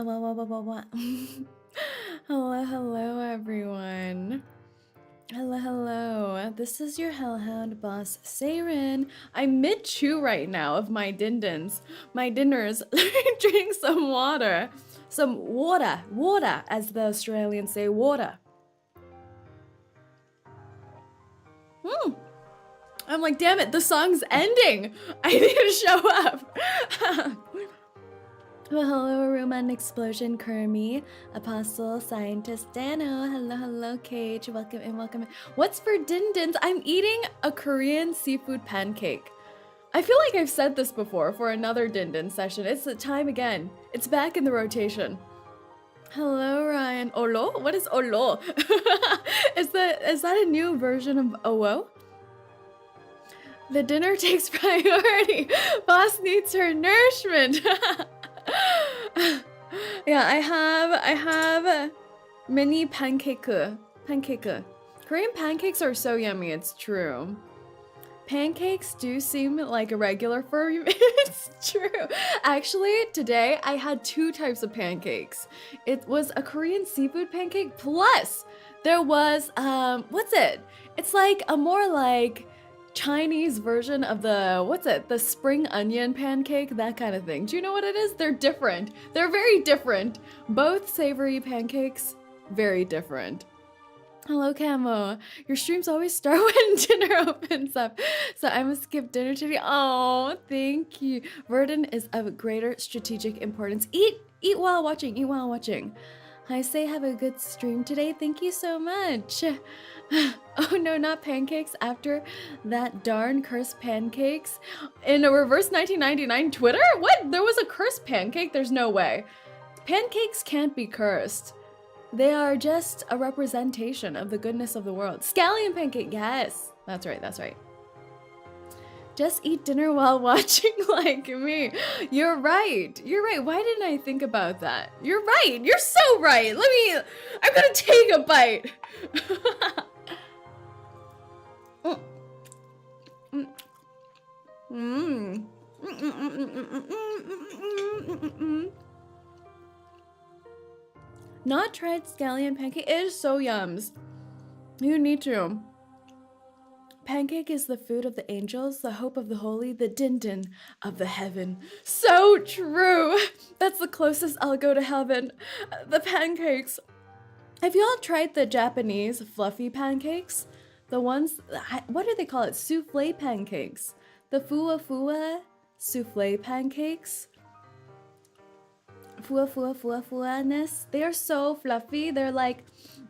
What? Hello, everyone. Hello. This is your Hellhound boss, Saerin. I'm mid-chew right now of my dinners. Let me drink some water. Some water, as the Australians say, water. I'm like, damn it, the song's ending. I need to show up. Well, hello, Roman Explosion, Kermie, Apostle, Scientist, Dano. Hello, Cage. Welcome in. What's for din-dins? I'm eating a Korean seafood pancake. I feel like I've said this before for another din-din session. It's the time again. It's back in the rotation. Hello, Ryan. Olo? What is Olo? Is that a new version of OO? The dinner takes priority. Boss needs her nourishment. Yeah, I have mini pancake. Korean pancakes are so yummy, it's true. Pancakes do seem like a regular for me. It's true. Actually, today I had 2 types of pancakes. It was a Korean seafood pancake, plus there was what's it? It's like a more like Chinese version of the spring onion pancake, that kind of thing. Do you know what it is? They're different. They're very different. Both savory pancakes, very different. Hello, Camo. Your streams always start when dinner opens up, so I must skip dinner today. Oh, thank you. Verdun is of greater strategic importance. Eat while watching. I say have a good stream today. Thank you so much. Oh no, not pancakes after that darn cursed pancakes. In a reverse 1999 Twitter? What? There was a cursed pancake? There's no way. Pancakes can't be cursed. They are just a representation of the goodness of the world. Scallion pancake, yes. That's right. Just eat dinner while watching like me. You're right. Why didn't I think about that? You're right. You're so right. I'm gonna take a bite. Not tried scallion pancake. It is so yums. You need to. Pancake is the food of the angels, the hope of the holy, the din-din of the heaven. So true. That's the closest I'll go to heaven. The pancakes. Have y'all tried the Japanese fluffy pancakes? The ones, what do they call it? Souffle pancakes. The fuwa souffle pancakes. Fuwa-ness. They are so fluffy. They're like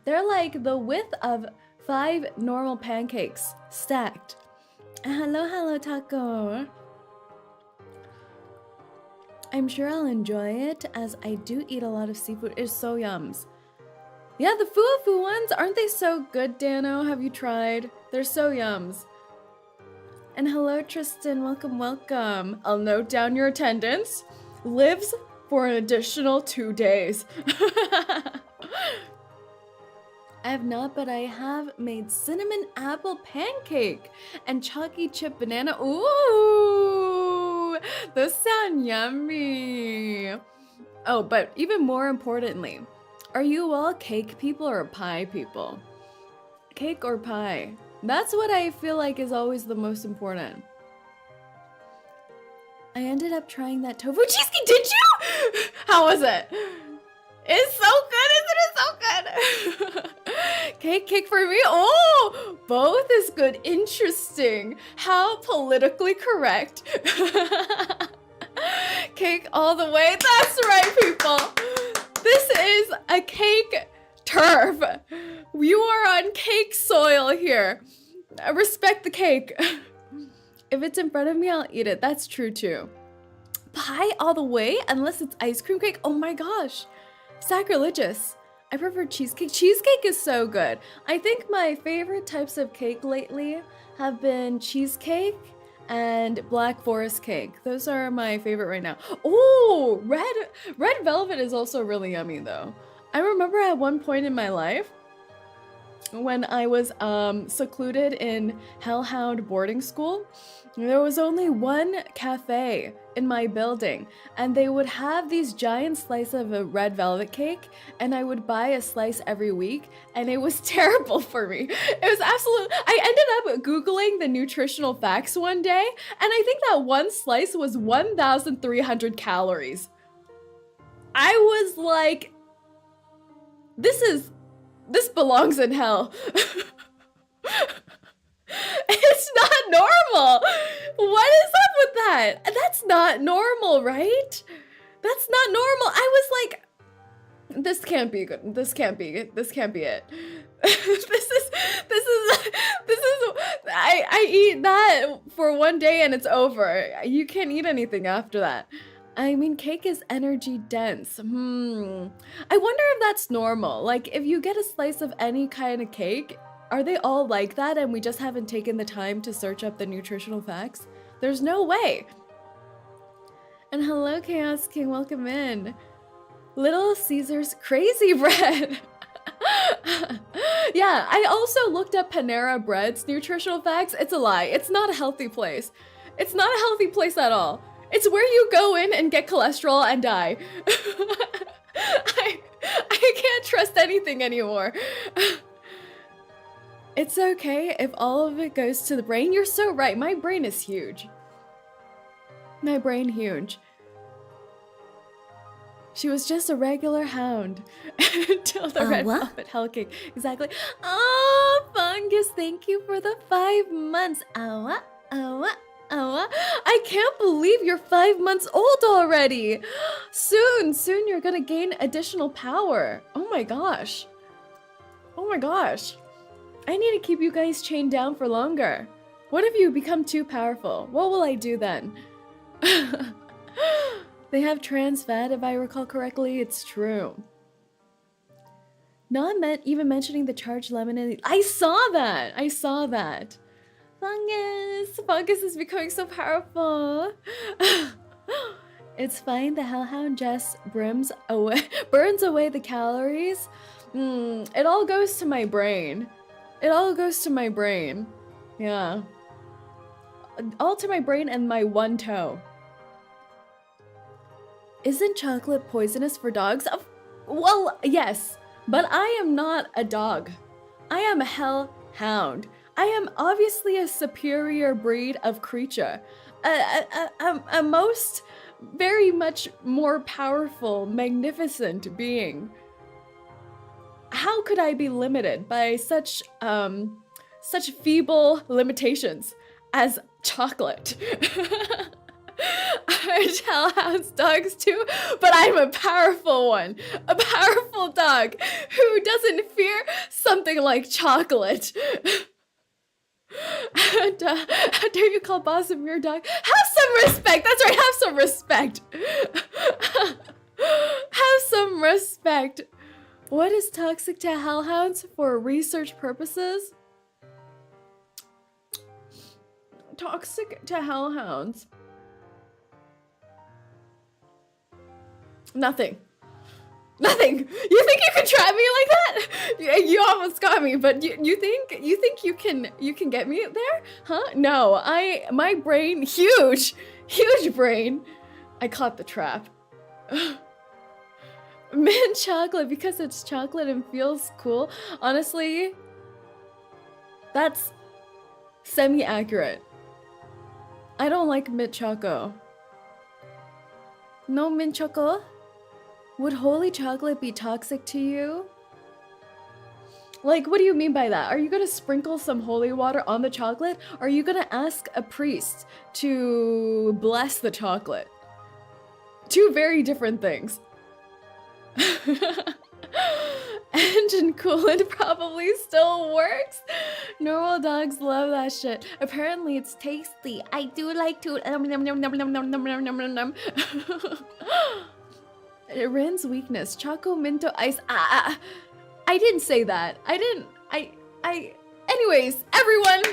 the width of 5 normal pancakes stacked. Hello, Taco. I'm sure I'll enjoy it as I do eat a lot of seafood. It's so yums. Yeah, the fuwa ones, aren't they so good, Dano? Have you tried? They're so yums. And hello, Tristan. Welcome. I'll note down your attendance. Lives for an additional 2 days. I have not, but I have made cinnamon apple pancake and chalky chip banana. Ooh, those sound yummy. Oh, but even more importantly, are you all cake people or pie people? Cake or pie? That's what I feel like is always the most important. I ended up trying that tofu cheesecake. Did you? How was it? It's so good, isn't it? So good. Cake for me. Oh, both is good. Interesting. How politically correct. Cake all the way. That's right, people. This is a cake turf. You are on cake soil here. Respect the cake. If it's in front of me, I'll eat it. That's true too. Pie all the way, unless it's ice cream cake. Oh my gosh. Sacrilegious. I prefer cheesecake. Cheesecake is so good. I think my favorite types of cake lately have been cheesecake and Black Forest cake. Those are my favorite right now. Oh, red velvet is also really yummy though. I remember at one point in my life, when I was secluded in Hellhound boarding school, there was only one cafe in my building, and they would have these giant slices of a red velvet cake, and I would buy a slice every week, and it was terrible for me. It was absolute. I ended up Googling the nutritional facts one day, and I think that one slice was 1,300 calories. I was like, this belongs in hell. It's not normal. What is up with that? That's not normal, right? That's not normal. I was like, this can't be good. This can't be it. This can't be it. I eat that for one day and it's over. You can't eat anything after that. I mean, cake is energy dense. I wonder if that's normal. Like, if you get a slice of any kind of cake, are they all like that and we just haven't taken the time to search up the nutritional facts? There's no way. And hello, Chaos King, welcome in. Little Caesar's crazy bread. Yeah, I also looked up Panera Bread's nutritional facts. It's a lie. It's not a healthy place. It's not a healthy place at all. It's where you go in and get cholesterol and die. I can't trust anything anymore. It's okay if all of it goes to the brain. You're so right. My brain is huge. My brain huge. She was just a regular hound until the red velvet hell cake. Exactly. Oh, Fungus, thank you for the 5 months. Awa, awa, awa. I can't believe you're 5 months old already. Soon you're gonna gain additional power. Oh my gosh. Oh my gosh. I need to keep you guys chained down for longer. What if you become too powerful? What will I do then? They have trans fat, if I recall correctly. It's true. Not even mentioning the charged lemon and I saw that. I saw that. Fungus is becoming so powerful. It's fine. The Hellhound just burns away the calories. It all goes to my brain. It all goes to my brain. Yeah. All to my brain and my one toe. Isn't chocolate poisonous for dogs? Well, yes, but I am not a dog. I am a hellhound. I am obviously a superior breed of creature. A most very much more powerful, magnificent being. How could I be limited by such feeble limitations as chocolate? I hellhounds dogs too, but I'm a powerful one. A powerful dog who doesn't fear something like chocolate. And, how dare you call boss of your dog? Have some respect. That's right, have some respect. Have some respect. What is toxic to hellhounds for research purposes? Toxic to hellhounds. Nothing. Nothing. You think you can trap me like that? You almost got me, but you think you can get me there? Huh? No. My brain, huge brain. I caught the trap. Mint chocolate because it's chocolate and feels cool. Honestly, that's semi-accurate. I don't like mint choco. No mint choco? Would holy chocolate be toxic to you? Like, what do you mean by that? Are you gonna sprinkle some holy water on the chocolate? Or are you gonna ask a priest to bless the chocolate? Two very different things. Engine coolant probably still works. Normal dogs love that shit. Apparently it's tasty. I do like to Rin's weakness. Choco Minto Ice. I didn't say that. Anyways, everyone.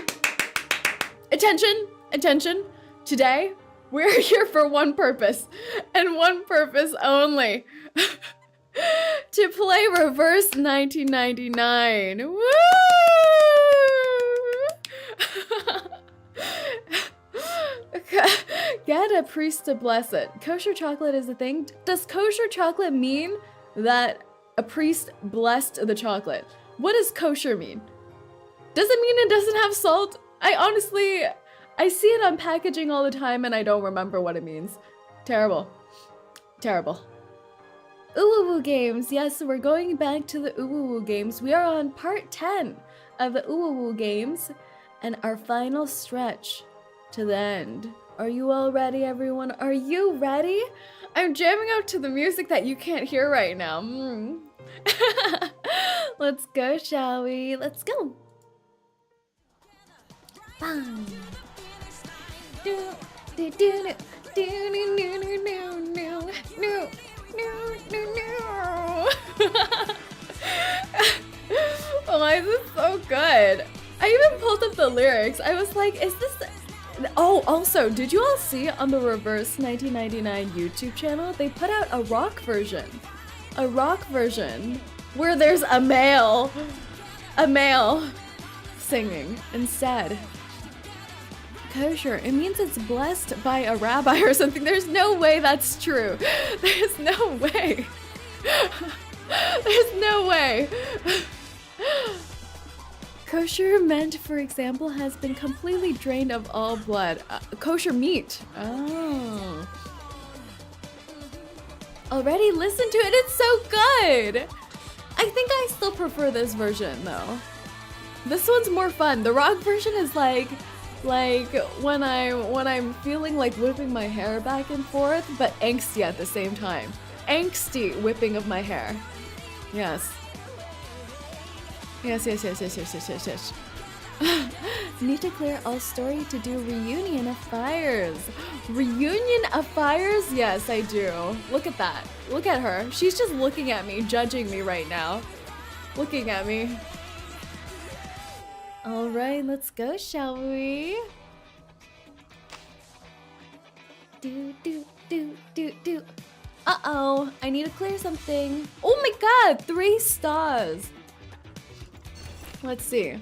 Attention. Today, we're here for one purpose. And one purpose only. To play Reverse 1999. Woo! Get a priest to bless it. Kosher chocolate is a thing. Does kosher chocolate mean that a priest blessed the chocolate? What does kosher mean? Does it mean it doesn't have salt? I see it on packaging all the time and I don't remember what it means. Terrible. Terrible. Uluwu games. Yes, we're going back to the Uluwu games. We are on part 10 of the Uluwu games and our final stretch to the end. Are you all ready, everyone? Are you ready? I'm jamming out to the music that you can't hear right now. Let's go, shall we? Let's go. Bang. Why is this so good? I even pulled up the lyrics. I was like, is this... Oh, also, did you all see on the Reverse 1999 YouTube channel? They put out a rock version. A rock version where there's a male singing instead. Kosher, it means it's blessed by a rabbi or something. There's no way that's true. There's no way. There's no way. Kosher meant, for example, has been completely drained of all blood. Kosher meat. Oh. Already listened to it. It's so good. I think I still prefer this version though. This one's more fun. The rock version is like when I'm feeling like whipping my hair back and forth, but angsty at the same time. Angsty whipping of my hair. Yes. Yes. Need to clear all story to do reunion of fires. Reunion of fires? Yes, I do. Look at that. Look at her. She's just looking at me, judging me right now. Looking at me. All right, let's go, shall we? Do. Uh-oh, I need to clear something. Oh my god, 3 stars. Let's see.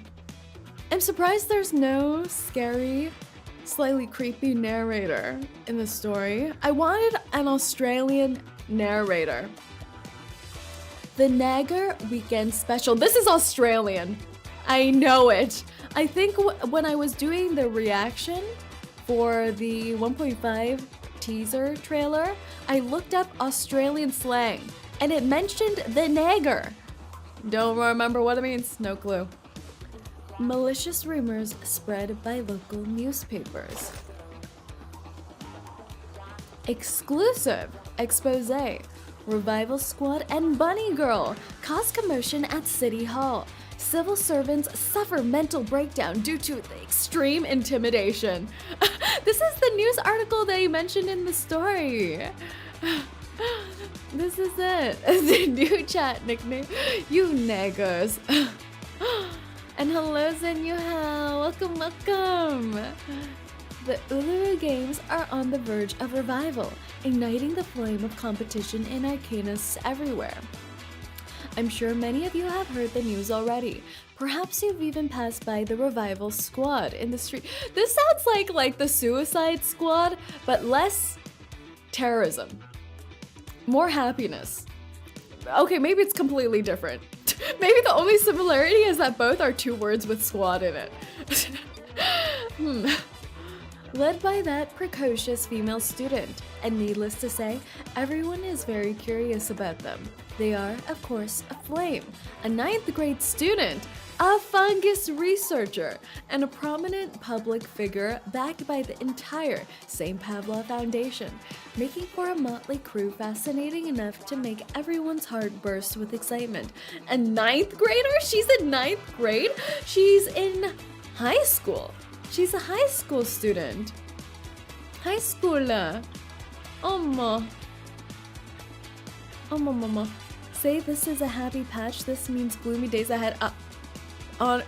I'm surprised there's no scary, slightly creepy narrator in the story. I wanted an Australian narrator. The Nagger Weekend Special. This is Australian. I know it. I think when I was doing the reaction for the 1.5 teaser trailer, I looked up Australian slang and it mentioned the nagger. Don't remember what it means, no clue. Malicious rumors spread by local newspapers. Exclusive expose. Revival Squad and Bunny Girl cause commotion at City Hall. Civil servants suffer mental breakdown due to the extreme intimidation. This is the news article that you mentioned in the story. This is it. The new chat nickname. You naggers. And hello, 𝐒𝐤𝐢. Welcome. The Uluru Games are on the verge of revival, igniting the flame of competition in arcanists everywhere. I'm sure many of you have heard the news already. Perhaps you've even passed by the Revival Squad in the street. This sounds like the Suicide Squad, but less terrorism. More happiness. Okay, maybe it's completely different. Maybe the only similarity is that both are 2 words with squad in it. Led by that precocious female student, and needless to say, everyone is very curious about them. They are, of course, a flame, a 9th grade student, a fungus researcher, and a prominent public figure backed by the entire St. Pavlov Foundation, making for a motley crew fascinating enough to make everyone's heart burst with excitement. A 9th grader? She's in 9th grade? She's in high school. She's a high school student. High schooler. Mama. Say this is a happy patch. This means gloomy days ahead. No.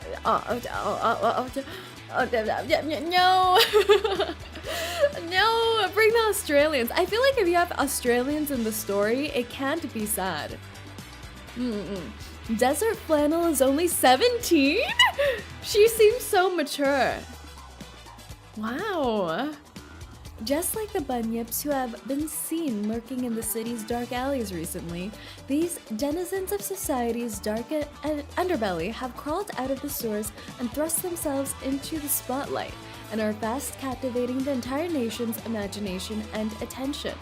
No, bring the Australians. I feel like if you have Australians in the story, it can't be sad. Desert Flannel is only 17? She seems so mature. Wow. Just like the Bunyips who have been seen lurking in the city's dark alleys recently, these denizens of society's dark underbelly have crawled out of the sewers and thrust themselves into the spotlight and are fast captivating the entire nation's imagination and attention.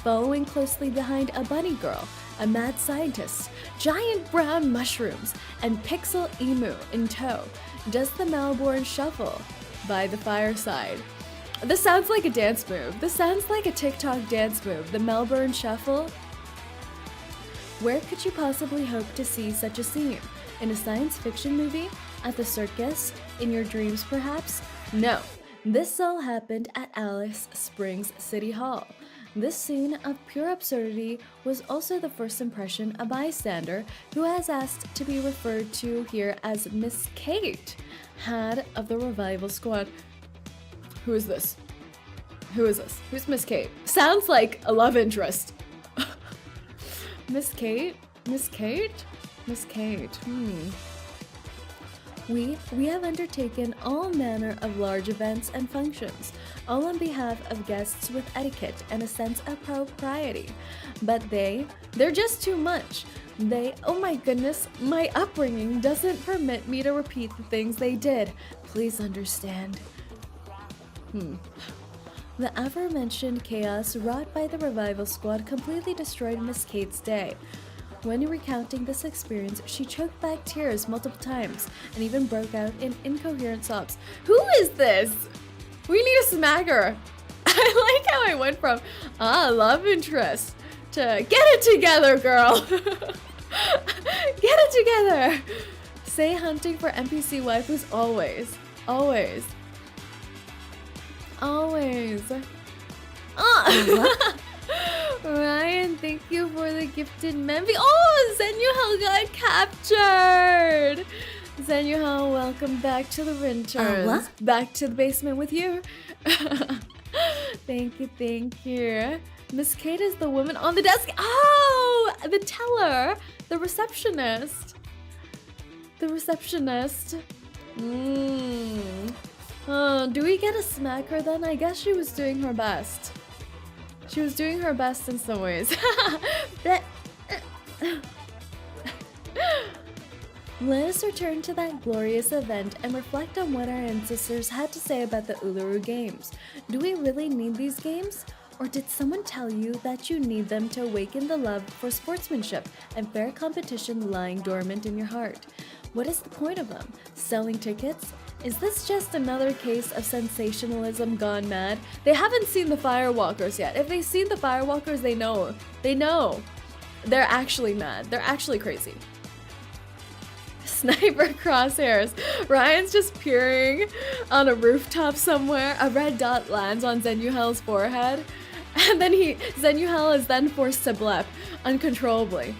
Following closely behind a bunny girl, a mad scientist, giant brown mushrooms, and pixel emu in tow, does the Melbourne Shuffle by the fireside. This sounds like a dance move. This sounds like a TikTok dance move. The Melbourne Shuffle. Where could you possibly hope to see such a scene? In a science fiction movie? At the circus? In your dreams, perhaps? No. This all happened at Alice Springs City Hall. This scene of pure absurdity was also the first impression a bystander, who has asked to be referred to here as Miss Kate, had of the revival squad. Who is this? Who is this? Who's Miss Kate? Sounds like a love interest. Miss Kate? Miss Kate? Miss Kate. We have undertaken all manner of large events and functions, all on behalf of guests with etiquette and a sense of propriety. But they're just too much. Oh my goodness, my upbringing doesn't permit me to repeat the things they did. Please understand. The aforementioned chaos wrought by the revival squad completely destroyed Miss Kate's day. When recounting this experience, she choked back tears multiple times and even broke out in incoherent sobs. Who is this? We need to smack her. I like how I went from, love interest to get it together, girl. Get it together. Say hunting for NPC waifus always. Always. Always. Ryan, thank you for the gifted memby. Oh, 𝐒𝐴𝐤 got captured. 𝐒𝐴𤤚, welcome back to the winters. What? Back to the basement with you. Thank you, thank you. Miss Kate is the woman on the desk. Oh, the teller, the receptionist. The receptionist. Do we get to smack her then? I guess she was doing her best. She was doing her best in some ways. Let us return to that glorious event and reflect on what our ancestors had to say about the Uluru Games. Do we really need these games? Or did someone tell you that you need them to awaken the love for sportsmanship and fair competition lying dormant in your heart? What is the point of them? Selling tickets? Is this just another case of sensationalism gone mad? They haven't seen the Firewalkers yet. If they've seen the Firewalkers, they know. They know. They're actually mad. They're actually crazy. Sniper crosshairs. Ryan's just peering on a rooftop somewhere. A red dot lands on 𝐒𝐴𝐤's forehead. And then 𝐒𝐴𝐤 is then forced to blep uncontrollably.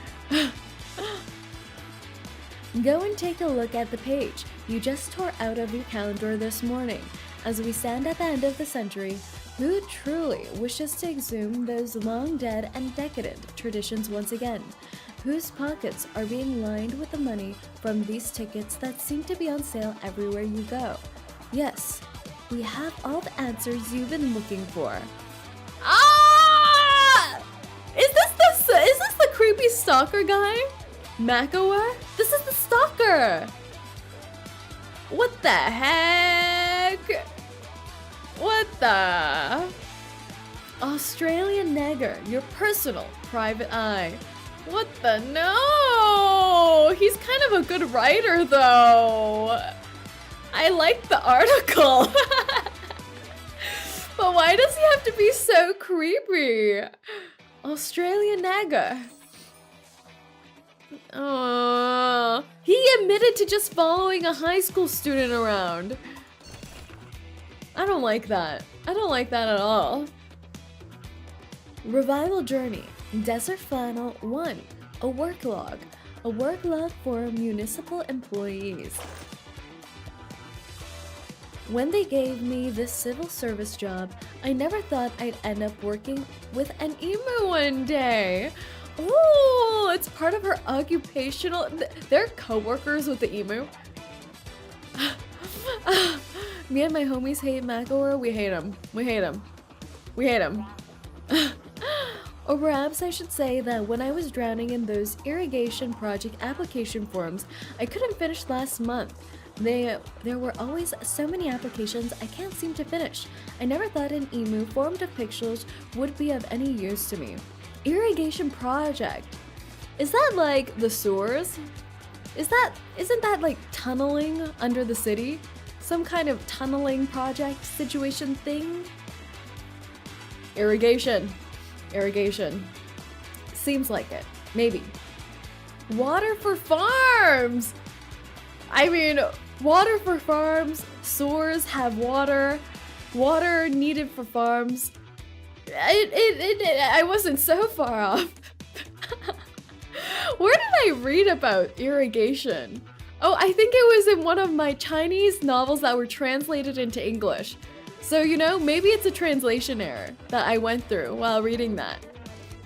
Go and take a look at the page you just tore out of your calendar this morning. As we stand at the end of the century, who truly wishes to exhume those long dead and decadent traditions once again? Whose pockets are being lined with the money from these tickets that seem to be on sale everywhere you go? Yes, we have all the answers you've been looking for. Ah! Is this the creepy stalker guy? 𝐒𝐴𝐤? This is the stalker! What the heck? What the? Australian Negger, your personal private eye. What the? No! He's kind of a good writer though. I like the article. But why does he have to be so creepy? Australian Negger. He admitted to just following a high school student around. I don't like that. I don't like that at all. Revival Journey, Desert Flannel 1, a work log. A work log for municipal employees. When they gave me this civil service job, I never thought I'd end up working with an emu one day. Oh, it's part of her occupational... They're co-workers with the emu. Me and my homies hate 𝐒𝐴𝐤. We hate him. We hate him. We hate him. Or perhaps I should say that when I was drowning in those irrigation project application forms I couldn't finish last month. There were always so many applications I can't seem to finish. I never thought an emu formed of pixels would be of any use to me. Irrigation project. Is that like the sewers? Isn't that like tunneling under the city? Some kind of tunneling project situation thing? Irrigation. Irrigation. Seems like it. Maybe. Water for farms! I mean, water for farms. Sewers have water. Water needed for farms. I wasn't so far off. Where did I read about irrigation? Oh, I think it was in one of my Chinese novels that were translated into English. So, you know, maybe it's a translation error that I went through while reading that.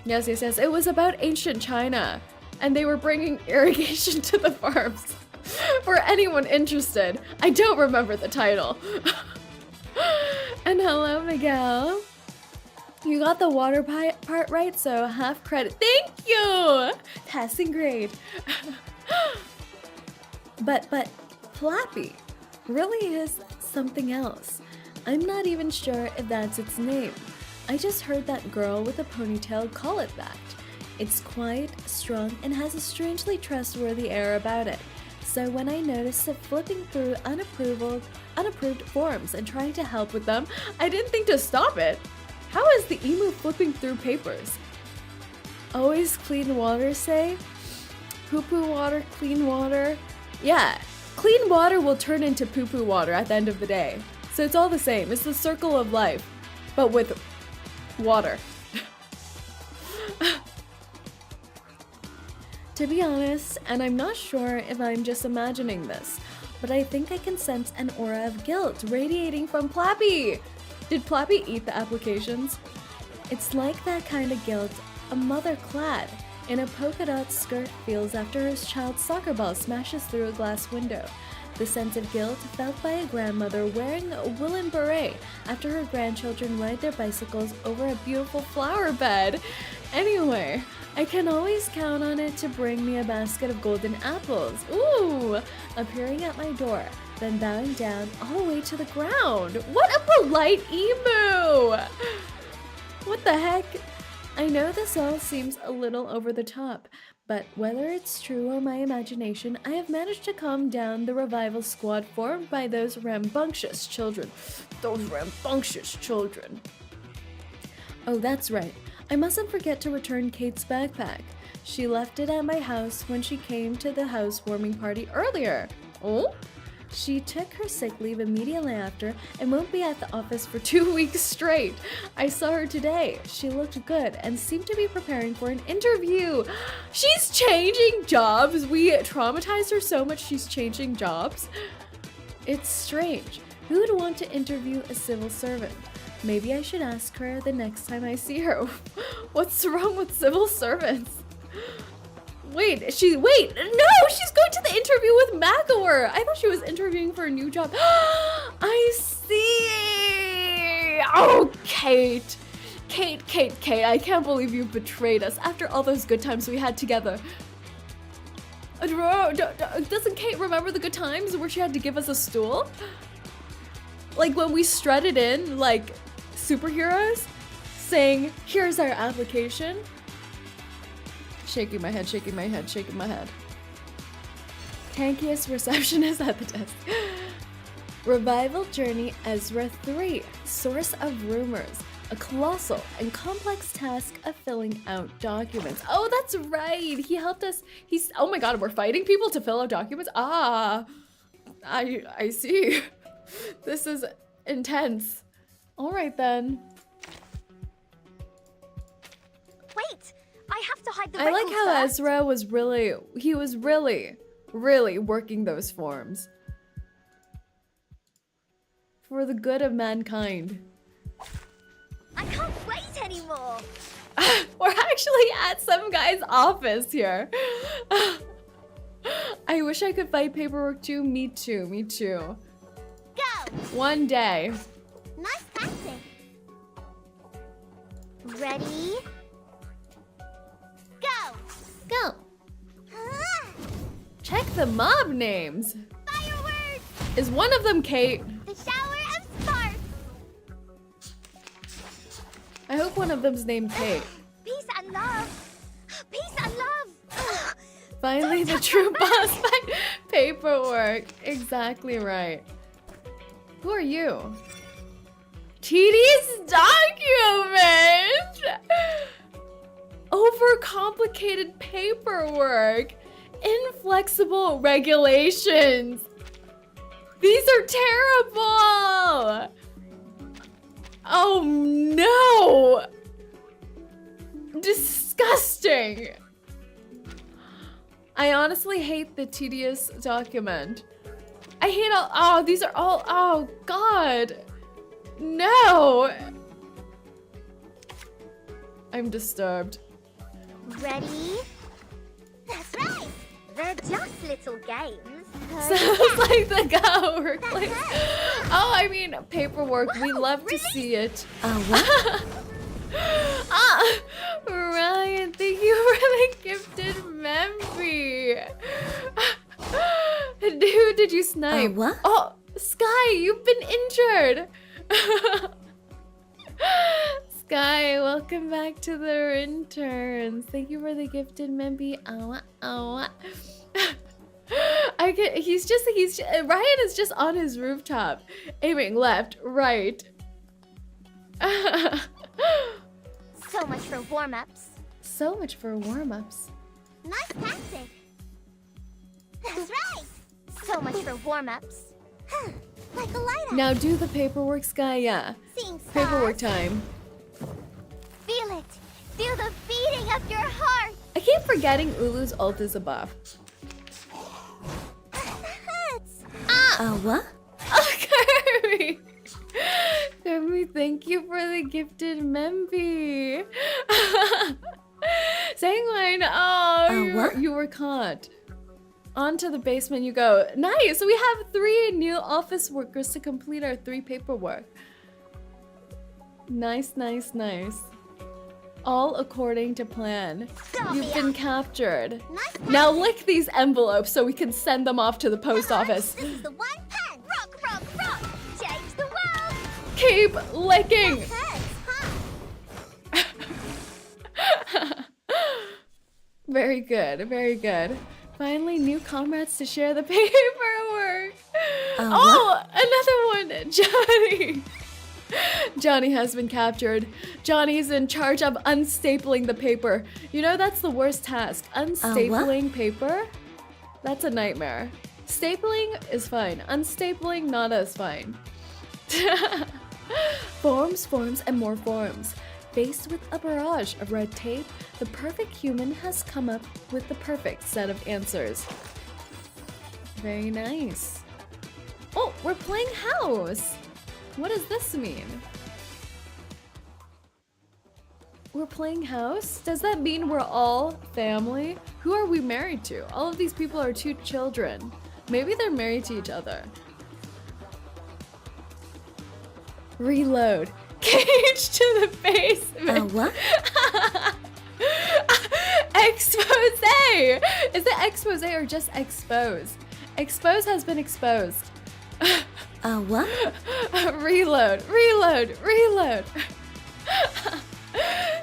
Yes. It was about ancient China, and they were bringing irrigation to the farms. For anyone interested, I don't remember the title. And hello, Miguel. You got the water part right, so half credit. Thank you! Passing grade. But Plappy really is something else. I'm not even sure if that's its name. I just heard that girl with a ponytail call it that. It's quiet, strong, and has a strangely trustworthy air about it. So when I noticed it flipping through unapproved forms and trying to help with them, I didn't think to stop it. How is the emu flipping through papers? Always clean water, say? Poo-poo water, clean water? Yeah, clean water will turn into poo-poo water at the end of the day. So it's all the same. It's the circle of life, but with water. To be honest, and I'm not sure if I'm just imagining this, but I think I can sense an aura of guilt radiating from Plappy. Did Plappy eat the applications? It's like that kind of guilt a mother clad in a polka dot skirt feels after her child's soccer ball smashes through a glass window. The sense of guilt felt by a grandmother wearing a woolen beret after her grandchildren ride their bicycles over a beautiful flower bed. Anyway, I can always count on it to bring me a basket of golden apples. Ooh! Appearing at my door, then bowing down all the way to the ground. What a polite emu! What the heck? I know this all seems a little over the top, but whether it's true or my imagination, I have managed to calm down the revival squad formed by those rambunctious children. Those rambunctious children. Oh, that's right. I mustn't forget to return Kate's backpack. She left it at my house when she came to the housewarming party earlier. Oh? She took her sick leave immediately after and won't be at the office for 2 weeks straight. I saw her today. She looked good and seemed to be preparing for an interview. She's changing jobs. We traumatized her so much she's changing jobs. It's strange. Who would want to interview a civil servant? Maybe I should ask her the next time I see her. What's wrong with civil servants? Wait, no, she's going to the interview with Mackawar. I thought she was interviewing for a new job. I see. Oh, Kate, I can't believe you betrayed us after all those good times we had together. Doesn't Kate remember the good times where she had to give us a stool? Like when we strutted in like superheroes, saying, here's our application. Shaking my head. Tankiest receptionist at the desk. Revival Journey Ezra 3. Source of rumors. A colossal and complex task of filling out documents. Oh, that's right. He helped us. Oh my god, we're fighting people to fill out documents? Ah, I see. This is intense. All right then. Wait, I have to hide the I like how first. Ezra was really working those forms for the good of mankind. I can't wait anymore. We're actually at some guy's office here. I wish I could fight paperwork too. Me too. Go. One day. Nice dancing. Ready? Go! Go. Check the mob names. Fireworks! Is one of them Kate? The shower of sparks! I hope one of them's named Kate. Peace and love! Peace and love! Finally, the true boss fight. Paperwork. Exactly right. Who are you? Tedious document! Overcomplicated paperwork. Inflexible regulations. These are terrible! Oh no! Disgusting! I honestly hate the tedious document. I hate all, oh, these are all, oh God. No! I'm disturbed. Ready? That's right! They're just little games. Sounds like the Go workplace. Oh, I mean, paperwork, we love to see it. What? Ryan, thank you for the gifted Memby. Who did you snipe? What? Oh, Sky, you've been injured. Sky, welcome back to the interns. Thank you for the gifted Memby. Ryan is just on his rooftop, aiming left, right. So much for warm-ups. So much for warm-ups. Nice tactic. That's right. So much for warm-ups. Like a lighthouse. Now do the paperwork, Sky. Yeah. Seeing stars. Paperwork time. Feel it. Feel the beating of your heart. I keep forgetting Ulu's ult is a buff. What? Oh, Kirby! Kirby, thank you for the gifted Memby. 𝐒𝐤𝐚𝐥𝐬, oh, you were caught. On to the basement you go. Nice, we have 3 new office workers to complete our 3 paperwork. Nice, nice, nice. All according to plan. You've been captured. Now lick these envelopes so we can send them off to the post office. This is the one pen. Rock, rock, rock. Change the world. Keep licking. Very good, very good. Finally, new comrades to share the paperwork. Oh, another one, Johnny. Johnny has been captured. Johnny's in charge of unstapling the paper. You know, that's the worst task. Unstapling paper? That's a nightmare. Stapling is fine. Unstapling, not as fine. Forms, forms, and more forms. Faced with a barrage of red tape, the perfect human has come up with the perfect set of answers. Very nice. Oh, we're playing house. What does this mean? We're playing house? Does that mean we're all family? Who are we married to? All of these people are 2 children. Maybe they're married to each other. Reload. Cage to the basement. What? Expose! Is it expose or just expose? Expose has been exposed. What? Reload, reload, reload.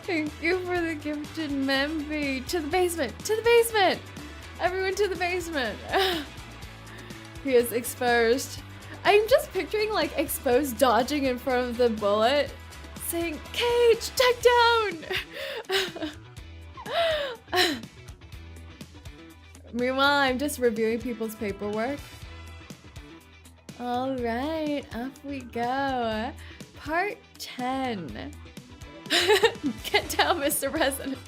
Thank you for the gifted Memby. To the basement, to the basement. Everyone to the basement. He is exposed. I'm just picturing like exposed dodging in front of the bullet, saying, Cage, tuck down. Meanwhile, I'm just reviewing people's paperwork. All right, off we go. Part 10. Get down, Mr. President.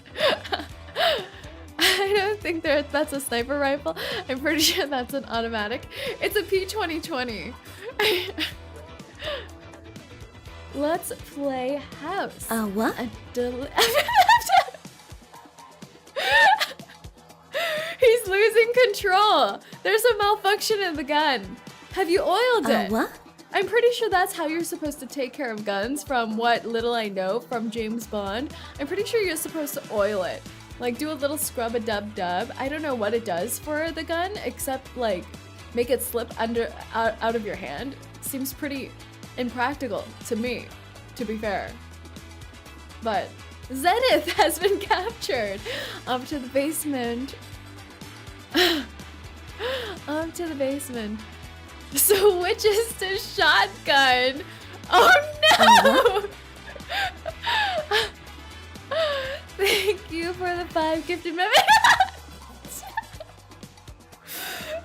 I don't think that's a sniper rifle. I'm pretty sure that's an automatic. It's a P10-15. Let's play house. What? He's losing control. There's a malfunction in the gun. Have you oiled it? What? I'm pretty sure that's how you're supposed to take care of guns from what little I know from James Bond. I'm pretty sure you're supposed to oil it. Like do a little scrub-a-dub-dub. I don't know what it does for the gun except like make it slip out of your hand. Seems pretty impractical to me, to be fair. But Zenith has been captured. Up to the basement. Up to the basement. Switches to shotgun. Oh no! Thank you for the 5 gifted members.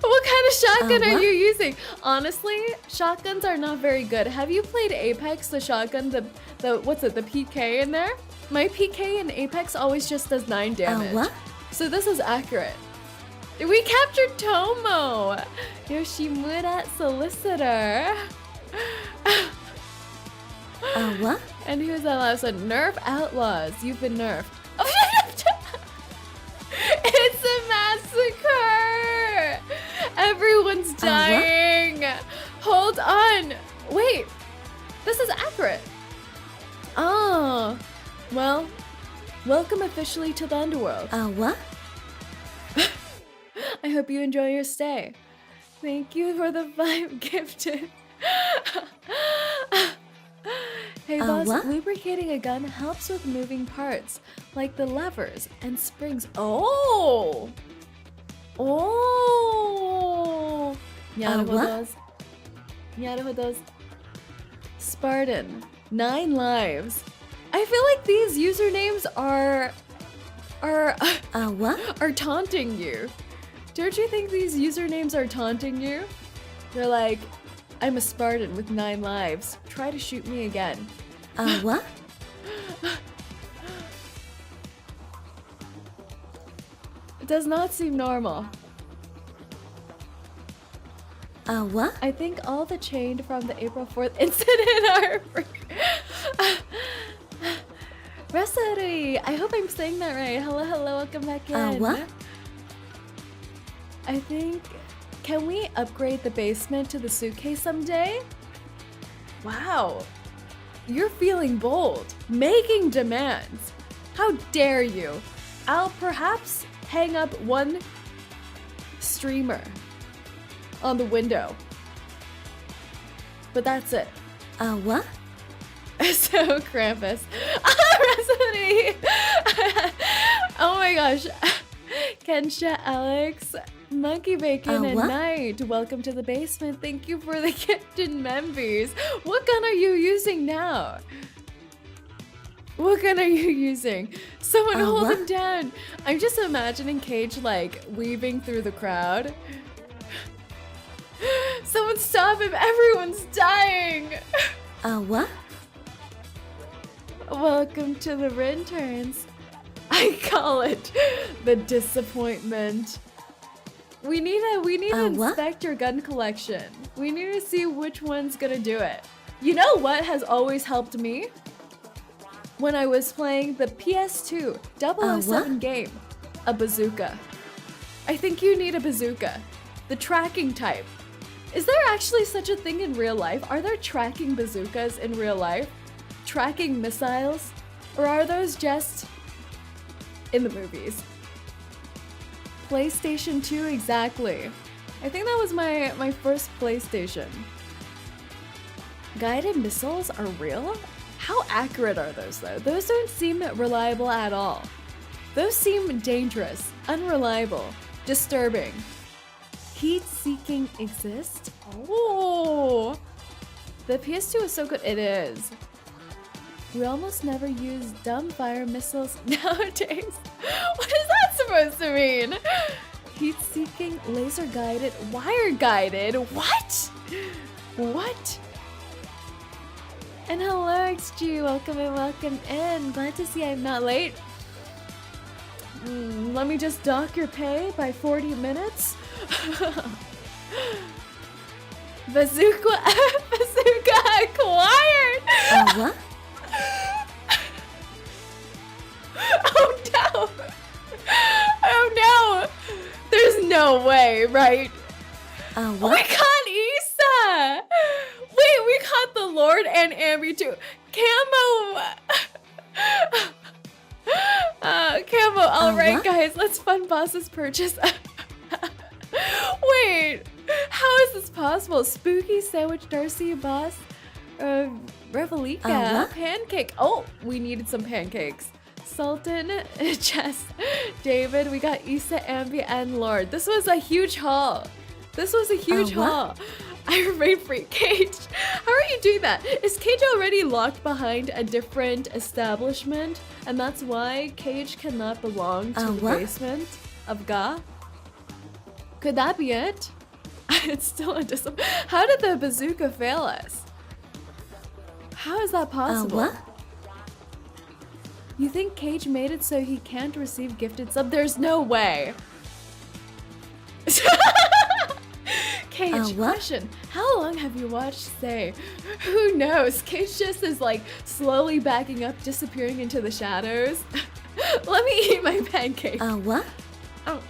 What kind of shotgun are you using? Honestly, shotguns are not very good. Have you played Apex, the shotgun, the what's it, the PK in there? My PK in Apex always just does 9 damage. What? So this is accurate. We captured Tomo! Yoshimura Solicitor. What? And who's that last one? Nerf Outlaws. You've been nerfed. It's a massacre! Everyone's dying! Hold on! Wait! This is accurate! Oh. Well, welcome officially to the underworld. What? I hope you enjoy your stay. Thank you for the 5 gifted. Hey boss, what? lubricating a gun helps with moving parts, like the levers and springs. Oh! Oh! Yaruhodos. Spartan, 9 lives. I feel like these usernames are What? are taunting you. Don't you think these usernames are taunting you? They're like, I'm a Spartan with 9 lives. Try to shoot me again. What? It does not seem normal. What? I think all the chained from the April 4th incident are free. Resari, I hope I'm saying that right. Hello, welcome back in. What? I think, can we upgrade the basement to the suitcase someday? Wow, you're feeling bold, making demands. How dare you? I'll perhaps hang up one streamer on the window, but that's it. What? So Krampus. Resody! Oh my gosh. Kensha, Alex, Monkey Bacon, and what? Knight. Welcome to the basement. Thank you for the gifted members. What gun are you using now? What gun are you using? Someone hold what? him down. I'm just imagining Cage like weaving through the crowd. Someone stop him. Everyone's dying. What? Welcome to the Rinterns. I call it the disappointment. We need to what? inspect your gun collection. We need to see which one's gonna do it. You know what has always helped me? When I was playing the PS2 007 what? game, a bazooka. I think you need a bazooka. The tracking type. Is there actually such a thing in real life? Are there tracking bazookas in real life? Tracking missiles? Or are those just in the movies? PlayStation 2, exactly. I think that was my first PlayStation. Guided missiles are real? How accurate are those though? Those don't seem reliable at all. Those seem dangerous, unreliable, disturbing. Heat-seeking exist? Oh! The PS2 is so good. It is. We almost never use dumbfire missiles nowadays. What is that supposed to mean? Heat-seeking, laser-guided, wire-guided. What? What? And hello, XG. Welcome and welcome in. Glad to see I'm not late. Let me just dock your pay by 40 minutes. Bazooka acquired. What? Oh no! Oh no! There's no way, right? What? We got Issa! Wait, we got the Lord and Ambi too. Camo. Camo. All right, guys, let's fun boss this purchase. Wait, how is this possible? Spooky Sandwich Darcy boss. Revelika. Pancake. Oh, we needed some pancakes. Sultan, Jess, David. We got Issa, Ambi, and Lord. This was a huge haul. This was a huge haul. I remain free. 𝐂𝐡𝐚, how are you doing that? Is 𝐂𝐡𝐚 already locked behind a different establishment? And that's why 𝐂𝐡𝐚 cannot belong to the basement of 𝐒𝐿? Could that be it? It's still a How did the bazooka fail us? How is that possible? You think 𝐂𝐡𝐚 made it so he can't receive gifted sub? There's no way. 𝐂𝐡𝐚, question. How long have you watched Say? Who knows? 𝐂𝐡𝐚 just is like slowly backing up, disappearing into the shadows. Let me eat my pancake. What? Oh.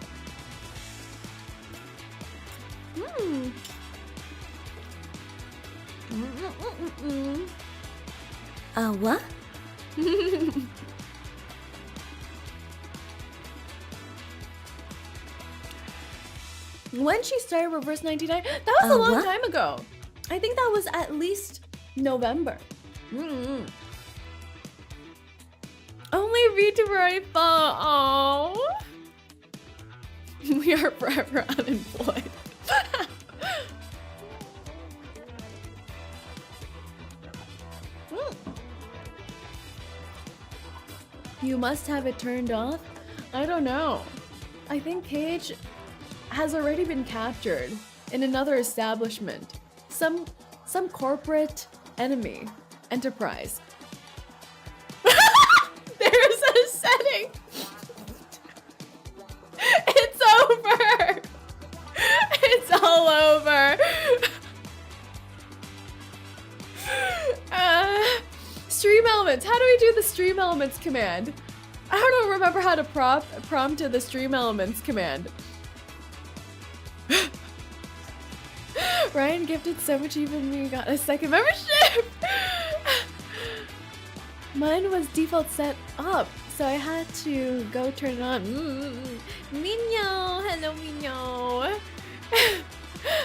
What? When she started Reverse 99, that was a long time ago. I think that was at least November. Only VTuber I thought. Oh, we are forever unemployed. You must have it turned off? I don't know. I think 𝐂𝐡𝐚 has already been captured in another establishment. Some corporate enemy enterprise. There's a setting. It's over. It's all over. Stream elements. How do we do the stream elements command? I don't remember how to prompt to the stream elements command. Ryan gifted so much, even we got a second membership. Mine was default set up, so I had to go turn it on. Minyo, hello Minyo.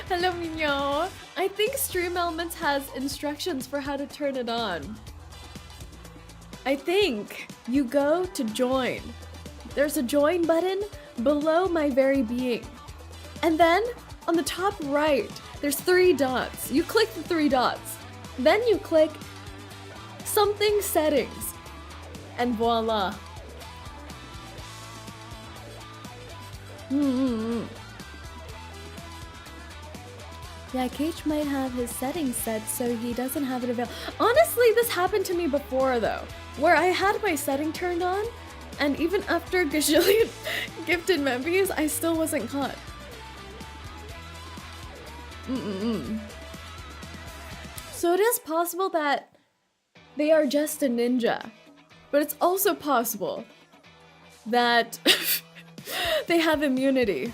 Hello Minyo. I think Stream Elements has instructions for how to turn it on. I think you go to join. There's a join button below my very being. And then on the top right, there's 3 dots. You click the 3 dots. Then you click something settings. And voila. Yeah, 𝐂𝐡𝐚 might have his settings set so he doesn't have it available. Honestly, this happened to me before though, where I had my setting turned on, and even after gajillion gifted members, I still wasn't caught. So it is possible that they are just a ninja, but it's also possible that they have immunity.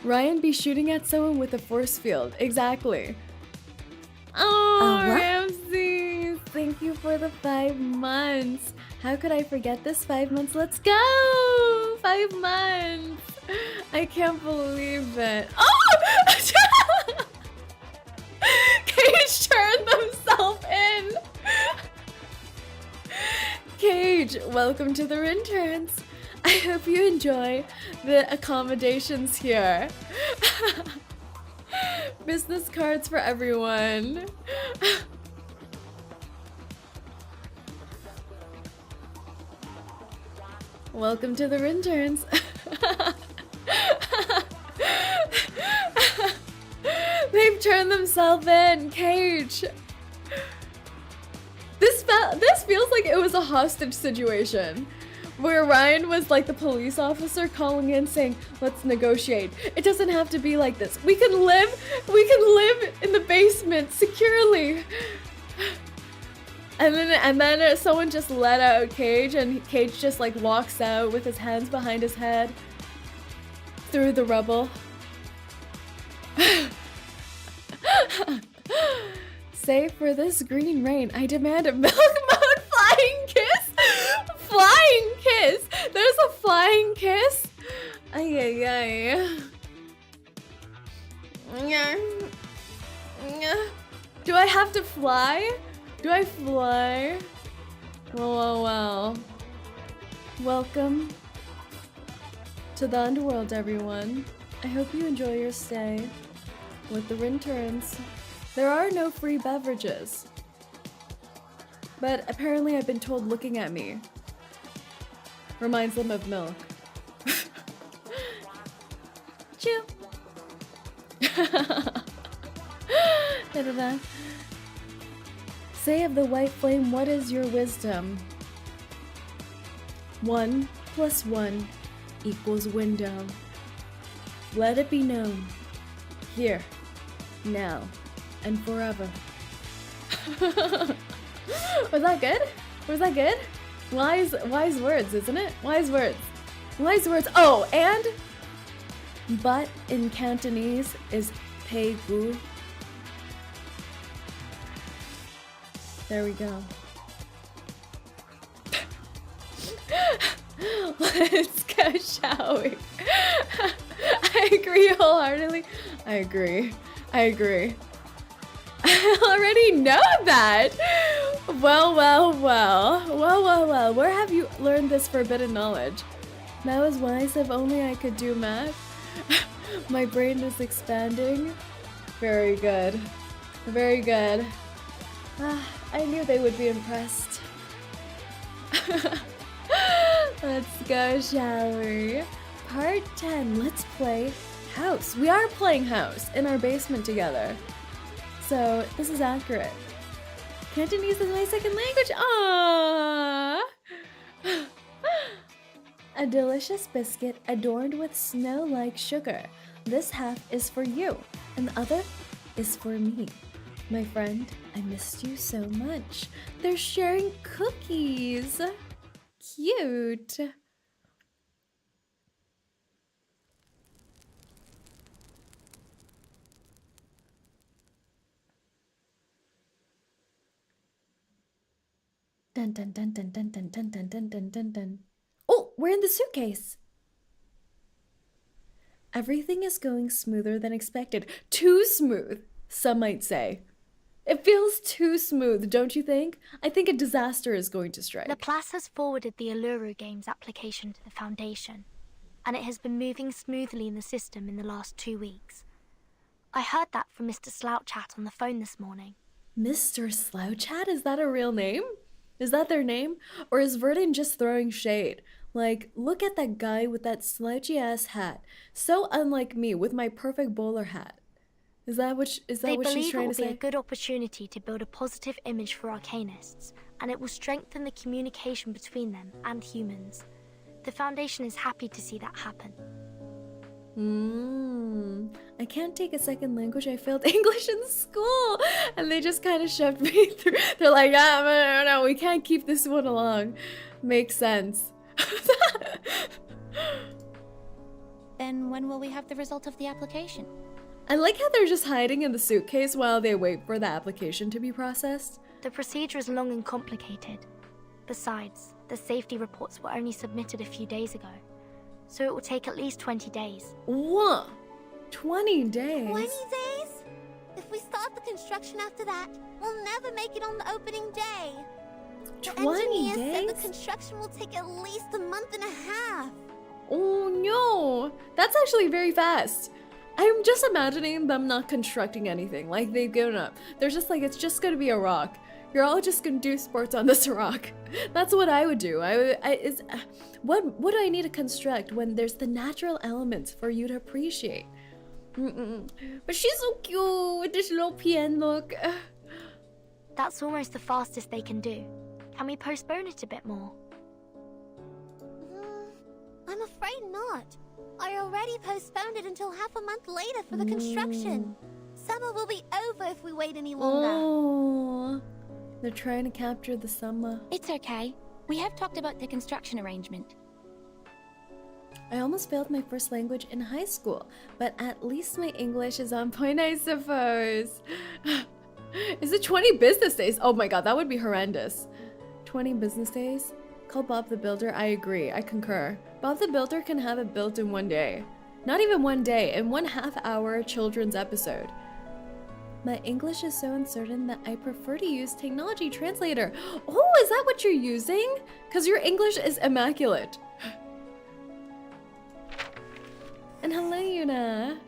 Ryan be shooting at someone with a force field. Exactly. Oh, Ramsey, thank you for the 5 months. How could I forget this? 5 months. Let's go! 5 months. I can't believe it. Oh! 𝐂𝐡𝐚 turned themselves in. 𝐂𝐡𝐚, welcome to the interns. I hope you enjoy the accommodations here. Business cards for everyone. Welcome to the interns. They've turned themselves in, 𝐂𝐡𝐚. This feels like it was a hostage situation, where Ryan was like the police officer calling in saying, let's negotiate. It doesn't have to be like this. We can live in the basement securely. And then someone just let out 𝐂𝐡𝐚, and 𝐂𝐡𝐚 just like walks out with his hands behind his head through the rubble. Say for this green rain, I demand a milk mode flying kiss. Flying kiss. There's a flying kiss. Ay ay ay. Do I have to fly? Do I fly? Well. Welcome to the underworld, everyone. I hope you enjoy your stay with the Rinterns. There are no free beverages, but apparently I've been told looking at me reminds them of milk. Chew. Da-da-da. Say of the white flame, what is your wisdom? 1 + 1 = window. Let it be known, here, now, and forever. Was that good? Was that good? Wise words, isn't it? Wise words. Wise words. Oh, and but in Cantonese is pei gu. There we go. Let's go, shall we? I agree wholeheartedly. I agree. I already know that. Well. Where have you learned this forbidden knowledge? That was wise. If only I could do math. My brain is expanding. Very good. Very good. I knew they would be impressed. Let's go, shall we? Part 10. Let's play house. We are playing house in our basement together. So this is accurate. Cantonese is my second language. Aww. A delicious biscuit adorned with snow-like sugar. This half is for you, and the other is for me. My friend, I missed you so much. They're sharing cookies. Cute. Dun dun dun dun dun dun dun dun dun dun dun dun. Oh, we're in the suitcase. Everything is going smoother than expected. Too smooth, some might say. It feels too smooth, don't you think? I think a disaster is going to strike. Laplace has forwarded the Uluru Games application to the Foundation, and it has been moving smoothly in the system in the last 2 weeks. I heard that from Mr. Slouchat on the phone this morning. Mr. Slouchat? Is that a real name? Is that their name? Or is Verdun just throwing shade? Like, look at that guy with that slouchy ass hat. So unlike me with my perfect bowler hat. Is that what she's trying to say? They believe it will be a good opportunity to build a positive image for arcanists, and it will strengthen the communication between them and humans. The Foundation is happy to see that happen. I can't take a second language. I failed English in school. And they just kind of shoved me through. They're like, no, we can't keep this one along. Makes sense. Then when will we have the result of the application? I like how they're just hiding in the suitcase while they wait for the application to be processed. The procedure is long and complicated. Besides, the safety reports were only submitted a few days ago, so it will take at least 20 days. What? 20 days? 20 days? If we start the construction after that, we'll never make it on the opening day. 20 The engineers days? said the construction will take at least a month and a half. Oh no! That's actually very fast. I'm just imagining them not constructing anything, like they've given up. They're just like, it's just gonna be a rock. You're all just gonna do sports on this rock. That's what I would do. What do I need to construct when there's the natural elements for you to appreciate? But she's so cute with this little PN look. That's almost the fastest they can do. Can we postpone it a bit more? I'm afraid not. I already postponed it until half a month later for the construction. Summer will be over if we wait any longer. Oh, they're trying to capture the summer. It's okay. We have talked about the construction arrangement. I almost failed my first language in high school, but at least my English is on point, I suppose. Is it 20 business days? Oh my god, that would be horrendous. 20 business days? Call Bob the Builder. I agree. I concur. Bob the Builder can have it built in 1 day. Not even 1 day, in 1/2 hour children's episode. My English is so uncertain that I prefer to use Technology Translator. Oh, is that what you're using? Because your English is immaculate. And hello, Yuna.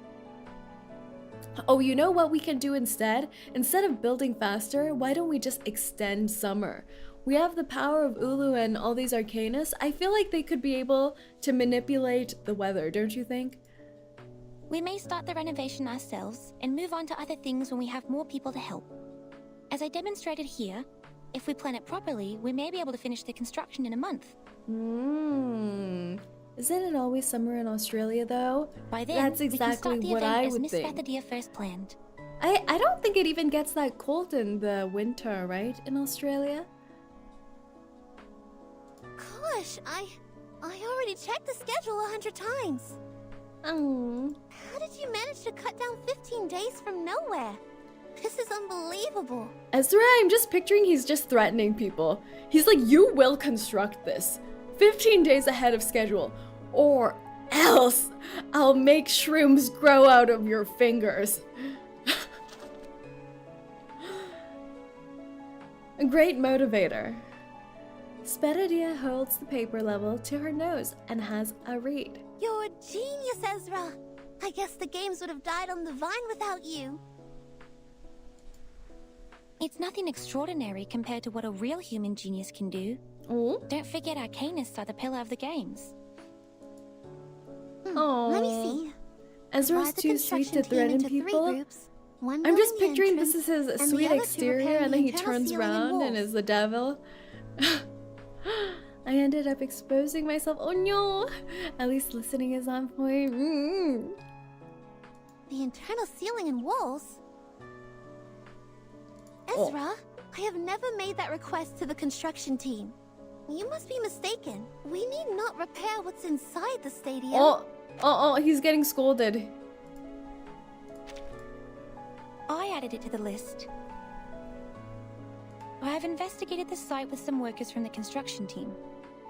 Oh, you know what we can do instead? Instead of building faster, why don't we just extend summer? We have the power of Ulu and all these arcanists. I feel like they could be able to manipulate the weather, don't you think? We may start the renovation ourselves and move on to other things when we have more people to help. As I demonstrated here, if we plan it properly, we may be able to finish the construction in a month. Isn't it always summer in Australia though? By then, that's we can exactly start the what event I as would Miss think. Spathodea first planned. I don't think it even gets that cold in the winter, right? In Australia? Gosh, I already checked the schedule 100 times. Oh. How did you manage to cut down 15 days from nowhere? This is unbelievable. Ezra, I'm just picturing he's just threatening people. He's like, you will construct this 15 days ahead of schedule, or else I'll make shrooms grow out of your fingers. A great motivator. Spathodea holds the paper level to her nose and has a read. You're a genius, Ezra. I guess the games would have died on the vine without you. It's nothing extraordinary compared to what a real human genius can do. Oh? Don't forget arcanists are the pillar of the games. Oh. Let me see. Ezra's Divide the too sweet to construction team threaten into 3 people. groups. One I'm just building the picturing this entrance, is his and the sweet other 2 exterior, repairing and the then he internal turns ceiling and around and walls. is the devil. I ended up exposing myself. Oh no! At least listening is on point. The internal ceiling and walls? Oh. Ezra, I have never made that request to the construction team. You must be mistaken. We need not repair what's inside the stadium. Oh, he's getting scolded. I added it to the list. I have investigated the site with some workers from the construction team.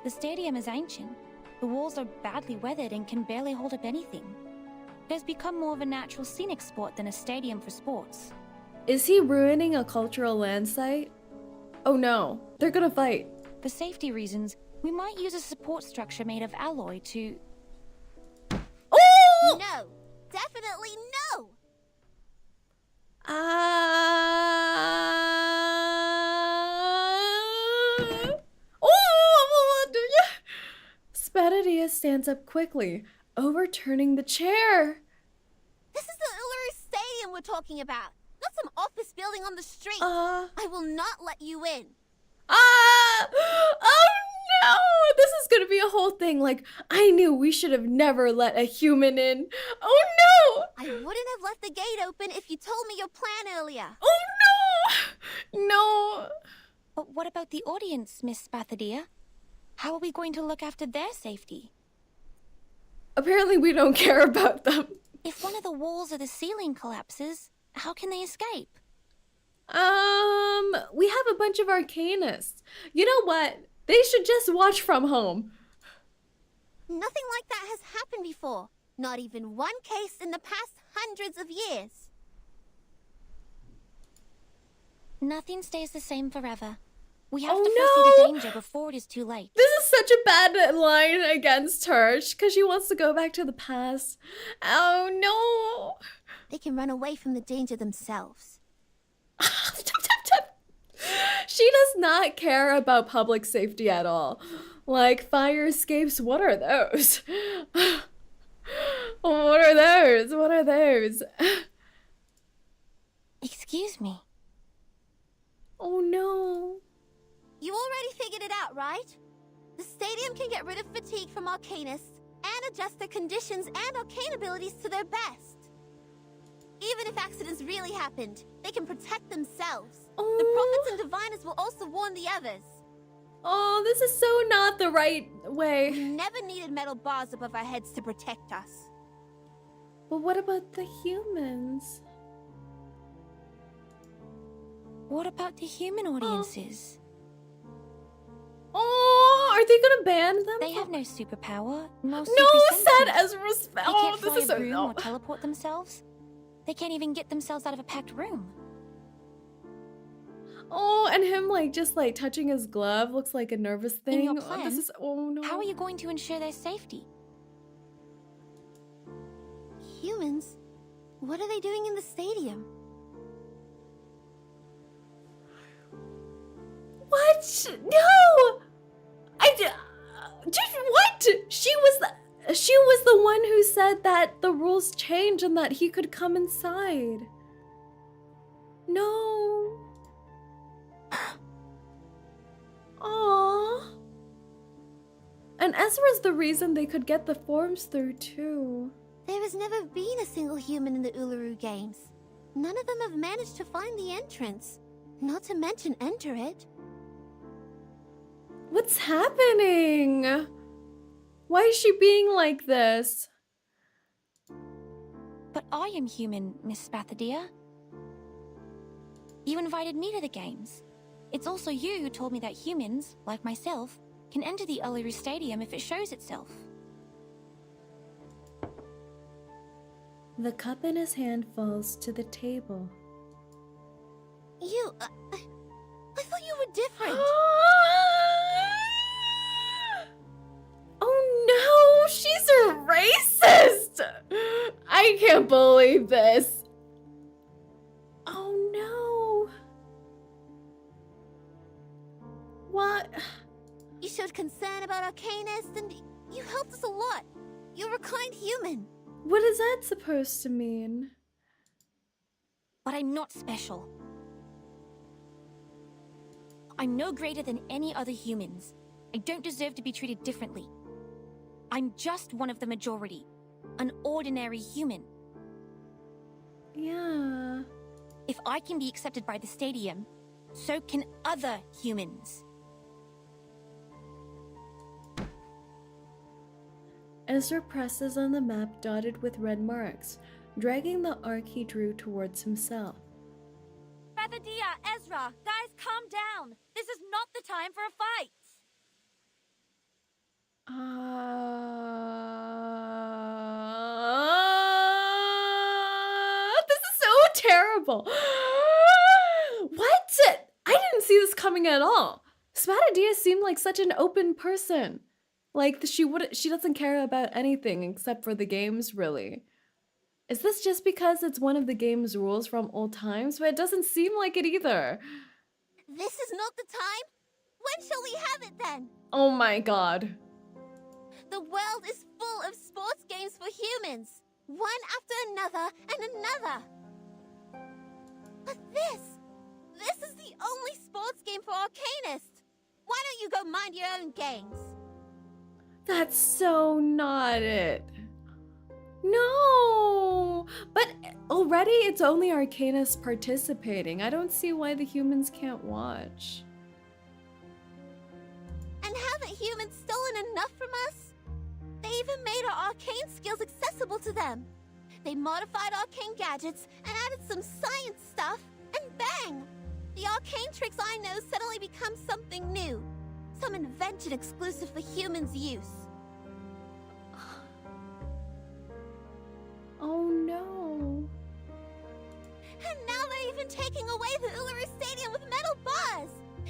The stadium is ancient. The walls are badly weathered and can barely hold up anything. It has become more of a natural scenic spot than a stadium for sports. Is he ruining a cultural land site? Oh no, they're gonna fight. For safety reasons, we might use a support structure made of alloy to... Oh! No! Definitely no! Spathodea stands up quickly, overturning the chair. This is the Uluru Stadium we're talking about, not some office building on the street. I will not let you in. Oh no! This is gonna be a whole thing. Like, I knew we should have never let a human in. Oh no! I wouldn't have left the gate open if you told me your plan earlier. Oh no! No! But what about the audience, Miss Spathodea? How are we going to look after their safety? Apparently we don't care about them. If one of the walls or the ceiling collapses, how can they escape? We have a bunch of arcanists. You know what? They should just watch from home. Nothing like that has happened before. Not even one case in the past hundreds of years. Nothing stays the same forever. We have Oh, to foresee the no! danger before it is too late. This is such a bad line against her because she wants to go back to the past. Oh no! They can run away from the danger themselves. She does not care about public safety at all. Like, fire escapes, what are those? What are those? What are those? Excuse me. Oh no. You already figured it out, right? The stadium can get rid of fatigue from arcanists and adjust their conditions and arcane abilities to their best. Even if accidents really happened, they can protect themselves. Oh. The prophets and diviners will also warn the others. Oh, this is so not the right way. We never needed metal bars above our heads to protect us. But what about the humans? What about the human audiences? Oh, are they gonna ban them? They have no superpower, no No, super said senses. Ezra's. They Oh, can't this fly is a so broom no. or teleport themselves. They can't even get themselves out of a packed room. Oh, and him like just like touching his glove looks like a nervous thing. In your Oh, plan, this is no. How are you going to ensure their safety? Humans? What are they doing in the stadium? What? No! Just what? She was the one who said that the rules changed and that he could come inside. No. Aww. And Ezra's the reason they could get the forms through too. There has never been a single human in the Uluru Games. None of them have managed to find the entrance, not to mention enter it. What's happening? Why is she being like this? But I am human, Miss Spathodea. You invited me to the games. It's also you who told me that humans, like myself, can enter the Uluru Stadium if it shows itself. The cup in his hand falls to the table. You, I thought you were different. Oh no, she's a racist! I can't believe this. Oh no. What? You showed concern about Arcanist, and you helped us a lot. You're a kind human. What is that supposed to mean? But I'm not special. I'm no greater than any other humans. I don't deserve to be treated differently. I'm just one of the majority. An ordinary human. Yeah. If I can be accepted by the stadium, so can other humans. Ezra presses on the map dotted with red marks, dragging the arc he drew towards himself. Spathodea, Ezra, guys, calm down. This is not the time for a fight. This is so terrible. What? I didn't see this coming at all. Spathodea seemed like such an open person. Like she doesn't care about anything except for the games, really. Is this just because it's one of the game's rules from old times? But it doesn't seem like it either. This is not the time? When shall we have it then? Oh my god. The world is full of sports games for humans. One after another and another. But this is the only sports game for Arcanists. Why don't you go mind your own games? That's so not it. No! But already it's only Arcanists participating. I don't see why the humans can't watch. And haven't humans stolen enough from us? They even made our arcane skills accessible to them. They modified arcane gadgets and added some science stuff, and bang! The arcane tricks I know suddenly become something new. Some invention exclusive for humans' use. Oh no. And now they're even taking away the Uluru Stadium with metal bars!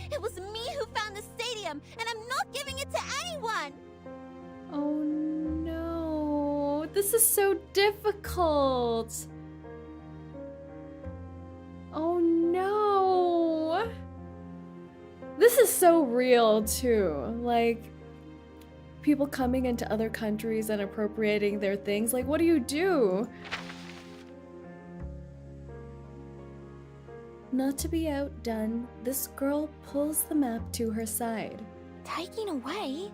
It was me who found the stadium, and I'm not giving it to anyone! Oh no. This is so difficult. Oh no. This is so real too. Like, people coming into other countries and appropriating their things. Like, what do you do? Not to be outdone, this girl pulls the map to her side. Taking away?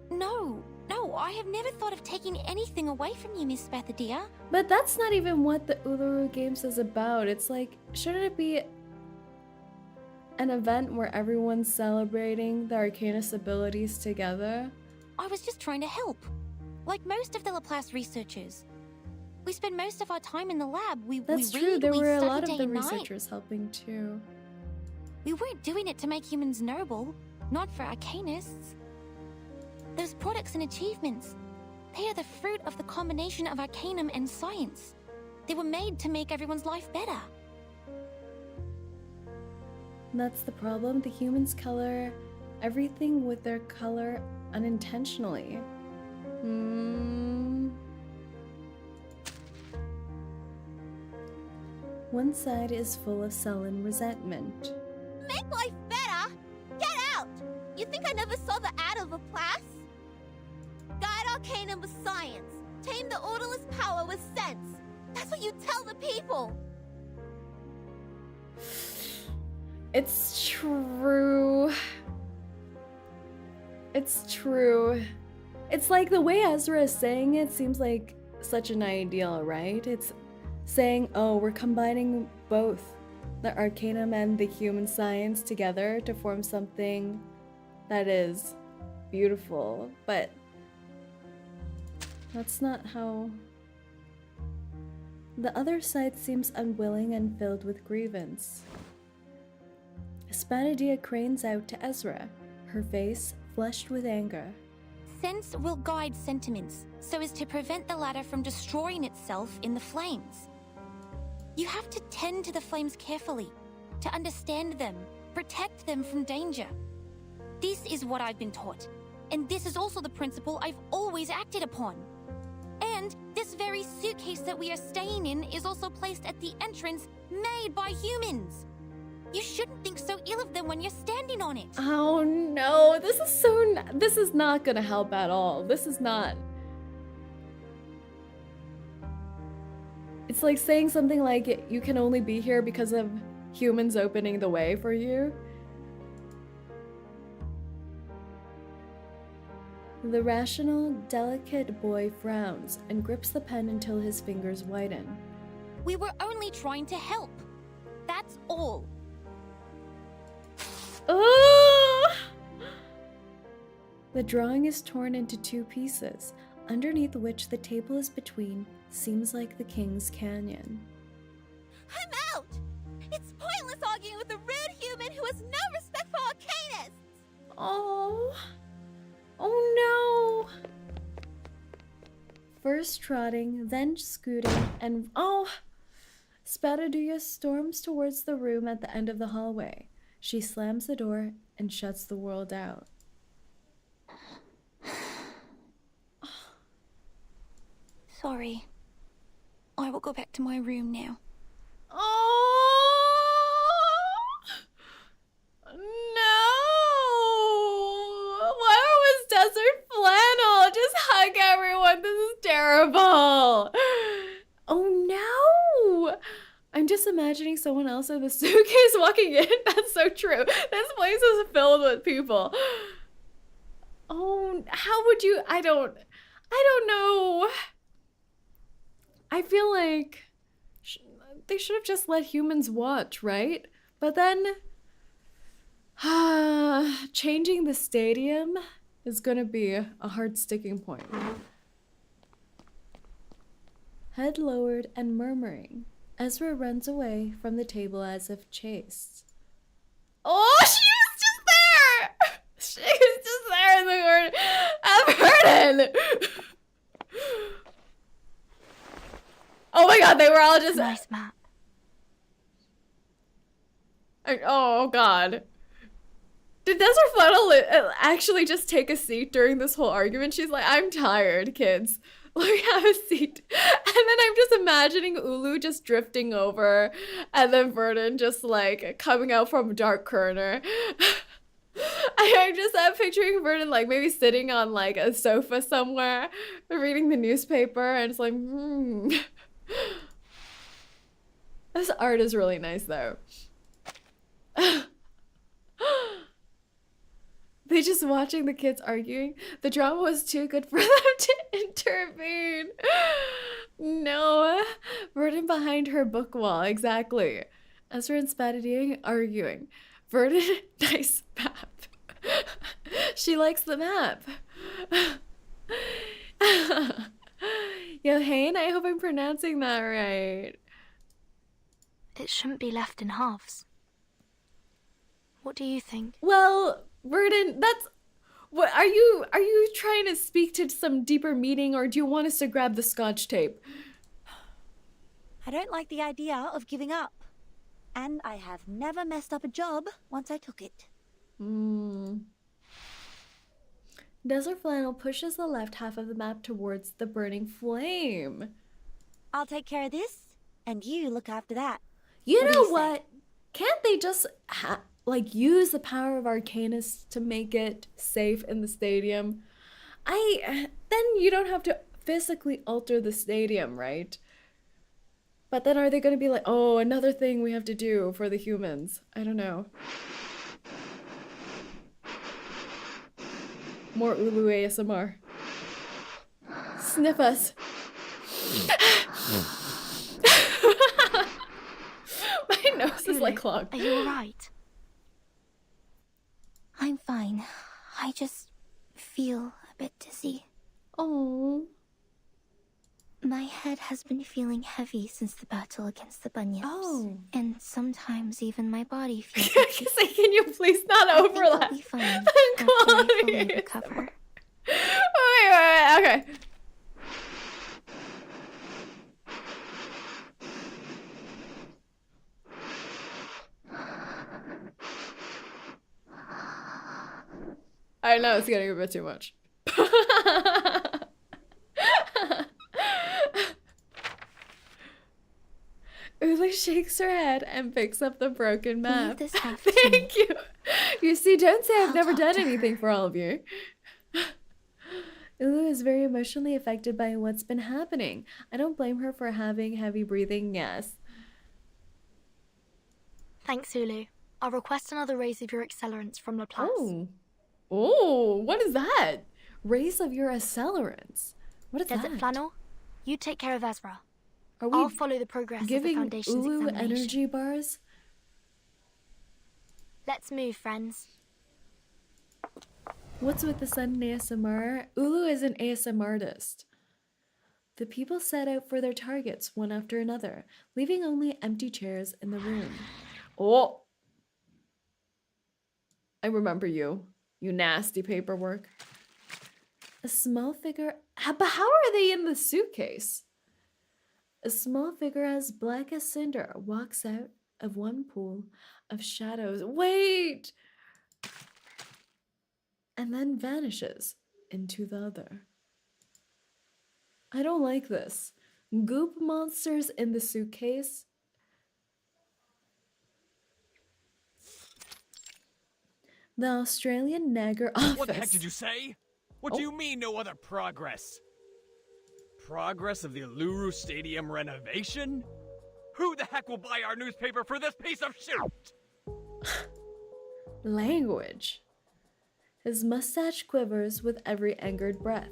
No, I have never thought of taking anything away from you, Miss Spathodea. But that's not even what the Uluru Games is about. It's like, shouldn't it be an event where everyone's celebrating the Arcanist abilities together? I was just trying to help. Like most of the Laplace researchers. We spend most of our time in the lab. That's we true. read, There we were a study lot of day the and night. researchers helping too. We weren't doing it to make humans noble, not for arcanists. Those products and achievements, they are the fruit of the combination of arcanum and science. They were made to make everyone's life better. That's the problem. The humans color everything with their color unintentionally. One side is full of sullen resentment. Make life better? Get out! You think I never saw the ad of a class? Guide arcanum with science. Tame the orderless power with sense. That's what you tell the people. It's true. It's true. It's like the way Ezra is saying it seems like such an ideal, right? It's saying, oh, we're combining both the arcanum and the human science together to form something that is beautiful, but that's not how... The other side seems unwilling and filled with grievance. Spathodea cranes out to Ezra, her face flushed with anger. Sense will guide sentiments, so as to prevent the latter from destroying itself in the flames. You have to tend to the flames carefully, to understand them, protect them from danger. This is what I've been taught, and this is also the principle I've always acted upon. And this very suitcase that we are staying in is also placed at the entrance made by humans. You shouldn't think so ill of them when you're standing on it. Oh no, this is not gonna help at all. This is not. It's like saying something like, you can only be here because of humans opening the way for you. The rational, delicate boy frowns and grips the pen until his fingers whiten. We were only trying to help. That's all. Oh! The drawing is torn into two pieces, underneath which the table is between seems like the King's Canyon. I'm out! It's pointless arguing with a rude human who has no respect for arcanists! Oh. Oh no. First trotting, then scooting, and Spathodea storms towards the room at the end of the hallway. She slams the door and shuts the world out. Sorry. I will go back to my room now. Oh no! Where was Desert Flannel? Just hug everyone. This is terrible. Oh no! I'm just imagining someone else in the suitcase walking in. That's so true. This place is filled with people. Oh, how would you? I don't know. I feel like they should have just let humans watch, right? But then changing the stadium is gonna be a hard sticking point. Head lowered and murmuring, Ezra runs away from the table as if chased. Oh, she was just there! She was just there in the corner. I've heard it! Oh my god, they were all just... Nice map. Oh god. Did Desert Flannel actually just take a seat during this whole argument? She's like, I'm tired, kids. Let me have a seat. And then I'm just imagining Ulu just drifting over and then Verdun just like coming out from a dark corner. I'm just picturing Verdun like maybe sitting on like a sofa somewhere reading the newspaper and it's like, This art is really nice though. They just watching the kids arguing. The drama was too good for them to intervene. No. Verdun behind her book wall, exactly. Ezra and Spathodea arguing. Verdun, nice map. She likes the map. 𝐒𝐿𝐢𝐚, I hope I'm pronouncing that right. It shouldn't be left in halves. What do you think? Well, Verdon, that's what are you trying to speak to some deeper meaning, or do you want us to grab the scotch tape? I don't like the idea of giving up. And I have never messed up a job once I took it. Desert Flannel pushes the left half of the map towards the burning flame. I'll take care of this, and you look after that. You What do know you say? what? Can't they just like use the power of Arcanus to make it safe in the stadium? Then you don't have to physically alter the stadium, right? But then are they going to be like, oh, another thing we have to do for the humans? I don't know. More Ulu ASMR. Sniff us. My nose is like clogged. Are you alright? I'm fine. I just feel a bit dizzy. Oh. My head has been feeling heavy since the battle against the Bunyips. Oh. And sometimes even my body feels Say, can you please not I think overlap? I'll be fine I'm after I fully Claudia. recover. Wait, okay. I know it's getting a bit too much. Ulu shakes her head and picks up the broken map. Leave this half to Thank you. You see, don't say I've I'll never talk done to her. anything for all of you. Ulu is very emotionally affected by what's been happening. I don't blame her for having heavy breathing, yes. Thanks, Ulu. I'll request another raise of your accelerants from Laplace. Oh, what is that? Raise of your accelerants. What is Desert that? Flannel, you take care of Ezra. Are we I'll follow the progress of the giving Foundation's Ulu examination. energy bars? Let's move, friends. What's with the sudden ASMR? Ulu is an ASMR artist. The people set out for their targets one after another, leaving only empty chairs in the room. Oh! I remember you. You nasty paperwork. A small figure... But how are they in the suitcase? A small figure as black as cinder walks out of one pool of shadows. Wait! And then vanishes into the other. I don't like this. Goop monsters in the suitcase. The Australian Nagger office. What the heck did you say? What do you mean no other progress? Progress of the Uluru Stadium renovation? Who the heck will buy our newspaper for this piece of shit? Language. His mustache quivers with every angered breath.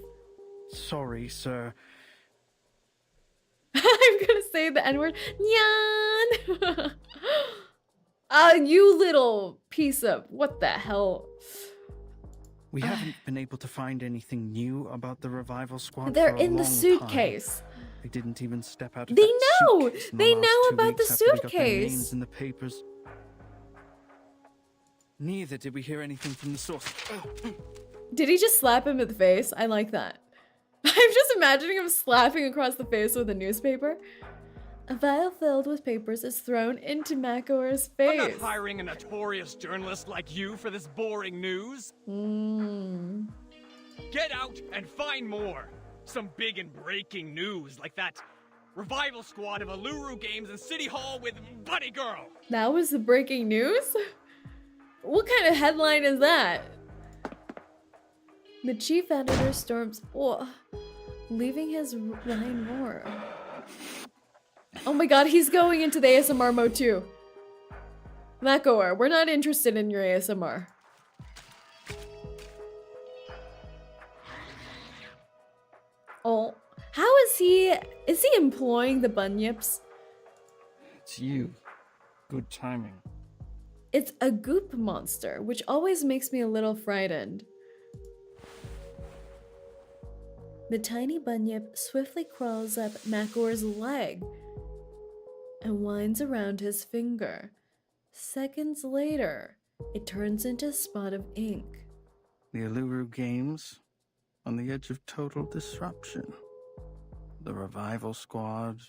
Sorry, sir. I'm gonna say the N-word. Nyan! You little piece of... What the hell? We haven't been able to find anything new about the revival squad. They're for a in the long suitcase. time. They didn't even step out of They that know! suitcase in They the last know 2 about the weeks after we got their suitcase. names in the papers. Neither did we hear anything from the source. Did he just slap him in the face? I like that. I'm just imagining him slapping across the face with a newspaper. A vial filled with papers is thrown into McEnroe's I'm not face. hiring a notorious journalist like you for this boring news. Get out and find more. Some big and breaking news like that revival squad of Uluru Games in City Hall with Bunny Girl. That was the breaking news? What kind of headline is that? The chief editor storms, leaving his line roar. Oh my god, he's going into the ASMR mode too. McEnroe, we're not interested in your ASMR. Oh, how is he employing the Bunyips? It's you. Good timing. It's a goop monster, which always makes me a little frightened. The tiny bunyip swiftly crawls up Makor's leg and winds around his finger. Seconds later, it turns into a spot of ink. The Uluru Games on the edge of total disruption. The revival squad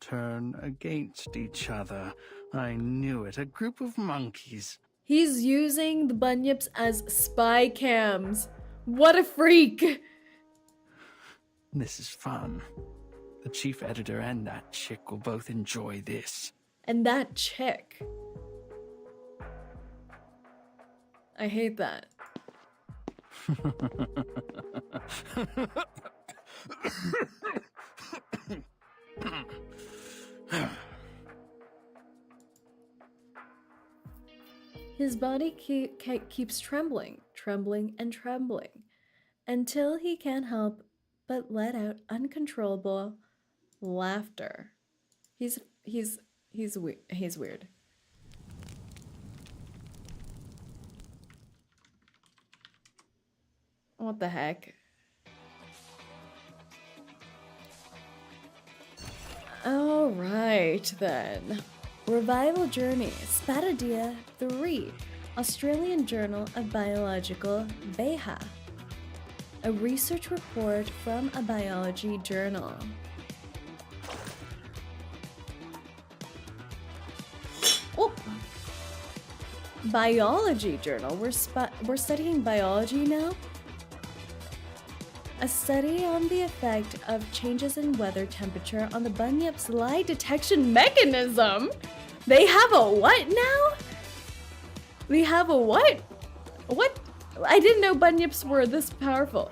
turn against each other. I knew it. A group of monkeys. He's using the bunyips as spy cams. What a freak! This is fun. The chief editor and that chick will both enjoy this. And that chick. I hate that. His body keeps trembling, and trembling, until he can't help but let out uncontrollable laughter. He's weird. What the heck? All right then. Revival Journey, Spathodea 3, Australian Journal of Biological Beha. A research report from a biology journal. Oh! Biology journal. We're studying biology now? A study on the effect of changes in weather temperature on the bunyip's lie detection mechanism. They have a what now? They have a what? What? I didn't know bunyips were this powerful.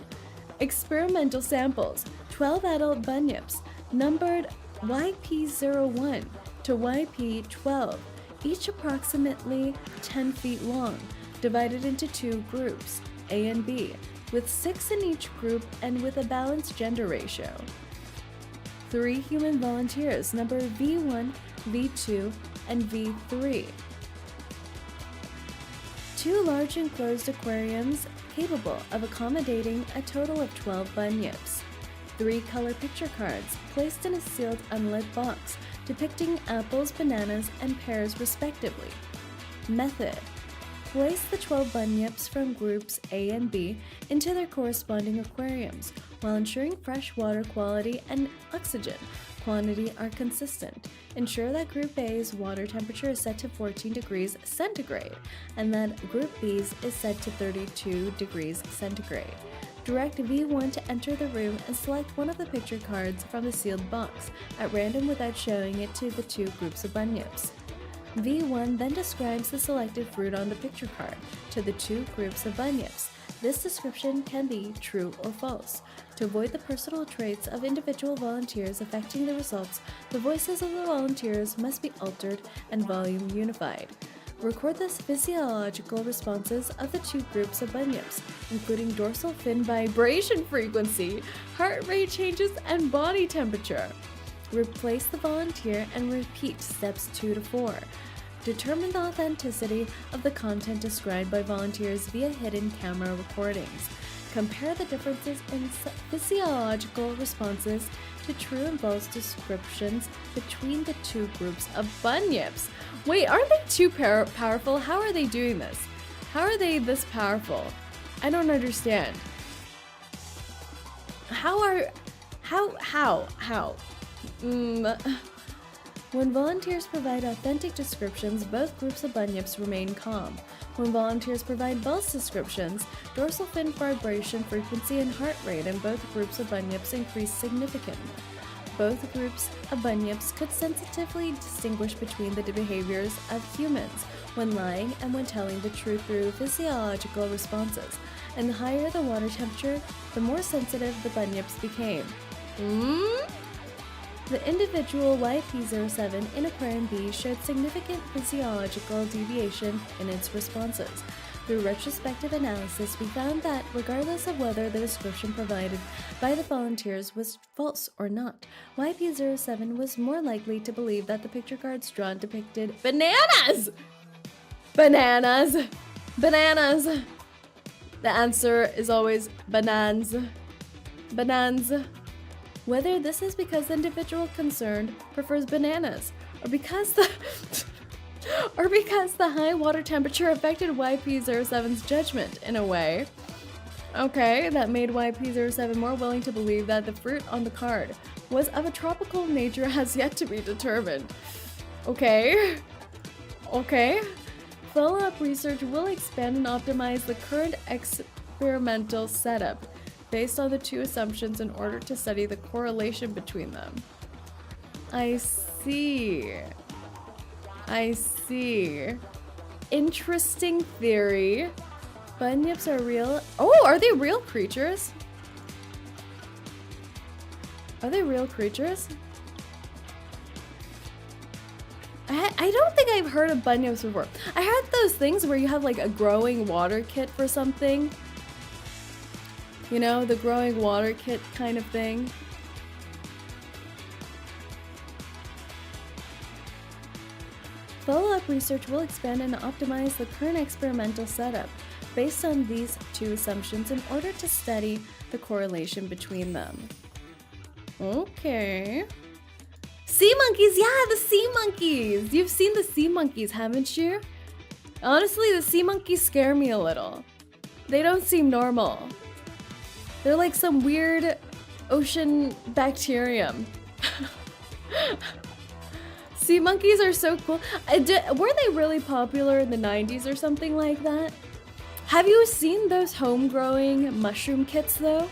Experimental samples, 12 adult bunyips, numbered YP01 to YP12, each approximately 10 feet long, divided into 2 groups, A and B, with 6 in each group and with a balanced gender ratio. 3 human volunteers, numbered V1, V2, and V3. 2 large enclosed aquariums capable of accommodating a total of 12 bunyips. 3 color picture cards placed in a sealed unlit box depicting apples, bananas, and pears respectively. Method: place the 12 bunyips from groups A and B into their corresponding aquariums while ensuring fresh water quality and oxygen quantity are consistent. Ensure that Group A's water temperature is set to 14 degrees centigrade and that Group B's is set to 32 degrees centigrade. Direct V1 to enter the room and select one of the picture cards from the sealed box at random without showing it to the 2 groups of bunyips. V1 then describes the selected fruit on the picture card to the 2 groups of bunyips. This description can be true or false. To avoid the personal traits of individual volunteers affecting the results, the voices of the volunteers must be altered and volume unified. Record the physiological responses of the 2 groups of bunyips, including dorsal fin vibration frequency, heart rate changes, and body temperature. Replace the volunteer and repeat steps 2 to 4. Determine the authenticity of the content described by volunteers via hidden camera recordings. Compare the differences in physiological responses to true and false descriptions between the 2 groups of bunyips. Wait, aren't they too powerful? How are they doing this? How are they this powerful? I don't understand. How? When volunteers provide authentic descriptions, both groups of bunyips remain calm. When volunteers provide false descriptions, dorsal fin vibration frequency and heart rate in both groups of bunyips increase significantly. Both groups of bunyips could sensitively distinguish between the behaviors of humans when lying and when telling the truth through physiological responses, and the higher the water temperature, the more sensitive the bunyips became. The individual YP07 in Aquarium B showed significant physiological deviation in its responses. Through retrospective analysis, we found that, regardless of whether the description provided by the volunteers was false or not, YP07 was more likely to believe that the picture cards drawn depicted Bananas! Bananas! Bananas! The answer is always bananas. Bonanza. Whether this is because the individual concerned prefers bananas, or because the high water temperature affected YP07's judgment in a way. Okay, that made YP07 more willing to believe that the fruit on the card was of a tropical nature has yet to be determined. Okay. Follow-up research will expand and optimize the current experimental setup based on the two assumptions in order to study the correlation between them. I see. Interesting theory. Bunyips are real. Oh, are they real creatures? Are they real creatures? I don't think I've heard of bunyips before. I heard those things where you have like a growing water kit for something. You know, the growing water kit kind of thing. Follow-up research will expand and optimize the current experimental setup based on these two assumptions in order to study the correlation between them. Okay. Sea monkeys! Yeah, the sea monkeys! You've seen the sea monkeys, haven't you? Honestly, the sea monkeys scare me a little. They don't seem normal. They're like some weird ocean bacterium. Sea monkeys are so cool. Were they really popular in the 90s or something like that? Have you seen those home-growing mushroom kits though?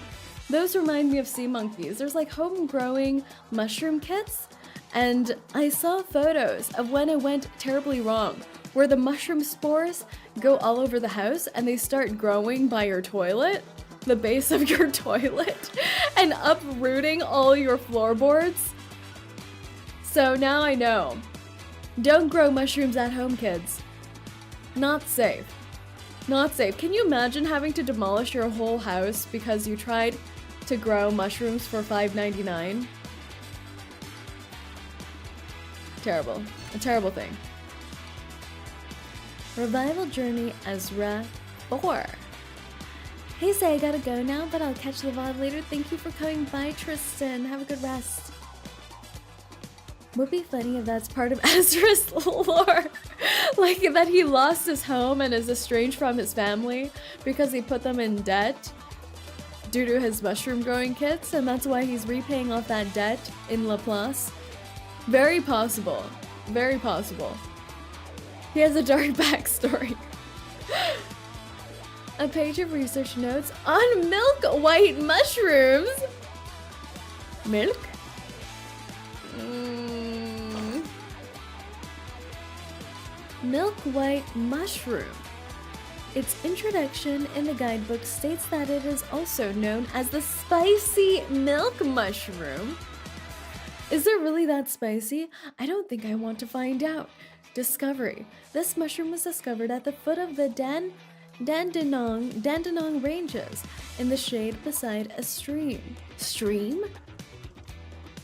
Those remind me of sea monkeys. There's like home-growing mushroom kits, and I saw photos of when it went terribly wrong, where the mushroom spores go all over the house and they start growing by your toilet, the base of your toilet, and uprooting all your floorboards. So now I know. Don't grow mushrooms at home, kids. Not safe. Not safe. Can you imagine having to demolish your whole house because you tried to grow mushrooms for $5.99? Terrible. A terrible thing. Revival Journey Ezra 4. Hey, say I gotta go now, but I'll catch the VOD later. Thank you for coming by, Tristan. Have a good rest. Would be funny if that's part of Ezra's lore. Like that he lost his home and is estranged from his family because he put them in debt due to his mushroom growing kits, and that's why he's repaying off that debt in Laplace. Very possible. Very possible. He has a dark backstory. A page of research notes on milk white mushrooms. Milk? Milk white mushroom. Its introduction in the guidebook states that it is also known as the spicy milk mushroom. Is it really that spicy? I don't think I want to find out. Discovery. This mushroom was discovered at the foot of the Dandenong Ranges in the shade beside a stream. Stream?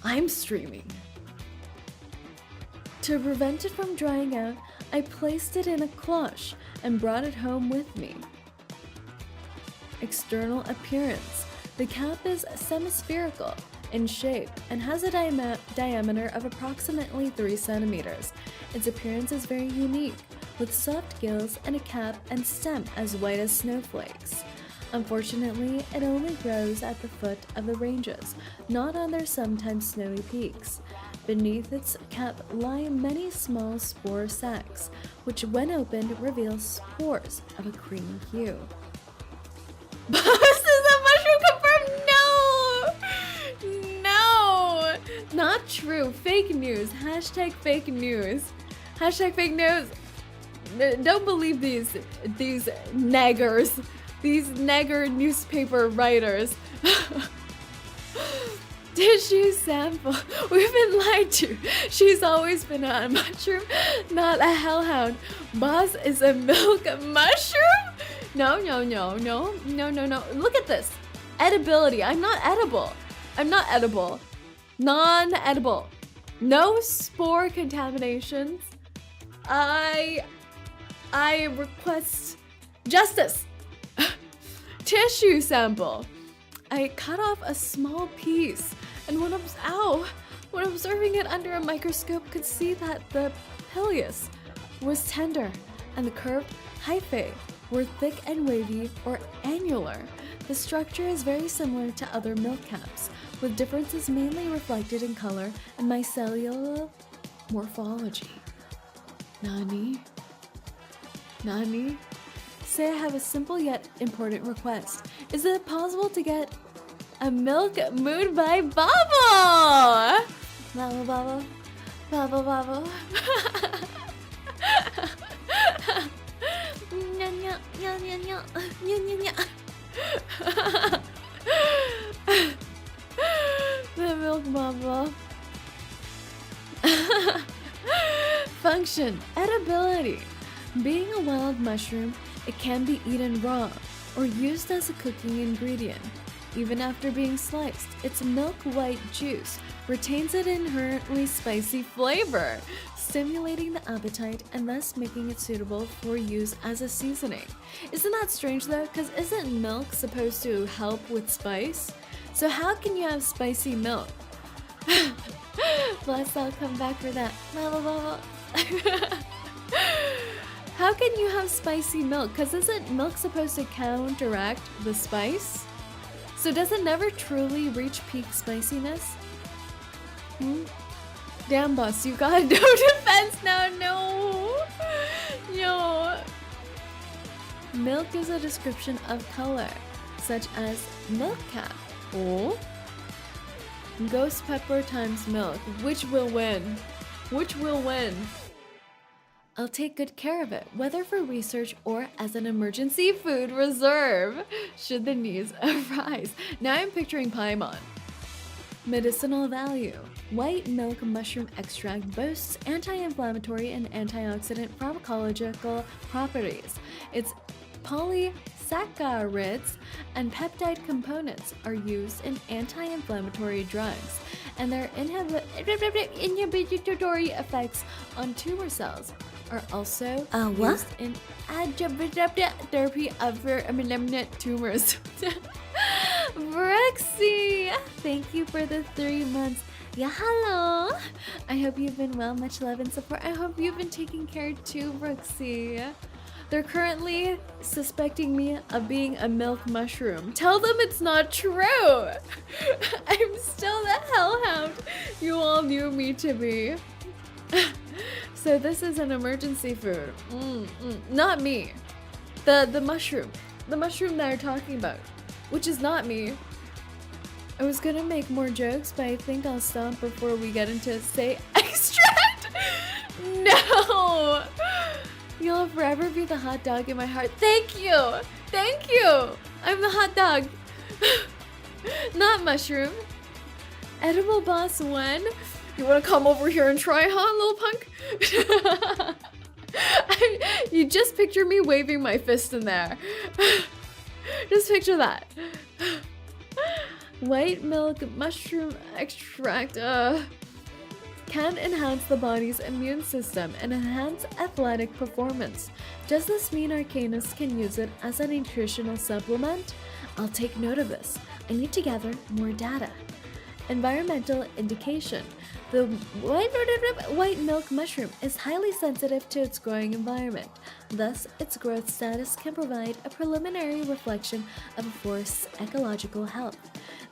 I'm streaming. To prevent it from drying out, I placed it in a cloche and brought it home with me. External appearance. The cap is semi-spherical in shape and has a diameter of approximately 3 centimeters. Its appearance is very unique, with soft gills and a cap and stem as white as snowflakes. Unfortunately, it only grows at the foot of the ranges, not on their sometimes snowy peaks. Beneath its cap lie many small spore sacs, which when opened reveal spores of a creamy hue. Boss is a mushroom confirmed? No! Not true. Fake news. Hashtag fake news. Hashtag fake news. Don't believe these naggers. These nagger newspaper writers. Tissue sample. We've been lied to. She's always been a mushroom, not a hellhound. Boss is a milk mushroom? No. Look at this. Edibility. I'm not edible. Non-edible. No spore contaminations. I request justice. Tissue sample. I cut off a small piece, and when observing it under a microscope, could see that the pilus was tender, and the curved hyphae were thick and wavy or annular. The structure is very similar to other milk caps, with differences mainly reflected in color and mycelial morphology. Nani? Nani? Say I have a simple yet important request. Is it possible to get a milk mood by Bubble? Bubble, bubble, bubble, bubble. Nya, nya, nya, nya, nya, nya, nya, nya. The milk bubble. Function, edibility. Being a wild mushroom, it can be eaten raw or used as a cooking ingredient. Even after being sliced, its milk-white juice retains its inherently spicy flavor, stimulating the appetite and thus making it suitable for use as a seasoning. Isn't that strange though? Because isn't milk supposed to help with spice? So how can you have spicy milk? Bless, I'll come back for that. How can you have spicy milk? Because isn't milk supposed to counteract the spice? So does it never truly reach peak spiciness? Damn, boss, you got no defense now. No. Milk is a description of color, such as milk cap. Oh. Ghost pepper times milk. Which will win? Which will win? I'll take good care of it, whether for research or as an emergency food reserve, should the needs arise. Now I'm picturing Paimon. Medicinal value. White milk mushroom extract boasts anti-inflammatory and antioxidant pharmacological properties. Its polysaccharides and peptide components are used in anti-inflammatory drugs, and their inhibitory effects on tumor cells are also used in adjuvant therapy of malignant tumors. Brooksy, thank you for the 3 months. Yeah, hello. I hope you've been well. Much love and support. I hope you've been taking care too, Brooksy. They're currently suspecting me of being a milk mushroom. Tell them it's not true. I'm still the Hellhound you all knew me to be. So this is an emergency food. Not me. The mushroom. The mushroom that you're talking about. Which is not me. I was gonna make more jokes, but I think I'll stop before we get into say extract. No! You'll forever be the hot dog in my heart. Thank you! Thank you! I'm the hot dog. Not mushroom. Edible boss when? You wanna come over here and try, huh, little punk? You just picture me waving my fist in there. Just picture that. White milk mushroom extract can enhance the body's immune system and enhance athletic performance. Does this mean Arcanus can use it as a nutritional supplement? I'll take note of this. I need to gather more data. Environmental indication. The white milk mushroom is highly sensitive to its growing environment. Thus, its growth status can provide a preliminary reflection of a forest's ecological health.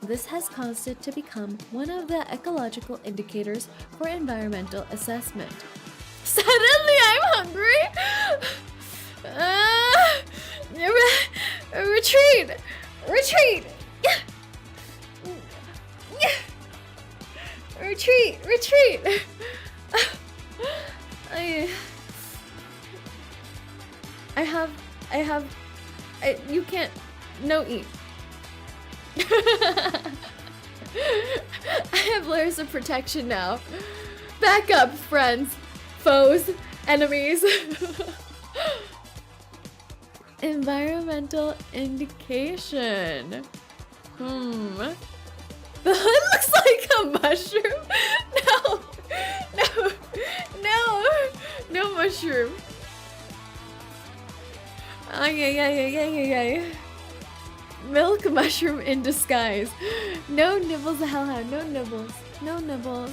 This has caused it to become one of the ecological indicators for environmental assessment. Suddenly, I'm hungry! Retreat! Retreat! Retreat! Retreat! You can't, no eat. I have layers of protection now. Back up, friends, foes, enemies. Environmental indication. The hood looks like a mushroom. No mushroom. Ay. Milk mushroom in disguise. No nibbles, the Hellhound. No nibbles. No nibbles.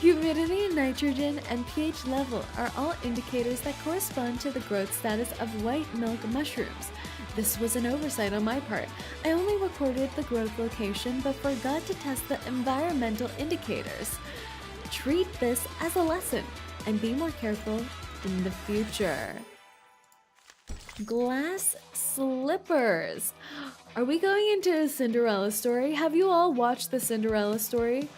Humidity, nitrogen, and pH level are all indicators that correspond to the growth status of white milk mushrooms. This was an oversight on my part. I only recorded the growth location but forgot to test the environmental indicators. Treat this as a lesson and be more careful in the future. Glass slippers. Are we going into a Cinderella story? Have you all watched the Cinderella story?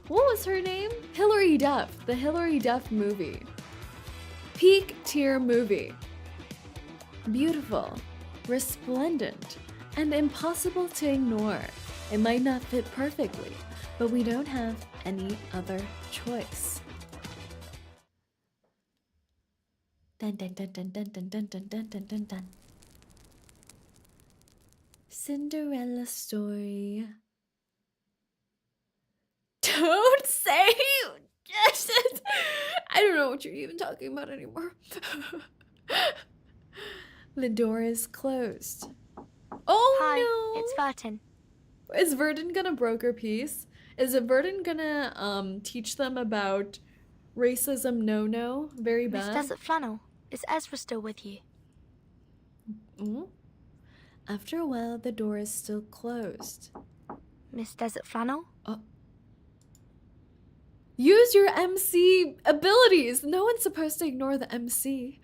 What was her name? Hilary Duff. The Hilary Duff movie. Peak tier movie. Beautiful, resplendent, and impossible to ignore. It might not fit perfectly, but we don't have any other choice. Dun dun dun dun dun dun dun dun dun dun dun dun. Cinderella story. Don't say I don't know what you're even talking about anymore. The door is closed. Oh Hi, no! it's Vertin. Is Verdun gonna broker peace? Is Verdun gonna teach them about racism? No, very Miss bad. Desert Flannel, is Ezra still with you? After a while, the door is still closed. Miss Desert Flannel? Use your MC abilities! No one's supposed to ignore the MC.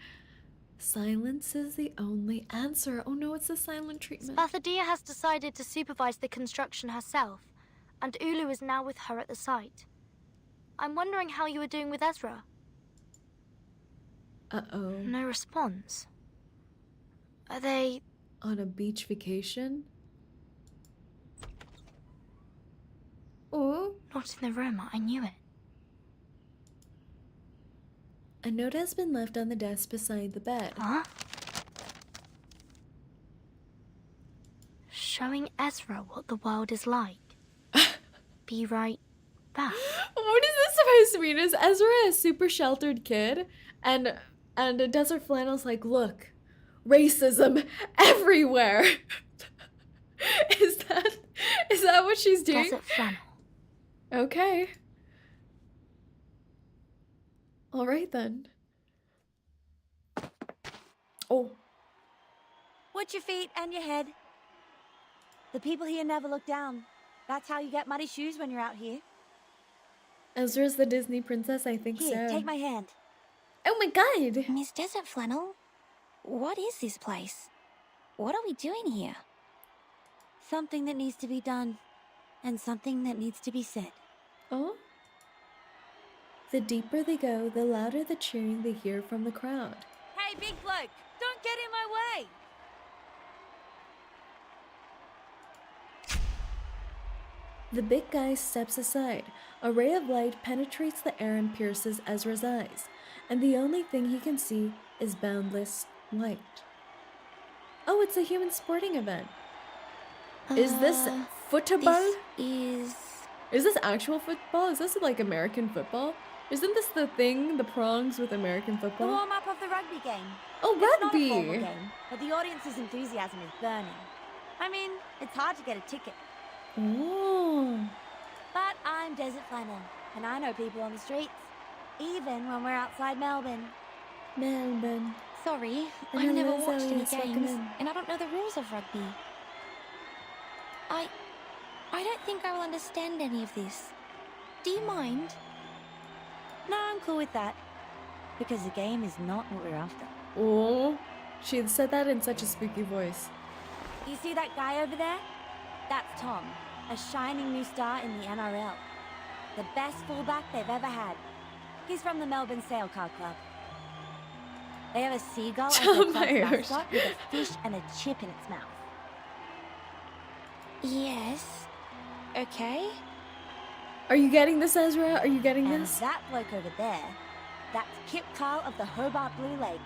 Silence is the only answer. Oh no, it's the silent treatment. Spathodea has decided to supervise the construction herself, and Ulu is now with her at the site. I'm wondering how you are doing with Ezra. Uh-oh. No response. Are they... On a beach vacation? Oh. Not in the room, I knew it. A note has been left on the desk beside the bed. Huh? Showing Ezra what the world is like. Be right back. What is this supposed to mean? Is Ezra a super sheltered kid? And Desert Flannel's like, look, racism everywhere. Is that what she's doing? Desert Flannel. Okay. All right then. Oh. Watch your feet and your head. The people here never look down. That's how you get muddy shoes when you're out here. Ezra's the Disney princess, I think Here, so. take my hand. Oh my god! Miss Desert Flannel, what is this place? What are we doing here? Something that needs to be done. And something that needs to be said. Oh? The deeper they go, the louder the cheering they hear from the crowd. Hey, big bloke! Don't get in my way! The big guy steps aside. A ray of light penetrates the air and pierces Ezra's eyes, and the only thing he can see is boundless light. Oh, it's a human sporting event. Is this football? Is this actual football? Is this like American football? Isn't this the thing, the prongs with American The football? warm-up of the rugby game. Oh, It's rugby! not a formal game, but the audience's enthusiasm is burning. I mean, it's hard to get a ticket. Oh. But I'm Desert Flannel, and I know people on the streets, even when we're outside Melbourne. Melbourne. sorry, And I've never hello, watched Zoe, any let's welcome games, in. and I don't know the rules of rugby. I don't think I will understand any of this. Do you mind? No, I'm cool with that. Because the game is not what we're after. Oh. She said that in such a spooky voice. You see that guy over there? That's Tom, a shining new star in the NRL. The best fullback they've ever had. He's from the Melbourne Sail Car Club. They have a seagull as their Oh club my gosh. mascot with a fish and a chip in its mouth. Yes. Okay. Are you getting this, Ezra? Are you getting And this? that bloke over there, that's Kip Carl of the Hobart Blue Lake.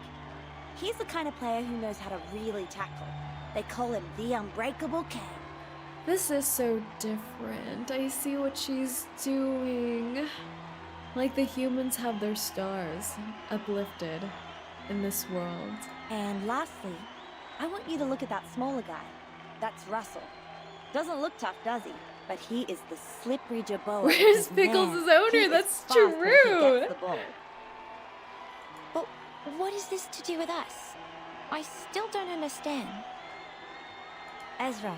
He's the kind of player who knows how to really tackle. They call him the Unbreakable King. This is so different. I see what she's doing. Like the humans have their stars uplifted. in this world. And lastly, I want you to look at that smaller guy. That's Russell. Doesn't look tough, does he? But he is the slippery jabot. Where's Pickles' owner? That's true. But what is this to do with us? I still don't understand. Ezra,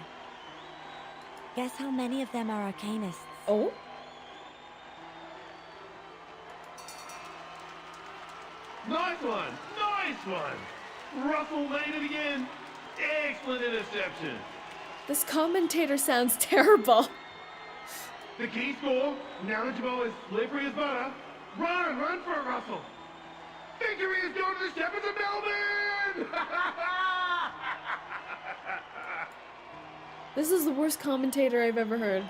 guess how many of them are Arcanists? Oh? Nice one! Nice one! Russell made it again! Excellent interception! This commentator sounds terrible. The key score, now that Jabot is slippery as butter, run for it, Russell! Victory is going to the Shepherds of Melbourne! This is the worst commentator I've ever heard.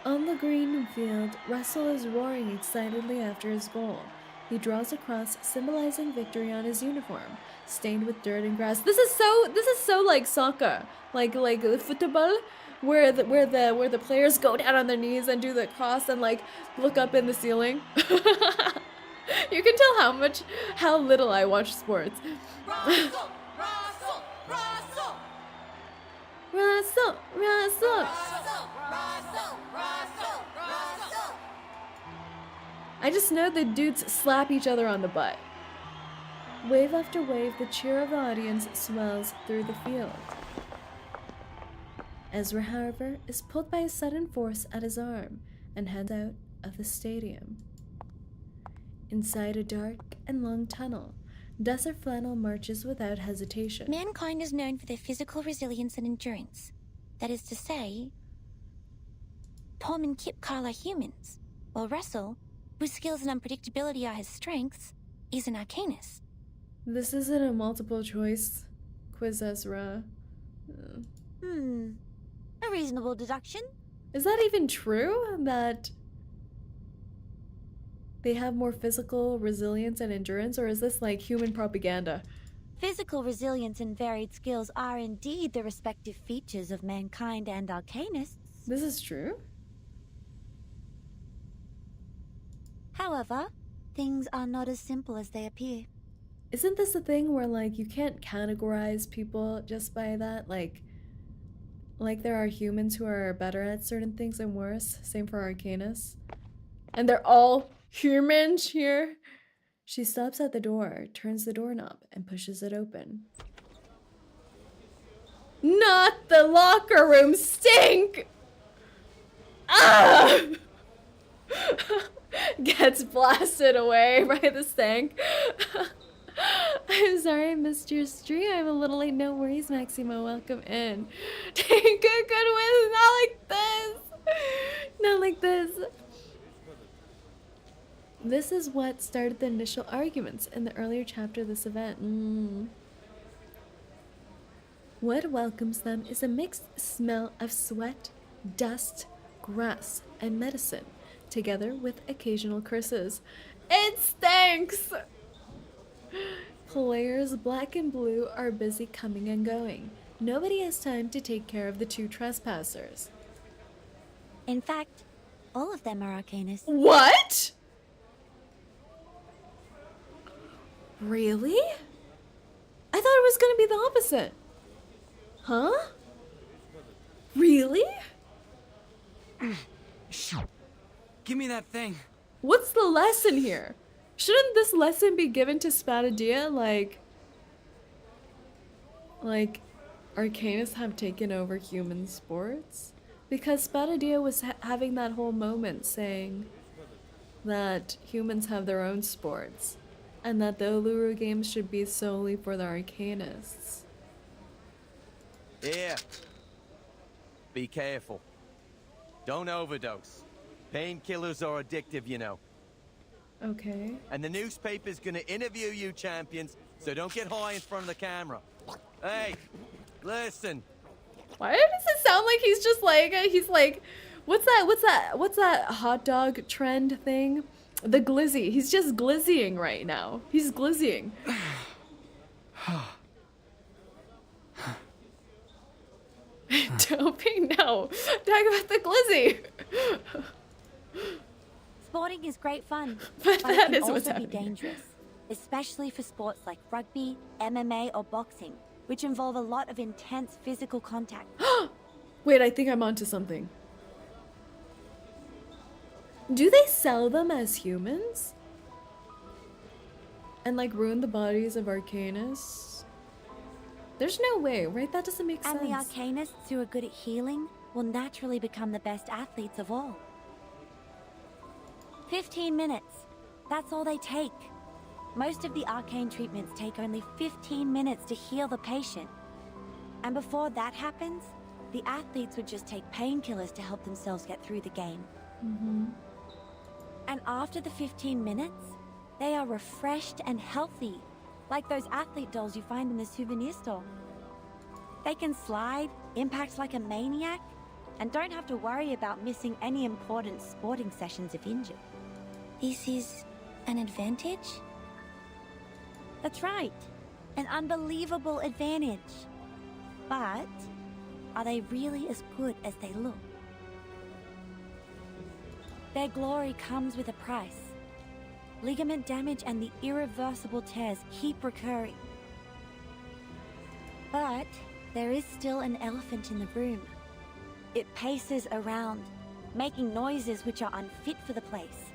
On the green field, Russell is roaring excitedly after his goal. He draws a cross symbolizing victory on his uniform, stained with dirt and grass. This is so like soccer, like football, where the players go down on their knees and do the cross and like look up in the ceiling. You can tell how little I watch sports. Russell! Russell. I just know the dudes slap each other on the butt. Wave after wave, the cheer of the audience swells through the field. Ezra, however, is pulled by a sudden force at his arm and heads out of the stadium. Inside a dark and long tunnel, Desert Flannel marches without hesitation. Mankind is known for their physical resilience and endurance. That is to say, Tom and Kip Carl are humans, while Russell, whose skills and unpredictability are his strengths, is an Arcanist. This isn't a multiple choice quiz, Ezra. A reasonable deduction. Is that even true? That they have more physical resilience and endurance, or is this like human propaganda? Physical resilience and varied skills are indeed the respective features of mankind and Arcanists. This is true? However, things are not as simple as they appear. Isn't this a thing where like you can't categorize people just by that? Like there are humans who are better at certain things and worse. Same for Arcanists. And they're all humans here. She stops at the door, turns the doorknob, and pushes it open. Not the locker room stink! Ah! Gets blasted away by the stank. I'm sorry I missed your stream. I'm a little late. No worries, Maximo. Welcome in. Take a good win. Not like this. Not like this. This is what started the initial arguments in the earlier chapter of this event. What welcomes them is a mixed smell of sweat, dust, grass, and medicine, together with occasional curses. It stinks! Players black and blue are busy coming and going. Nobody has time to take care of the two trespassers. In fact, all of them are Arcanists. What? Really? I thought it was gonna be the opposite. Huh? Really? Give me that thing. What's the lesson here? Shouldn't this lesson be given to Spathodea? Like Arcanists have taken over human sports? Because Spathodea was having that whole moment saying that humans have their own sports and that the Uluru games should be solely for the Arcanists. Here. Be careful. Don't overdose. Painkillers are addictive, you know. Okay. And the newspaper's gonna interview you champions, so don't get high in front of the camera. Hey, listen. Why does it sound like he's just like, what's that hot dog trend thing? The glizzy. He's just glizzying right now. He's glizzying. Dopey? No. Talk about the glizzy. Sporting is great fun, But but that it is can what's also be happening. dangerous. especially for sports like rugby, MMA, or boxing, which involve a lot of intense physical contact. Wait, I think I'm onto something. Do they sell them as humans? And like ruin the bodies of Arcanists? There's no way, right? That doesn't make sense. And the Arcanists who are good at healing will naturally become the best athletes of all. 15 minutes. That's all they take. Most of the arcane treatments take only 15 minutes to heal the patient. And before that happens, the athletes would just take painkillers to help themselves get through the game. And after the 15 minutes, they are refreshed and healthy, like those athlete dolls you find in the souvenir store. They can slide, impact like a maniac, and don't have to worry about missing any important sporting sessions if injured. This is an advantage? That's right. An unbelievable advantage. But are they really as good as they look? Their glory comes with a price. Ligament damage and the irreversible tears keep recurring. But there is still an elephant in the room. It paces around, making noises which are unfit for the place.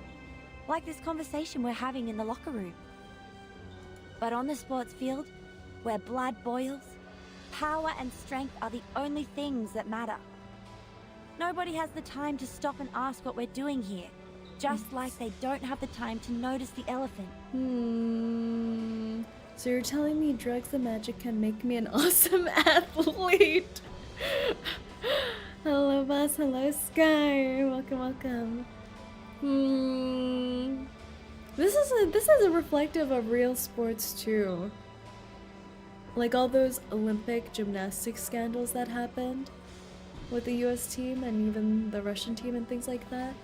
Like this conversation we're having in the locker room. But on the sports field, where blood boils, power and strength are the only things that matter. Nobody has the time to stop and ask what we're doing here, just like they don't have the time to notice the elephant. So you're telling me drugs and magic can make me an awesome athlete? Hello, boss. Hello, Sky. Welcome. This is a reflective of real sports too. Like all those Olympic gymnastics scandals that happened with the US team and even the Russian team and things like that.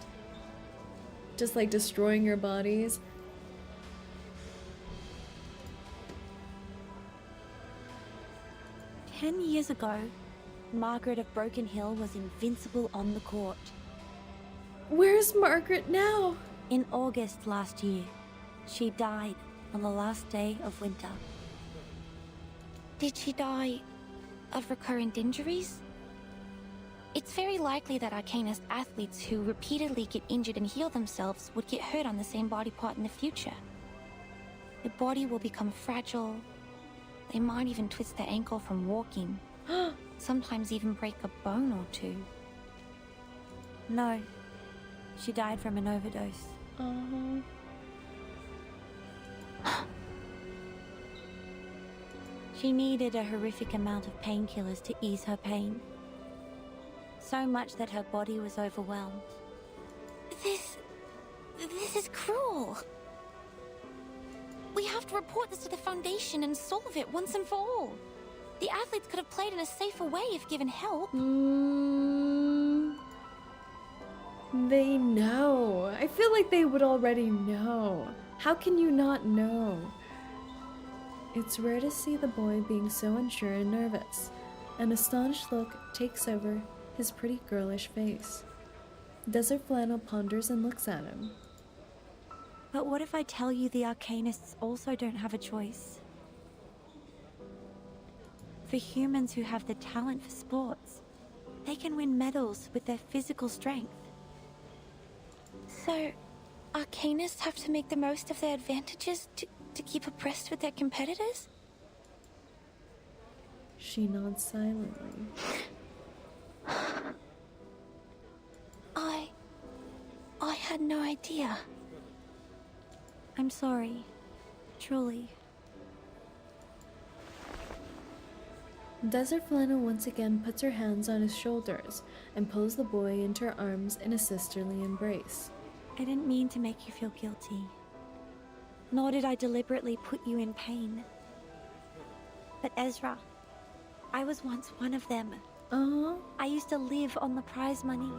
Just like destroying your bodies. "10 years ago, Margaret of Broken Hill was invincible on the court. Where's Margaret now? In August last year, she died on the last day of winter. Did she die of recurrent injuries? It's very likely that Arcanist athletes who repeatedly get injured and heal themselves would get hurt on the same body part in the future. Their body will become fragile. They might even twist their ankle from walking. Sometimes even break a bone or two. No, she died from an overdose. She needed a horrific amount of painkillers to ease her pain. So much that her body was overwhelmed. This is cruel. We have to report this to the Foundation and solve it once and for all. The athletes could have played in a safer way if given help. They know. I feel like they would already know. How can you not know? It's rare to see the boy being so unsure and nervous. An astonished look takes over his pretty girlish face. Desert Flannel ponders and looks at him. But what if I tell you the Arcanists also don't have a choice? For humans who have the talent for sports, they can win medals with their physical strength. So, Arcanists have to make the most of their advantages to keep abreast with their competitors? She nods silently. I had no idea. I'm sorry. Truly. Desert Flannel once again puts her hands on his shoulders and pulls the boy into her arms in a sisterly embrace. I didn't mean to make you feel guilty. Nor did I deliberately put you in pain. But Ezra, I was once one of them. I used to live on the prize money.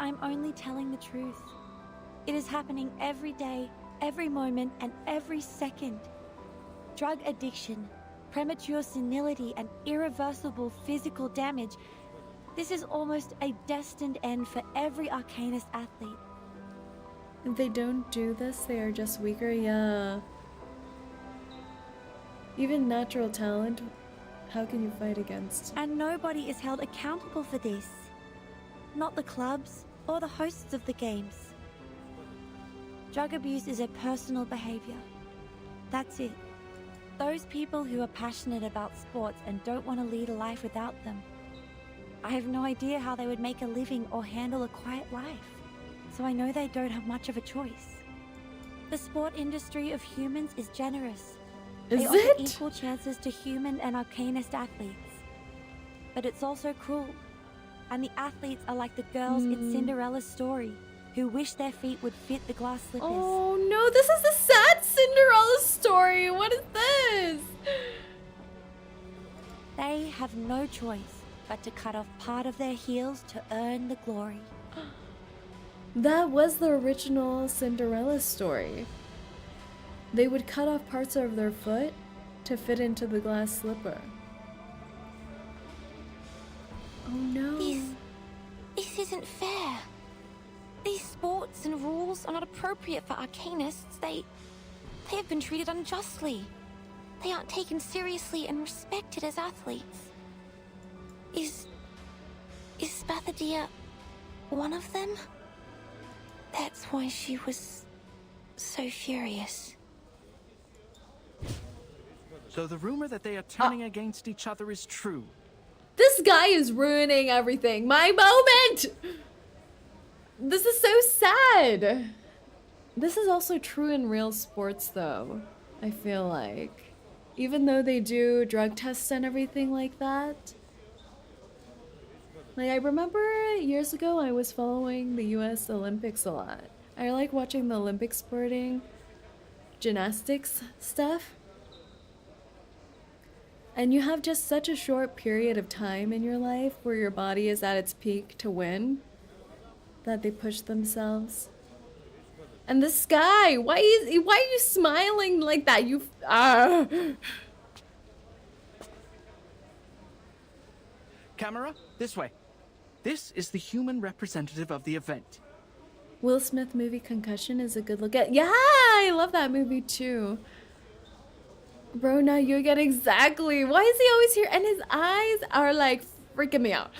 I'm only telling the truth. It is happening every day, every moment, and every second. Drug addiction, premature senility, and irreversible physical damage. This is almost a destined end for every Arcanist athlete. If they don't do this, they are just weaker. Yeah. Even natural talent, how can you fight against? And nobody is held accountable for this. Not the clubs or the hosts of the games. Drug abuse is a personal behavior. That's it. Those people who are passionate about sports and don't want to lead a life without them. I have no idea how they would make a living or handle a quiet life. So I know they don't have much of a choice. The sport industry of humans is generous. They offer equal chances to human and Arcanist athletes. But it's also cruel. And the athletes are like the girls in Cinderella's story, who wish their feet would fit the glass slippers. Oh no, this is the sad Cinderella story. What is this? They have no choice but to cut off part of their heels to earn the glory. That was the original Cinderella story. They would cut off parts of their foot to fit into the glass slipper. Oh no. This isn't fair. These sports and rules are not appropriate for Arcanists. They have been treated unjustly. They aren't taken seriously and respected as athletes. Is Spathodea one of them? That's why she was so furious. So the rumor that they are turning against each other is true. This guy is ruining everything. My moment! This is so sad. This is also true in real sports though, I feel like. Even though they do drug tests and everything like that. Like, I remember years ago I was following the US Olympics a lot. I like watching the Olympic sporting, gymnastics stuff. And you have just such a short period of time in your life where your body is at its peak to win, that they push themselves. And this guy, why are you smiling like that? Camera, this way. This is the human representative of the event. Will Smith movie Concussion is a good look at. Yeah, I love that movie too. Bro, now you get exactly. Why is he always here? And his eyes are like freaking me out.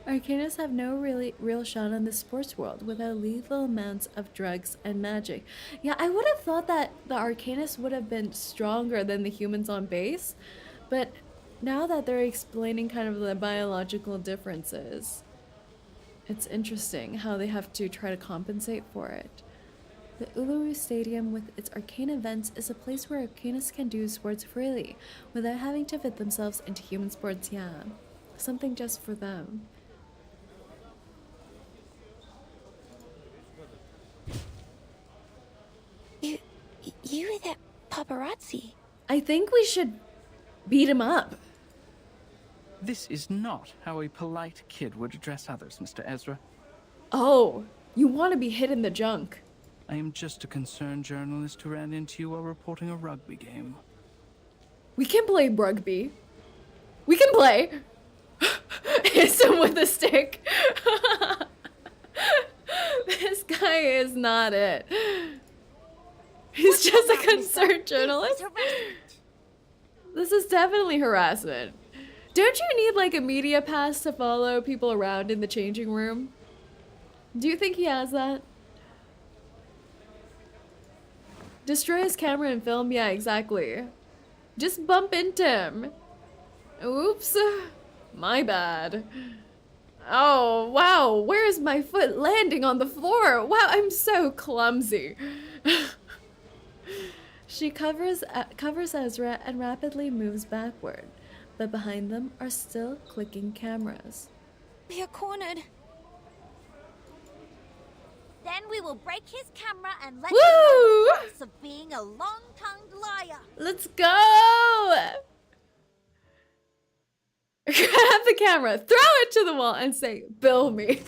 Arcanists have no real shot on the sports world without lethal amounts of drugs and magic. Yeah, I would have thought that the Arcanists would have been stronger than the humans on base, but now that they're explaining kind of the biological differences, it's interesting how they have to try to compensate for it. The Uluru Stadium with its arcane events is a place where Arcanists can do sports freely without having to fit themselves into human sports. Yeah, something just for them. You were that paparazzi. I think we should beat him up. This is not how a polite kid would address others, Mr. Ezra. Oh, you want to be hit in the junk. I am just a concerned journalist who ran into you while reporting a rugby game. We can play rugby. We can play. Hit him with a stick. This guy is not it. He's just a concerned journalist. This is definitely harassment. Don't you need like a media pass to follow people around in the changing room? Do you think he has that? Destroy his camera and film? Yeah, exactly. Just bump into him. Oops. My bad. Oh, wow. Where is my foot landing on the floor? Wow, I'm so clumsy. She covers Ezra and rapidly moves backward, but behind them are still clicking cameras. We are cornered. Then we will break his camera and let Woo! him know the price of being a long-tongued liar. Let's go! Grab the camera, throw it to the wall, and say, "Bill me."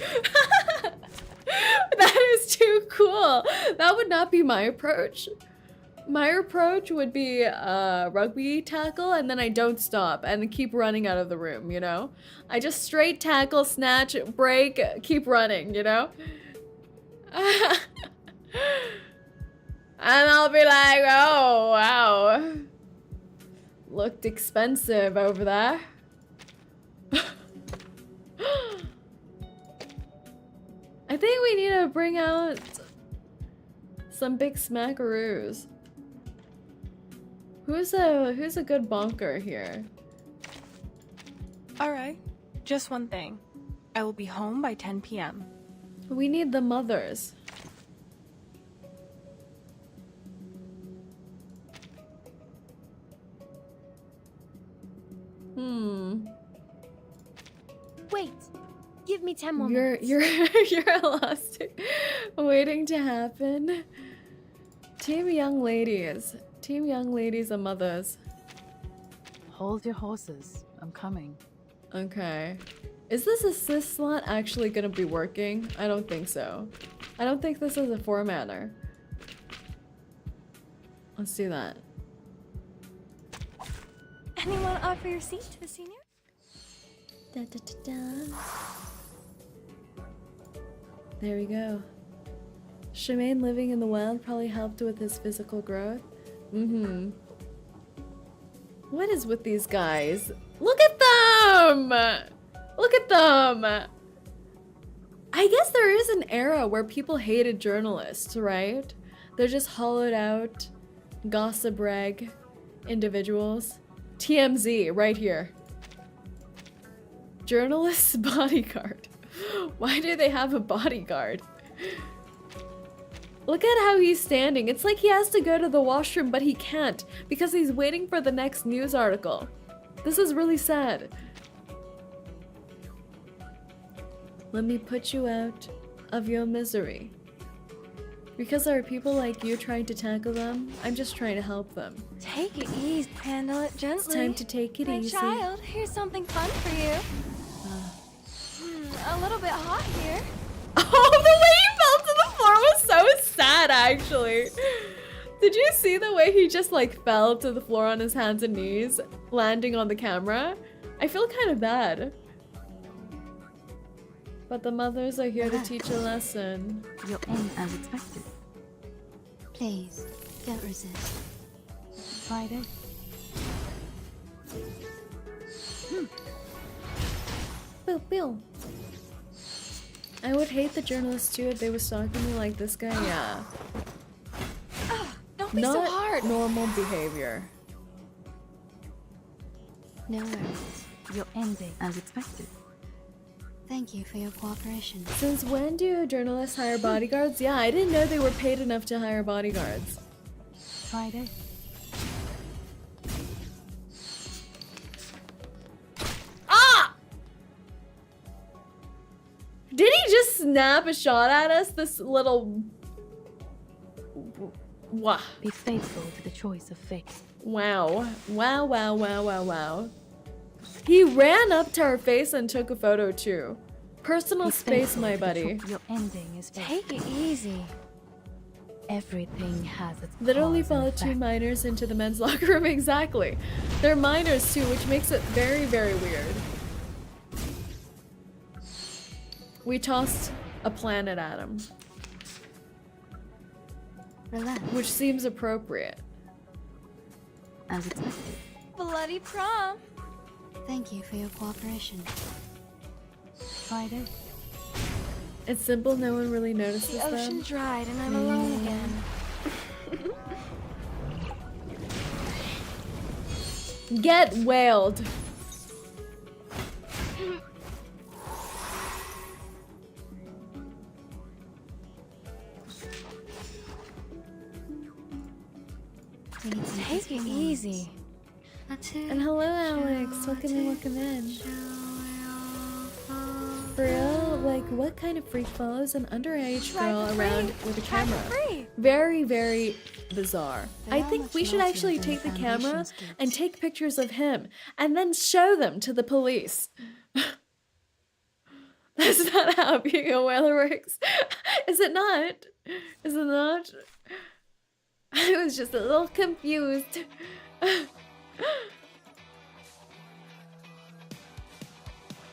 That is too cool. That would not be my approach. My approach would be a rugby tackle, and then I don't stop and keep running out of the room, you know? I just straight tackle, snatch, break, keep running, you know? And I'll be like, oh, wow. Looked expensive over there. I think we need to bring out some big smackaroos. Who's a good bonker here? Alright, just one thing. I will be home by 10 p.m. We need the mothers. Wait, give me 10 more minutes. You're lost. Waiting to happen. Team young ladies. Team young ladies and mothers. Hold your horses. I'm coming. Okay. Is this assist slot actually gonna be working? I don't think so. I don't think this is a formatter. Let's do that. Anyone offer your seat to the senior? Da, da, da, da. There we go. Shemaine living in the wild probably helped with his physical growth. Mm-hmm. What is with these guys? Look at them! Look at them! I guess there is an era where people hated journalists, right? They're just hollowed out, gossip rag individuals. TMZ, right here. Journalist's bodyguard. Why do they have a bodyguard? Look at how he's standing. It's like he has to go to the washroom, but he can't because he's waiting for the next news article. This is really sad. Let me put you out of your misery. Because there are people like you trying to tackle them, I'm just trying to help them. Take it easy. Handle it gently. It's time to take it My easy. child, here's something fun for you. A little bit hot here. Oh, the way he fell to the floor was so sad, actually. Did you see the way he just like fell to the floor on his hands and knees, landing on the camera? I feel kind of bad. But the mothers are here to teach a lesson. You're in as expected. Please, don't resist. Friday. Bill, Bill. I would hate the journalists too if they were stalking me like this guy. Yeah. Don't be Not so hard. normal behavior. No worries. You're ending as expected. Thank you for your cooperation. Since when do journalists hire bodyguards? Yeah, I didn't know they were paid enough to hire bodyguards. Friday. Ah! Did he just snap a shot at us? This little... Wow. Be faithful to the choice of fate. Wow. Wow, wow, wow, wow, wow. He ran up to her face and took a photo too. Personal Be space, faithful my to the buddy. Your ending is fate. Take it easy. Everything has its Literally cause and followed two effect. minors into the men's locker room. Exactly. They're minors too, which makes it very, very weird. We tossed a planet at him, Relax. which seems appropriate. As expected. Bloody prom. Thank you for your cooperation. Friday. It's simple, no one really notices The ocean them. dried and I'm alone again. Get whaled. We need some Take it peaceful easy. moments. And hello, Alex. Welcome in, welcome in. For real, like, what kind of freak follows an underage girl around with a camera? Free. Very, very bizarre. I think we should actually take the camera and take pictures of him and then show them to the police. That's not how being a whaler works. Is it not? Is it not? I was just a little confused.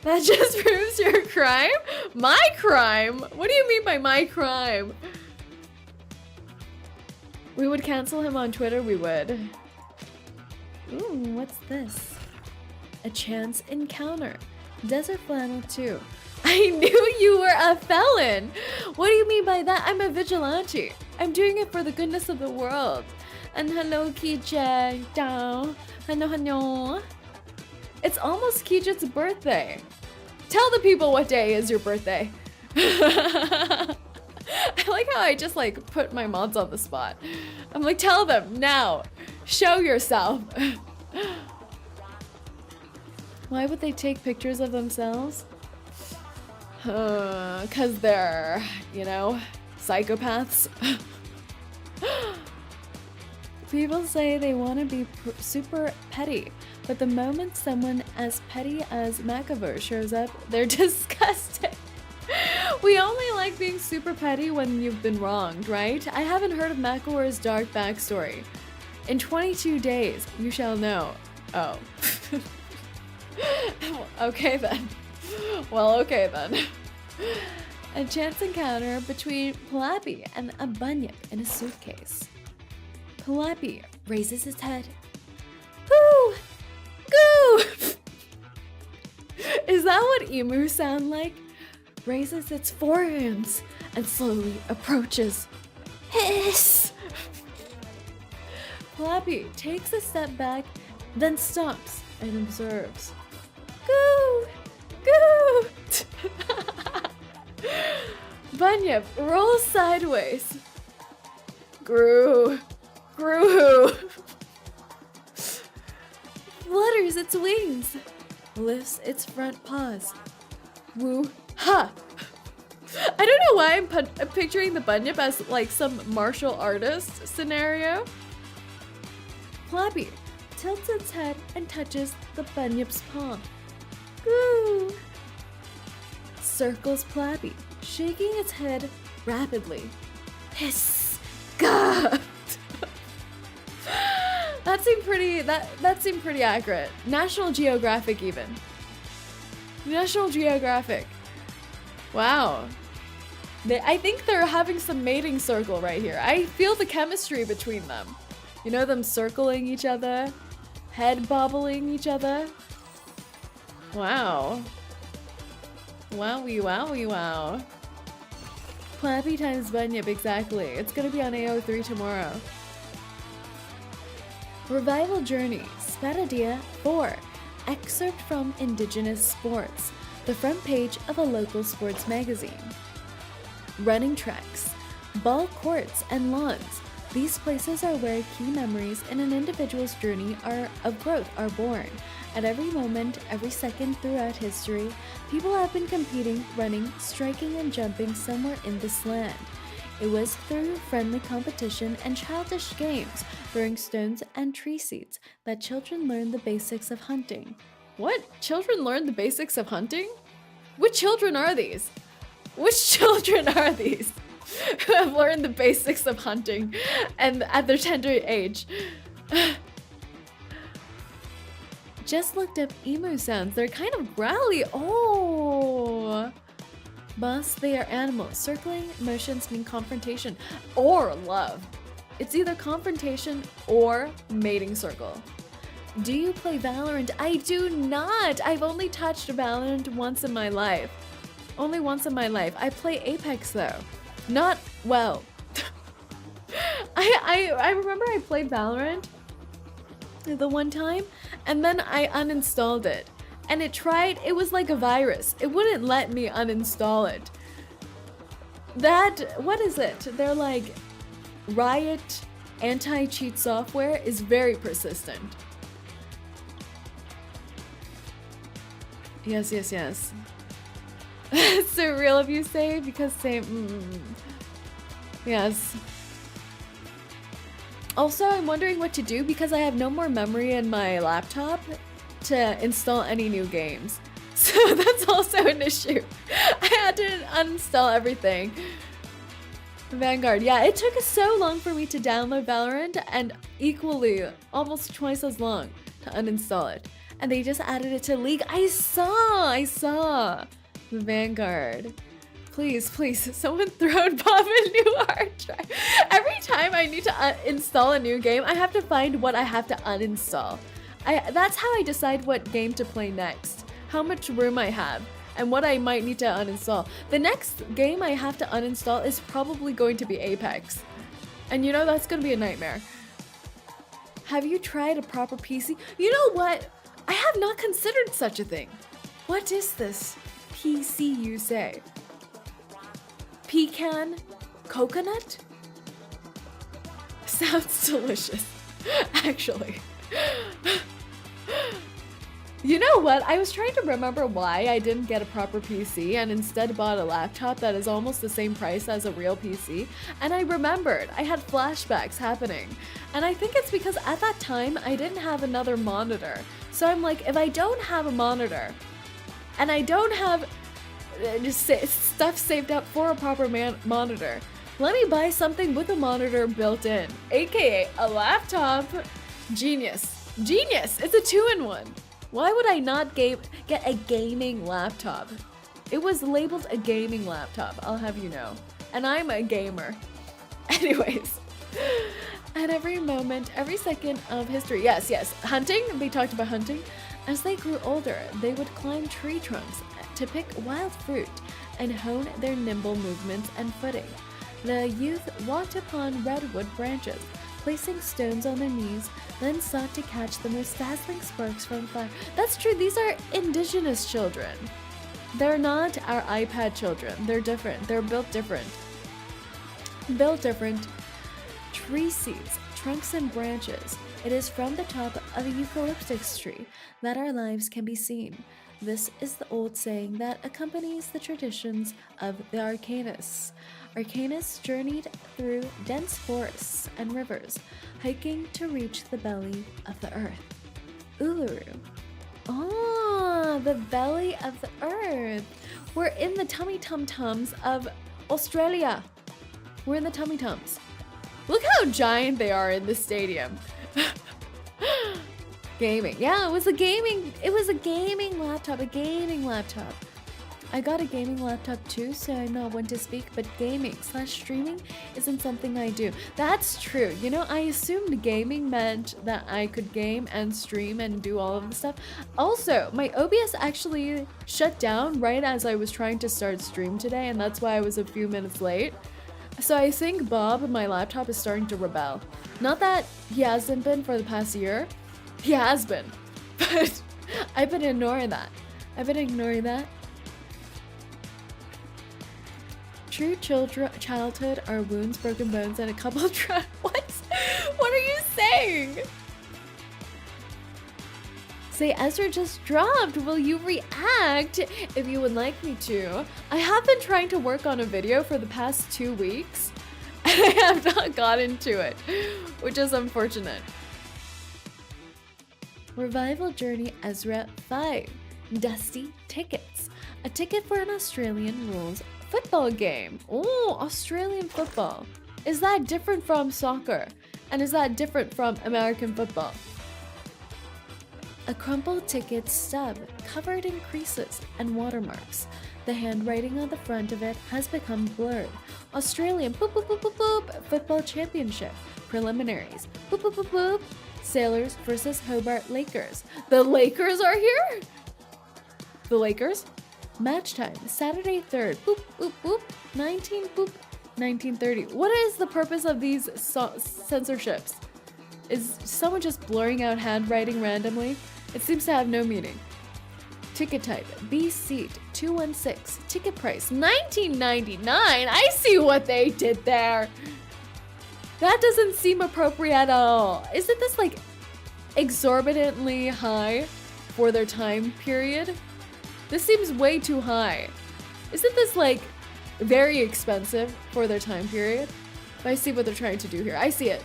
That just proves your crime? My crime? What do you mean by my crime? We would cancel him on Twitter, we would. Ooh, what's this? A chance encounter. Desert flannel 2. I knew you were a felon! What do you mean by that? I'm a vigilante. I'm doing it for the goodness of the world. And hello, 𝐒𝐡𝐚𝐭. Hello. It's almost 𝐒𝐡𝐚's birthday. Tell the people what day is your birthday. I like how I just like put my mods on the spot. I'm like, tell them now. Show yourself. Why would they take pictures of themselves? 'Cause they're, you know, psychopaths. People say they want to be super petty, but the moment someone as petty as 𝐒𝐿𝐴𝐵 shows up, they're disgusted. We only like being super petty when you've been wronged, right? I haven't heard of 𝐒𝐿𝐴𝐵's dark backstory. In 22 days, you shall know. Oh. Okay then. Well, okay then. A chance encounter between Plappy and a Bunyip in a suitcase. Plappy raises his head. Goo! Goo! Is that what emu sound like? Raises its forelimbs and slowly approaches. Hiss! Plappy takes a step back, then stops and observes. Goo! Goo! Bunyip rolls sideways. Groo! Groo! Flutters its wings. Lifts its front paws. Woo! Ha! I don't know why I'm picturing the Bunyip as like some martial artist scenario. Plappy tilts its head and touches the Bunyip's paw. Goo! Circles Plappy, shaking its head rapidly. Hiss! Gah! That seemed pretty accurate. National Geographic even. National Geographic. Wow. I think they're having some mating circle right here. I feel the chemistry between them. You know, them circling each other, head bobbling each other. Wow. Wowie, wowie, wow. Plappy times Bunyip, exactly. It's gonna be on AO3 tomorrow. Revival Journey, Spathodea 4. Excerpt from Indigenous Sports, the front page of a local sports magazine. Running tracks, ball courts, and lawns. These places are where key memories in an individual's journey of growth are born. At every moment, every second throughout history, people have been competing, running, striking, and jumping somewhere in this land. It was through friendly competition and childish games, throwing stones and tree seeds, that children learned the basics of hunting. What? Children learned the basics of hunting? Which children are these? Which children are these who have learned the basics of hunting and at their tender age? Just looked up emu sounds. They're kind of growly. Oh. Boss, they are animals. Circling motions mean confrontation or love. It's either confrontation or mating circle. Do you play Valorant? I do not. I've only touched Valorant once in my life. Only once in my life. I play Apex though. Not well. I remember I played Valorant the one time and then I uninstalled it. And it was like a virus. It wouldn't let me uninstall it. What is it? They're like, Riot anti-cheat software is very persistent. Yes. Surreal of you say, because same, yes. Also, I'm wondering what to do because I have no more memory in my laptop to install any new games. So that's also an issue. I had to uninstall everything. Vanguard, yeah, it took so long for me to download Valorant and equally almost twice as long to uninstall it. And they just added it to League. I saw. Vanguard. Please, please, someone throw Bob a new hard drive. Every time I need to install a new game, I have to find what I have to uninstall. That's how I decide what game to play next, how much room I have, and what I might need to uninstall. The next game I have to uninstall is probably going to be Apex. And you know, that's gonna be a nightmare. Have you tried a proper PC? You know what? I have not considered such a thing. What is this PC you say? Pecan? Coconut? Sounds delicious, actually. You know what? I was trying to remember why I didn't get a proper PC and instead bought a laptop that is almost the same price as a real PC. And I remembered. I had flashbacks happening. And I think it's because at that time, I didn't have another monitor. So I'm like, if I don't have a monitor, and I don't have stuff saved up for a proper monitor, let me buy something with a monitor built in, aka a laptop. Genius. Genius! It's a 2-in-1. Why would I not get a gaming laptop? It was labeled a gaming laptop, I'll have you know. And I'm a gamer. Anyways. At every moment, every second of history. Yes, yes. Hunting, they talked about hunting. As they grew older, they would climb tree trunks to pick wild fruit and hone their nimble movements and footing. The youth walked upon redwood branches, placing stones on their knees, then sought to catch the most dazzling sparks from the fire. That's true, these are indigenous children. They're not our iPad children. They're different. They're built different. Built different. Tree seeds, trunks and branches. It is from the top of a eucalyptus tree that our lives can be seen. This is the old saying that accompanies the traditions of the Arcanists. Arcanists journeyed through dense forests and rivers, hiking to reach the belly of the earth. Uluru. Oh, the belly of the earth. We're in the tummy tum-tums of Australia. We're in the tummy tums. Look how giant they are in the stadium. Gaming. Yeah, it was a gaming laptop, I got a gaming laptop too, so I'm not one to speak, but gaming/streaming isn't something I do. That's true. You know, I assumed gaming meant that I could game and stream and do all of the stuff. Also, my OBS actually shut down right as I was trying to start stream today, and that's why I was a few minutes late. So I think Bob, my laptop, is starting to rebel. Not that he hasn't been for the past year. He has been. But I've been ignoring that. True childhood are wounds, broken bones, and a couple of What? What are you saying? Say Ezra just dropped. Will you react if you would like me to? I have been trying to work on a video for the past 2 weeks, and I have not gotten to it, which is unfortunate. Revival Journey Ezra 5. Dusty Tickets. A ticket for an Australian rules football game. Oh, Australian football. Is that different from soccer? And is that different from American football? A crumpled ticket stub covered in creases and watermarks. The handwriting on the front of it has become blurred. Australian boop boop boop boop boop football championship preliminaries. Boop boop boop boop. Sailors versus Hobart Lakers. The Lakers are here? The Lakers? Match time, Saturday 3rd, boop, boop, boop, 1930. What is the purpose of these censorships? Is someone just blurring out handwriting randomly? It seems to have no meaning. Ticket type, B seat, 216. Ticket price, $19.99. I see what they did there. That doesn't seem appropriate at all. Isn't this like exorbitantly high for their time period? This seems way too high. Isn't this like very expensive for their time period? But I see what they're trying to do here. I see it.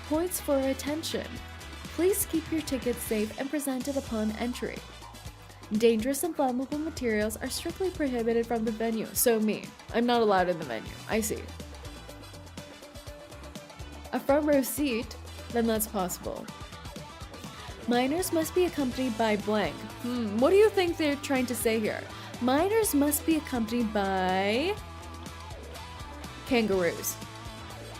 Points for attention. Please keep your tickets safe and presented upon entry. Dangerous and flammable materials are strictly prohibited from the venue. So me. I'm not allowed in the venue. I see. A front row seat? Then that's possible. Minors must be accompanied by blank. What do you think they're trying to say here? Minors must be accompanied by kangaroos.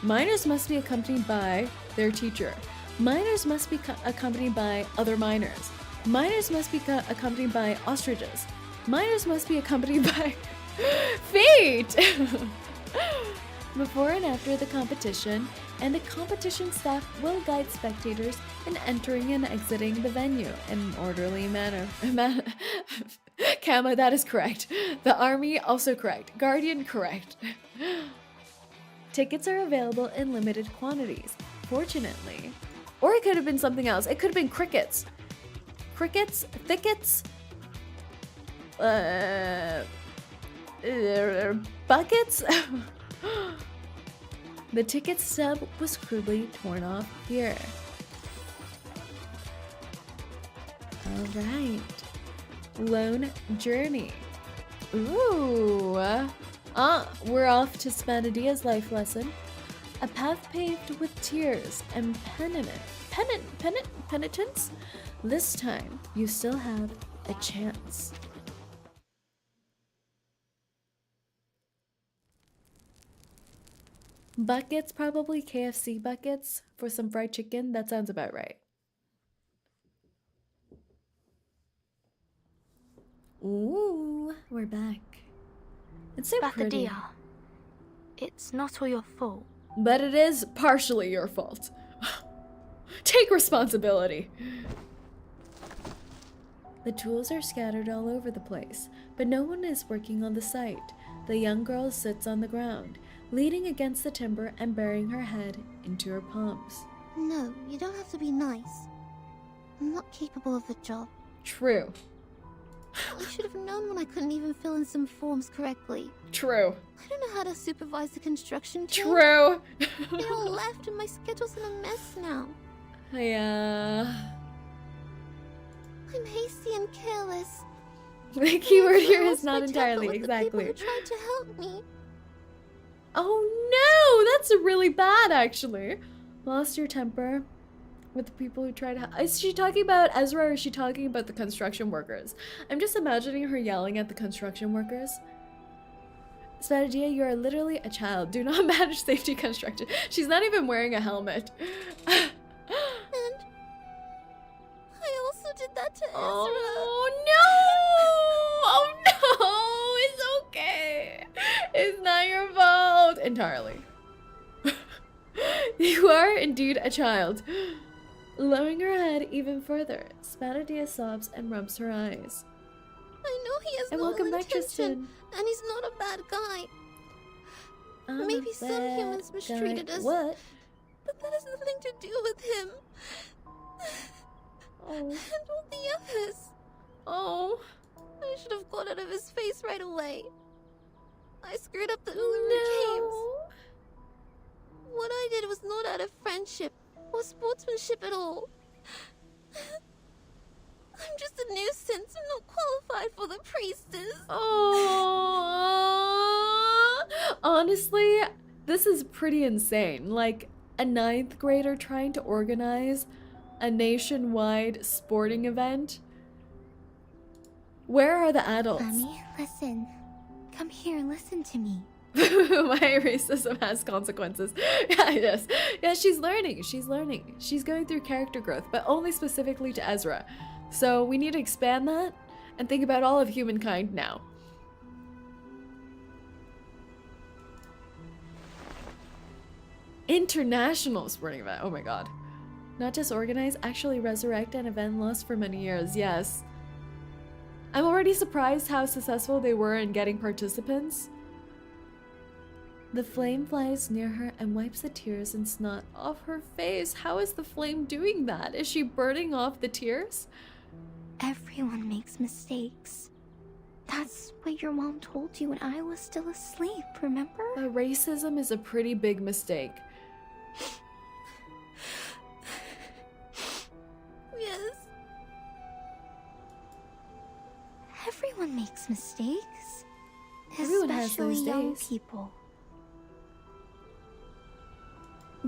Minors must be accompanied by their teacher. Minors must be accompanied by other minors. Minors must be accompanied by ostriches. Minors must be accompanied by feet! Before and after the competition, and the competition staff will guide spectators in entering and exiting the venue in an orderly manner. Kama, that is correct. The army, also correct. Guardian, correct. Tickets are available in limited quantities, fortunately. Or it could have been something else. It could have been crickets. Crickets? Thickets? Buckets? The ticket stub was crudely torn off here. Alright. Lone Journey. Ooh. We're off to Spacial's life lesson. A path paved with tears and penitence? This time, you still have a chance. Buckets, probably KFC buckets for some fried chicken. That sounds about right. Ooh, we're back. It's so pretty. Spathodea, it's not all your fault. But it is partially your fault. Take responsibility. The tools are scattered all over the place, but no one is working on the site. The young girl sits on the ground, leaning against the timber and burying her head into her palms. No, you don't have to be nice. I'm not capable of the job. True. You should have known when I couldn't even fill in some forms correctly. True. I don't know how to supervise the construction team. True. They all left and my schedule's in a mess now. Yeah. I'm hasty and careless. The keyword here I is not lost my temper entirely with exactly. The people who tried to help me. Oh no, that's really bad actually. Lost your temper with the people who tried to. Is she talking about Ezra or is she talking about the construction workers? I'm just imagining her yelling at the construction workers. Spathodea, you are literally a child. Do not manage safety construction. She's not even wearing a helmet. And I also did that to Ezra. Oh no! Oh no! It's okay. It's not your fault entirely. You are indeed a child. Lowering her head even further, Spathodea sobs and rubs her eyes. I know he has And no welcome ill back, intention, Tristan. and he's not a bad guy. I'm Maybe a some bad humans mistreated guy. us. What? But that has nothing to do with him. Oh. And all the others. Oh. I should have got out of his face right away. I screwed up the Uluru No. Games. What I did was not out of friendship or sportsmanship at all. I'm just a nuisance. I'm not qualified for the priestess. Oh. Honestly, this is pretty insane. Like, a 9th grader trying to organize a nationwide sporting event. Where are the adults? Mommy, listen. Come here and listen to me. My racism has consequences. Yeah, yes. Yeah, she's learning. She's learning. She's going through character growth, but only specifically to Ezra. So we need to expand that and think about all of humankind now. International sporting event. Oh my god. Not just organize, actually resurrect an event lost for many years. Yes. I'm already surprised how successful they were in getting participants. The flame flies near her and wipes the tears and snot off her face. How is the flame doing that? Is she burning off the tears? Everyone makes mistakes. That's what your mom told you when I was still asleep, remember? Racism is a pretty big mistake. Yes. Everyone makes mistakes. Everyone has Especially those young days. people.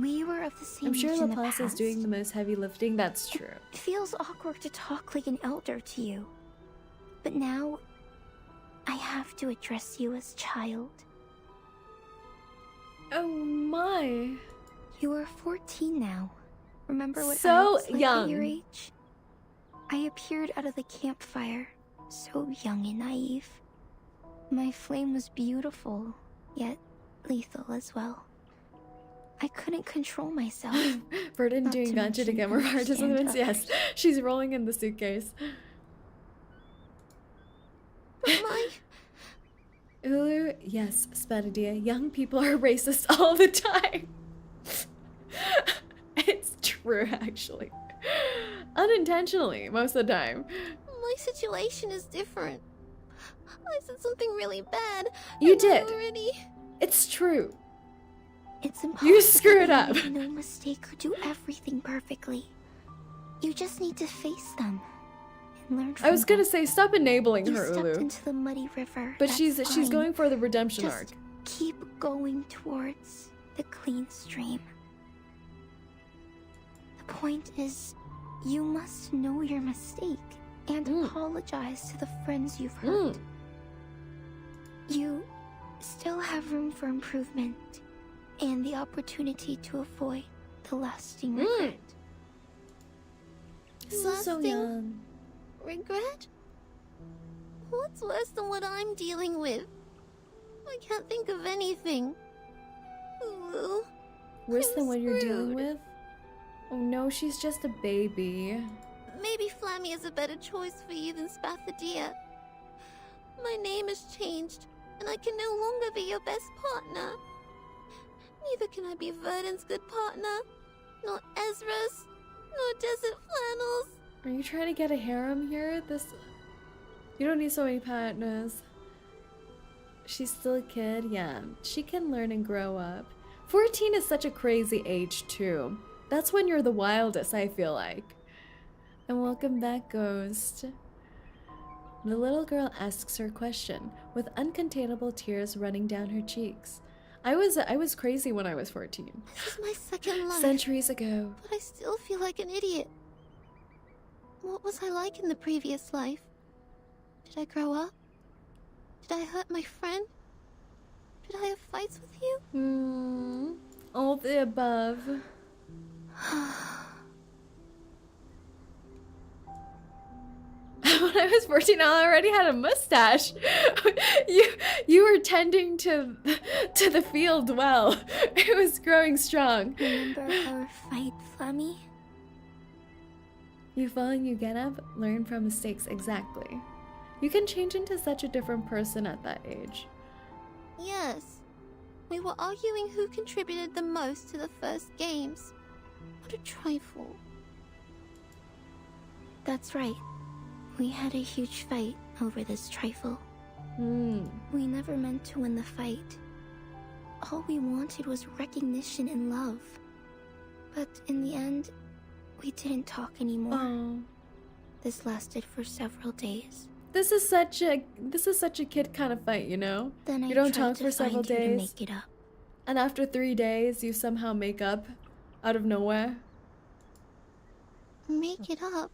We were of the same I'm sure age in the Laplace is past. doing the most heavy lifting. That's true. It feels awkward to talk like an elder to you. But now, I have to address you as child. Oh my. You are 14 now. Remember what So I was like young. at your age? I appeared out of the campfire, so young and naive. My flame was beautiful, yet lethal as well. I couldn't control myself. Burden Not doing to gacha to mention get more understand participants. Yes, others. she's rolling in the suitcase. But my... Uluru, yes, Spathodea. Young people are racist all the time. It's true, actually. Unintentionally, most of the time. My situation is different. I said something really bad. You and I did. already... It's true. It's impossible You screwed to up. make no mistake or do everything perfectly. You just need to face them and learn from I was gonna them. say, stop enabling You her, stepped Ulu. into the muddy river. But That's she's fine. going for the redemption Just arc. keep going towards the clean stream. The point is, you must know your mistake and apologize to the friends you've hurt. You still have room for improvement and the opportunity to avoid the lasting regret. So Lasting young. regret? What's worse than what I'm dealing with? I can't think of anything. Ooh, Worse I'm than what you're dealing screwed. with? Oh no, she's just a baby. Maybe Flammy is a better choice for you than Spathodea. My name has changed, and I can no longer be your best partner. Neither can I be Verdon's good partner, nor Ezra's, nor Desert Flannel's. Are you trying to get a harem here? You don't need so many partners. She's still a kid, yeah. She can learn and grow up. 14 is such a crazy age, too. That's when you're the wildest, I feel like. And welcome back, Ghost. The little girl asks her question, with uncontainable tears running down her cheeks. I was crazy when I was 14. This is my second life, Centuries ago. but I still feel like an idiot. What was I like in the previous life? Did I grow up? Did I hurt my friend? Did I have fights with you? All the above. When I was 14, I already had a mustache. You were tending to the field well. It was growing strong. Remember our fight, Flammy? You fall and you get up, learn from mistakes, exactly. You can change into such a different person at that age. Yes. We were arguing who contributed the most to the first games. What a trifle. That's right. We had a huge fight over this trifle. We never meant to win the fight. All we wanted was recognition and love. But in the end, we didn't talk anymore. Oh. This lasted for several days. This is such a kid kind of fight, you know? Then I You don't tried talk to for several find you to days. make it up. And after 3 days, you somehow make up out of nowhere. Make it up?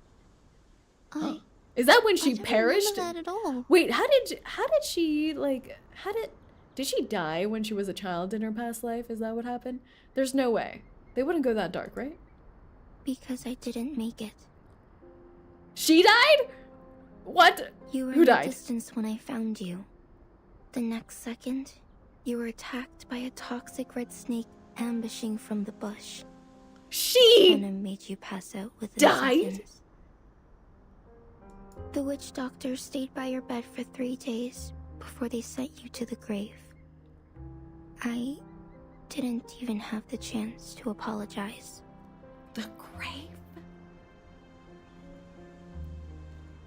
Is that when I she don't perished? remember that at all. Wait, did she die when she was a child in her past life? Is that what happened? There's no way. They wouldn't go that dark, right? Because I didn't make it. She died? What? You were Who in the died? distance when I found you. The next second, you were attacked by a toxic red snake ambushing from the bush. She Venom made you pass out within died? seconds. The witch doctor stayed by your bed for 3 days before they sent you to the grave. I didn't even have the chance to apologize. The grave?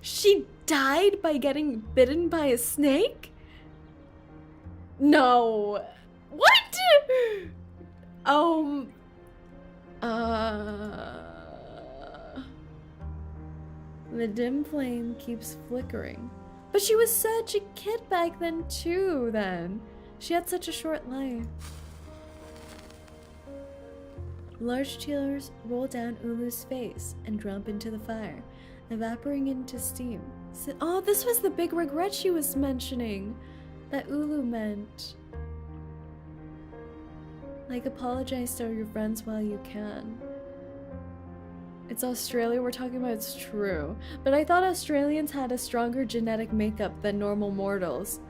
She died by getting bitten by a snake? No. What? The dim flame keeps flickering. But she was such a kid back then too, then. She had such a short life. Large tears roll down Ulu's face and drop into the fire, evaporating into steam. Oh, this was the big regret she was mentioning that Ulu meant. Like, apologize to your friends while you can. It's Australia we're talking about, it's true. But I thought Australians had a stronger genetic makeup than normal mortals.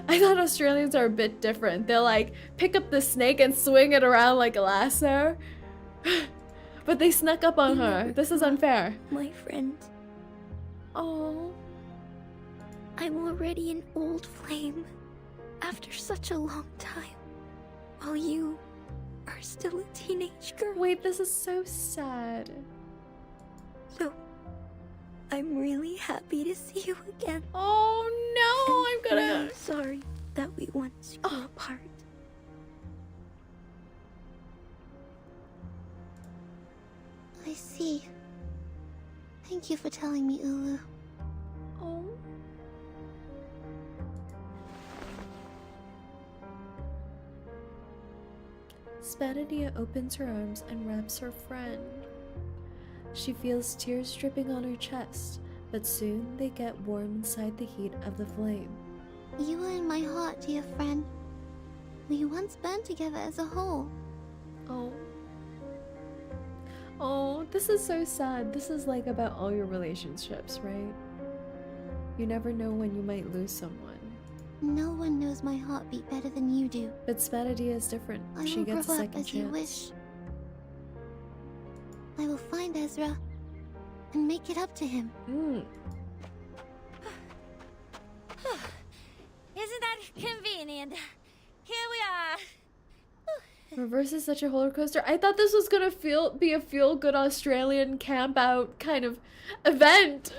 I thought Australians are a bit different. They'll like pick up the snake and swing it around like a lasso. But they snuck up on her. This is unfair. My friend. Oh. I'm already an old flame after such a long time, while you are still a teenage girl. Wait, this is so sad. So, I'm really happy to see you again. Oh no, I'm gonna... I'm sorry that we once grew apart. I see. Thank you for telling me, Ulu. Oh. Spathodea opens her arms and wraps her friend. She feels tears dripping on her chest, but soon they get warm inside the heat of the flame. You are in my heart, dear friend. We once burned together as a whole. Oh. Oh, this is so sad. This is like about all your relationships, right? You never know when you might lose someone. No one knows my heartbeat better than you do. But Spathodea is different. She will gets a grow up second as you chance. wish. I will find Ezra and make it up to him. Isn't that convenient? Here we are. Reverse is such a roller coaster. I thought this was gonna be a feel-good Australian camp out kind of event.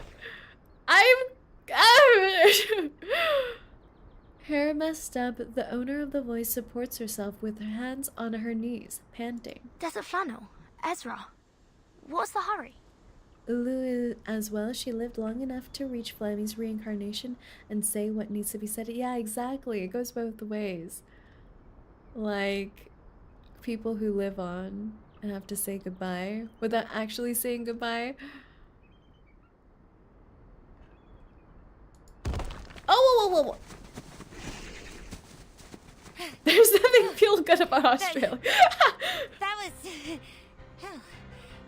Hair messed up, the owner of the voice supports herself with her hands on her knees, panting. Desert Flannel, Ezra, what's the hurry? Ulu as well. She lived long enough to reach Flammy's reincarnation and say what needs to be said. Yeah, exactly. It goes both ways. Like, people who live on and have to say goodbye without actually saying goodbye. Oh, whoa, whoa, whoa. There's nothing feel good about Australia. That was... Hell,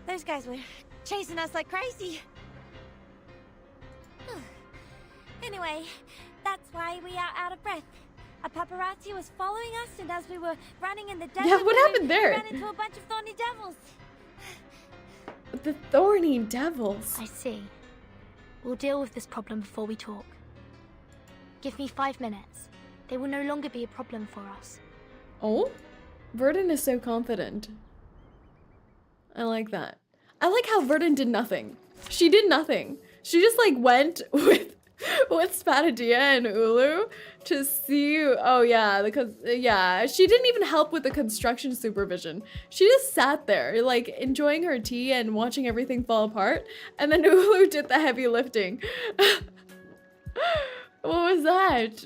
those guys were chasing us like crazy. Anyway, that's why we are out of breath. A paparazzi was following us, and as we were running in the desert, Yeah, what happened there? we ran into a bunch of thorny devils. The thorny devils. I see. We'll deal with this problem before we talk. Give me 5 minutes. They will no longer be a problem for us. Oh? Verdun is so confident. I like that. I like how Verdun did nothing. She did nothing. She just like went with Spathodea and Ulu to see. Oh yeah, because yeah, she didn't even help with the construction supervision. She just sat there like enjoying her tea and watching everything fall apart, and then Ulu did the heavy lifting. What was that?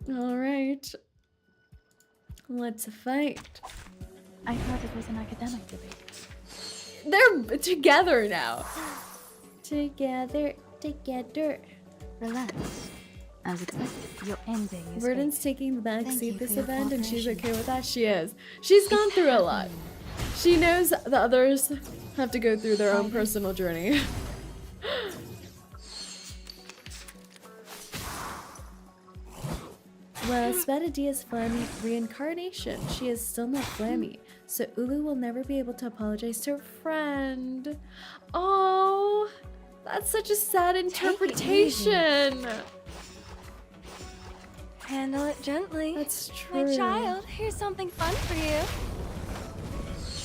All right, let's fight. I thought it was an academic debate. They're together now. Together. Relax. As expected, your ending is Verdun's fate. taking the back Thank seat you this for your event, and she's cooperation. okay with that. She is. She's gone through a lot. She knows the others have to go through their own personal journey. Well, Spathodea's Flammy reincarnation. She is still not Flammy, so Ulu will never be able to apologize to her friend. Oh, that's such a sad interpretation. Handle it gently. That's true. My child, here's something fun for you.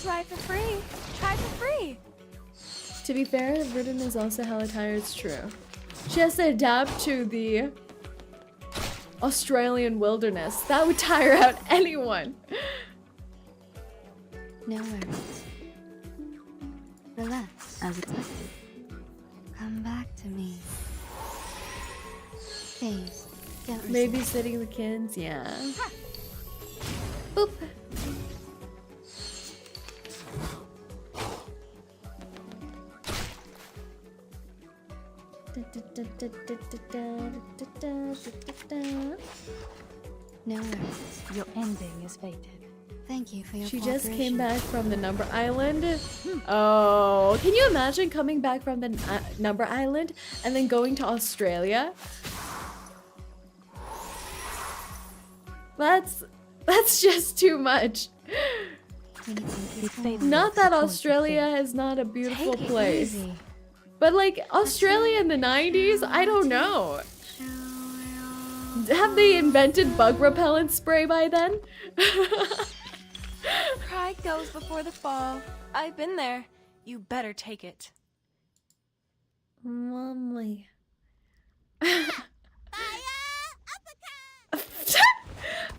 Try for free. Try for free. To be fair, Verdun is also hella tired, it's true. She has to adapt to the Australian wilderness. That would tire out anyone. No worries. Relax. As expected. Come back to me. Please, don't Babysitting the kids, yeah. Boop. No worries. Your ending is fated. Thank you for your She just came cooperation. back from the Number Island. Oh, can you imagine coming back from the Number Island and then going to Australia? That's just too much. Not that Australia is not a beautiful Take it place. easy. But like Australia in the 90s, I don't know. Have they invented bug repellent spray by then? Pride goes before the fall. I've been there. You better take it. Mommy.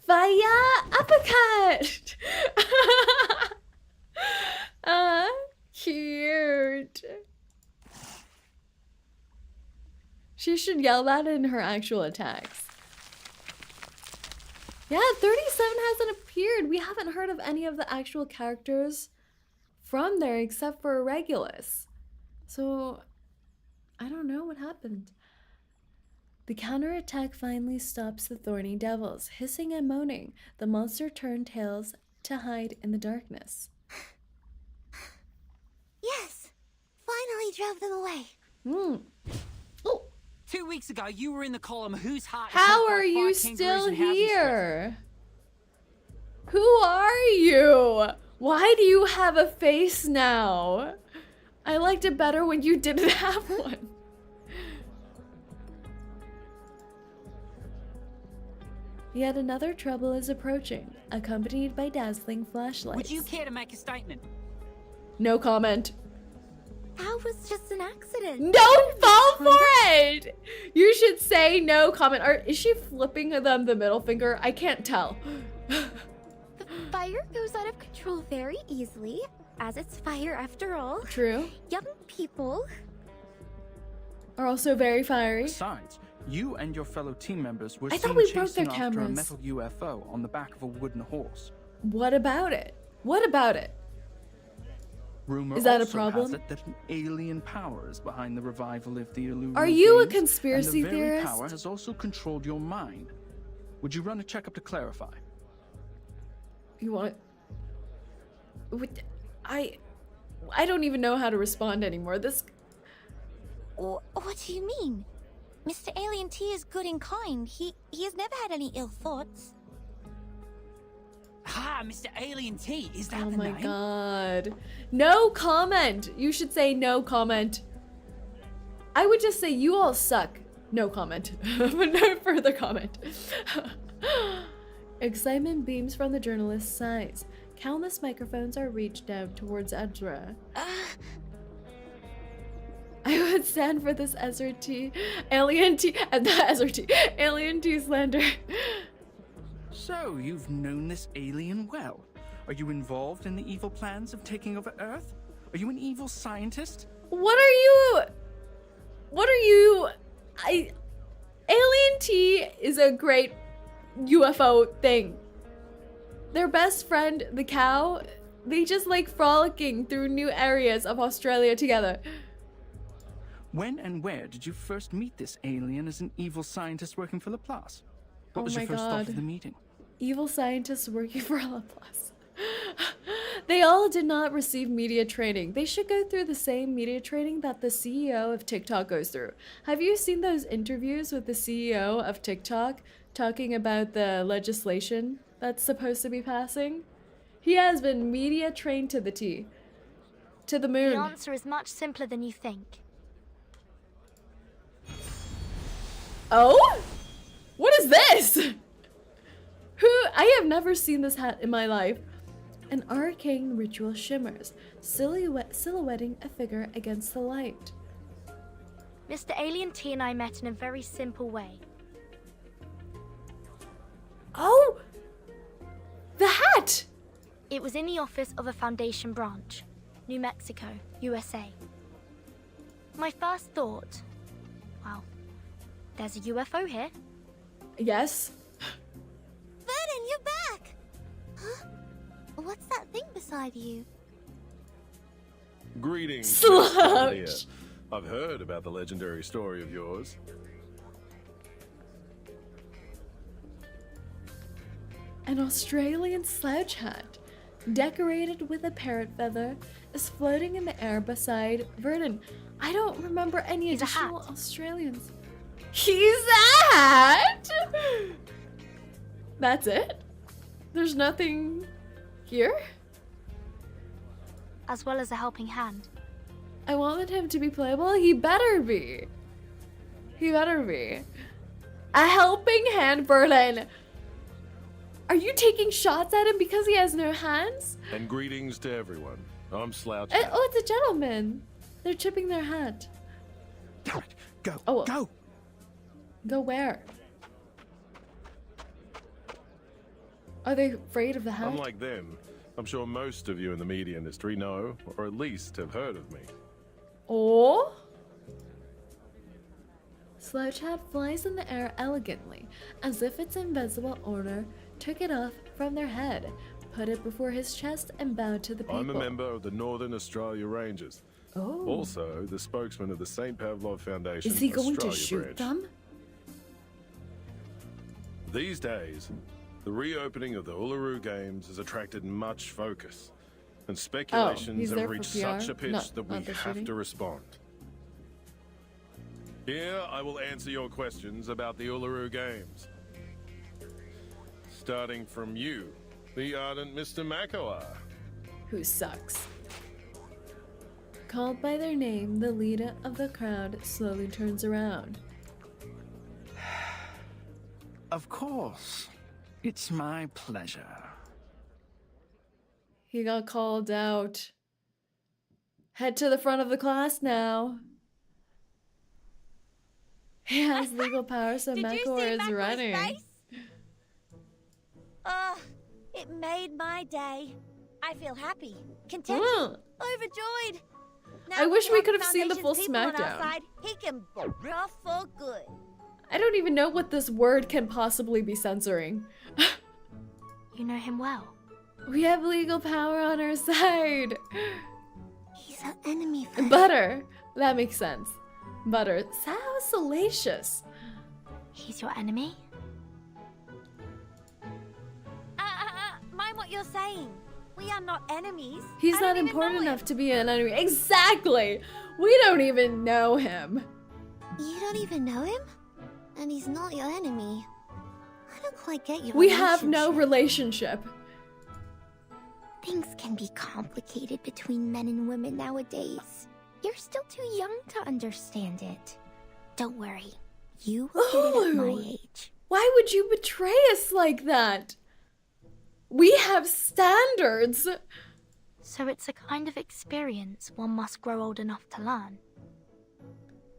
Fire uppercut! Cute. She should yell that in her actual attacks. Yeah, 37 hasn't appeared. We haven't heard of any of the actual characters from there except for Regulus. So, I don't know what happened. The counterattack finally stops the thorny devils. Hissing and moaning, the monster turned tails to hide in the darkness. Yes! Finally drove them away. Oh, 2 weeks ago, you were in the column Whose Heart is how Held by are you Fire Kangaroos still and Housing here? Who are you? Why do you have a face now? I liked it better when you didn't have one. Yet another trouble is approaching, accompanied by dazzling flashlights. Would you care to make a statement? No comment. That was just an accident. Don't fall for it! You should say no comment. Or is she flipping them the middle finger? I can't tell. The fire goes out of control very easily, as it's fire after all. True. Young people. Are also very fiery. Besides, you and your fellow team members were I thought seen we broke their chasing after a cameras. metal UFO on the back of a wooden horse. What about it? What about it? Rumor Is that a also problem? has it that an alien power is behind the revival of the Uluru Are you a Games, conspiracy and the very theorist? power has also controlled your mind. Would you run a checkup to clarify? You want I don't even know how to respond anymore. This What do you mean? Mr. Alien T is good and kind. He has never had any ill thoughts. Ah, Mr. Alien T, is that Oh the my name? god. No comment. You should say no comment. I would just say you all suck. No comment. But no further comment. Excitement beams from the journalist's sides. Countless microphones are reached out towards Edra. I would stand for this SRT, Alien T, and the SRT, Alien T slander. So, you've known this alien well. Are you involved in the evil plans of taking over Earth? Are you an evil scientist? What are you? Alien T is a great UFO thing. Their best friend, the cow, they just like frolicking through new areas of Australia together. When and where did you first meet this alien as an evil scientist working for Laplace? What was your first thought of the meeting? Evil scientists working for Laplace. They all did not receive media training. They should go through the same media training that the CEO of TikTok goes through. Have you seen those interviews with the CEO of TikTok talking about the legislation that's supposed to be passing? He has been media trained to the T. To the moon. The answer is much simpler than you think. Oh? What is this? I have never seen this hat in my life. An arcane ritual shimmers, silhouetting a figure against the light. Mr. Alien T and I met in a very simple way. Oh! The hat! It was in the office of a Foundation branch, New Mexico, USA. My first thought, well, there's a UFO here. Yes. Vernon, you're back! Huh? What's that thing beside you? Greetings, Slouch. Spathodea. I've heard about the legendary story of yours. An Australian slouch hat, decorated with a parrot feather, is floating in the air beside Vernon. I don't remember any additional Australians. He's a hat! That's it? There's nothing here? As well as a helping hand. I wanted him to be playable. He better be. He better be. A helping hand, Vernon. Are you taking shots at him because he has no hands? And greetings to everyone. I'm Slouch. Oh, it's a gentleman. They're chipping their hat. Go, go. Go where? Are they afraid of the hat? Unlike them, I'm sure most of you in the media industry know, or at least have heard of me. Oh? Slouch hat flies in the air elegantly, as if its invisible owner took it off from their head, put it before his chest, and bowed to the people. I'm a member of the Northern Australia Rangers. Oh. Also, the spokesman of the St. Pavlov Foundation. Is he going to Australia shoot branch. them? These days, the reopening of the Uluru Games has attracted much focus, and speculations he's have there for reached PR? such a pitch Not that we the have shooting? to respond. Here, I will answer your questions about the Uluru Games. Starting from you, the ardent Mr. 𝐒𝐿𝐴. Who sucks. Called by their name, the leader of the crowd slowly turns around. Of course. It's my pleasure. He got called out. Head to the front of the class now. He has legal power, so 𝐒𝐿𝐴 is running. Oh, it made my day. I feel happy, contented, overjoyed. Now I wish that we have could the have seen the full Foundation's people on our SmackDown. side, he can rough for good. I don't even know what this word can possibly be censoring. You know him well. We have legal power on our side. He's our enemy first. Butter. That makes sense. Butter. So salacious. He's your enemy? Mind what you're saying. We are not enemies. He's I not don't even important know him. enough to be an enemy. Exactly. We don't even know him. You don't even know him? And he's not your enemy. I don't quite get your We have no relationship. Things can be complicated between men and women nowadays. You're still too young to understand it. Don't worry. You will get it at my age. Why would you betray us like that? We have standards. So it's a kind of experience one must grow old enough to learn.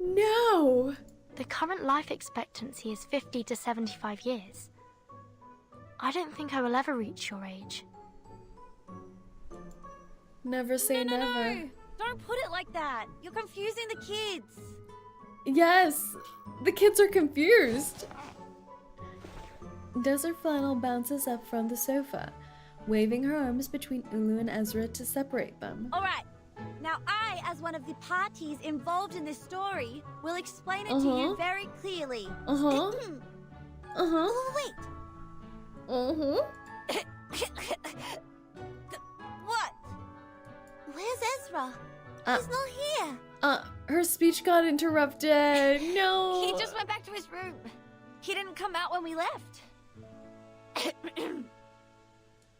No. The current life expectancy is 50 to 75 years. I don't think I will ever reach your age. Never say never. No. Don't put it like that. You're confusing the kids. Yes, the kids are confused. Desert Flannel bounces up from the sofa, waving her arms between Ulu and Ezra to separate them. All right. Now I, as one of the parties involved in this story, will explain it to you very clearly. Oh, wait. What? Where's Ezra? He's not here. Her speech got interrupted. No. He just went back to his room. He didn't come out when we left.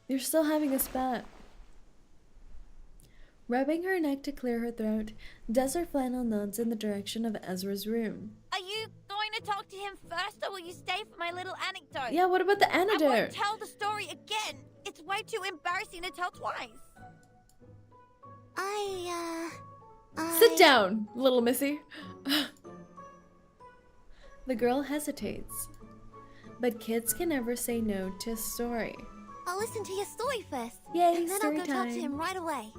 You're still having a spat. Rubbing her neck to clear her throat, Desert Flannel nods in the direction of Ezra's room. Are you going to talk to him first, or will you stay for my little anecdote? Yeah, what about the I won't anecdote? tell the story again. It's way too embarrassing to tell twice. Sit down, little missy. The girl hesitates. But kids can never say no to a story. I'll listen to your story first. Yay, and then story I'll go talk to time. him right away.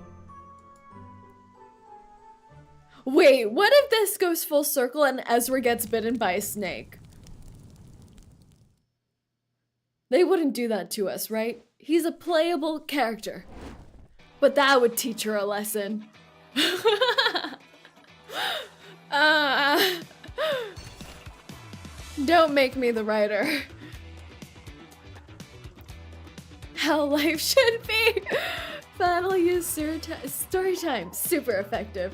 Wait, what if this goes full circle and Ezra gets bitten by a snake? They wouldn't do that to us, right? He's a playable character. But that would teach her a lesson. Don't make me the writer. How life should be. Battle use story time. Super effective.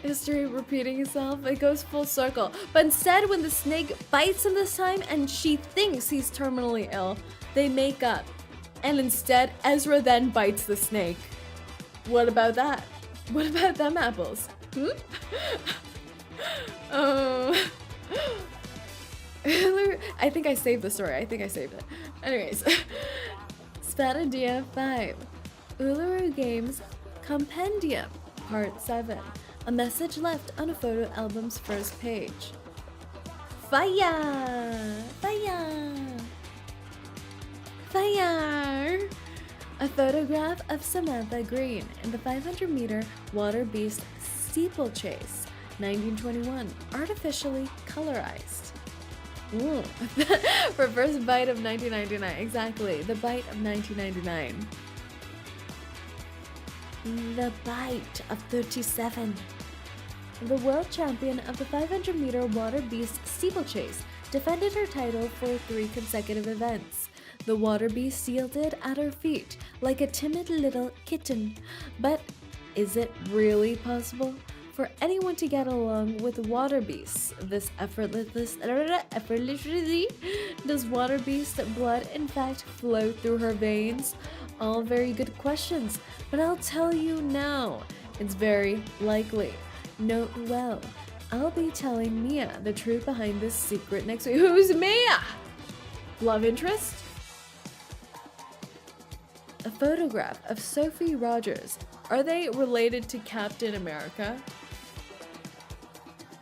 History repeating itself. It goes full circle. But instead, when the snake bites him this time and she thinks he's terminally ill, they make up. And instead, Ezra then bites the snake. What about that? What about them apples? Hmm? I think I saved the story. I think I saved it. Anyways. Spathodea 5. Uluru Games Compendium Part 7. A message left on a photo album's first page. Fire! Fire! Fire! A photograph of Samantha Green in the 500-meter water beast steeplechase, 1921, artificially colorized. Ooh. Reverse bite of 1999, exactly, the bite of 1999. The bite of 37. The world champion of the 500-meter water beast steeplechase defended her title for 3 consecutive events. The water beast yielded at her feet like a timid little kitten. But is it really possible for anyone to get along with water beasts this effortlessly? Does water beast blood in fact flow through her veins? All very good questions, but I'll tell you now, it's very likely. Note well, I'll be telling Mia the truth behind this secret next week. Who's Mia? Love interest? A photograph of Sophie Rogers. Are they related to Captain America?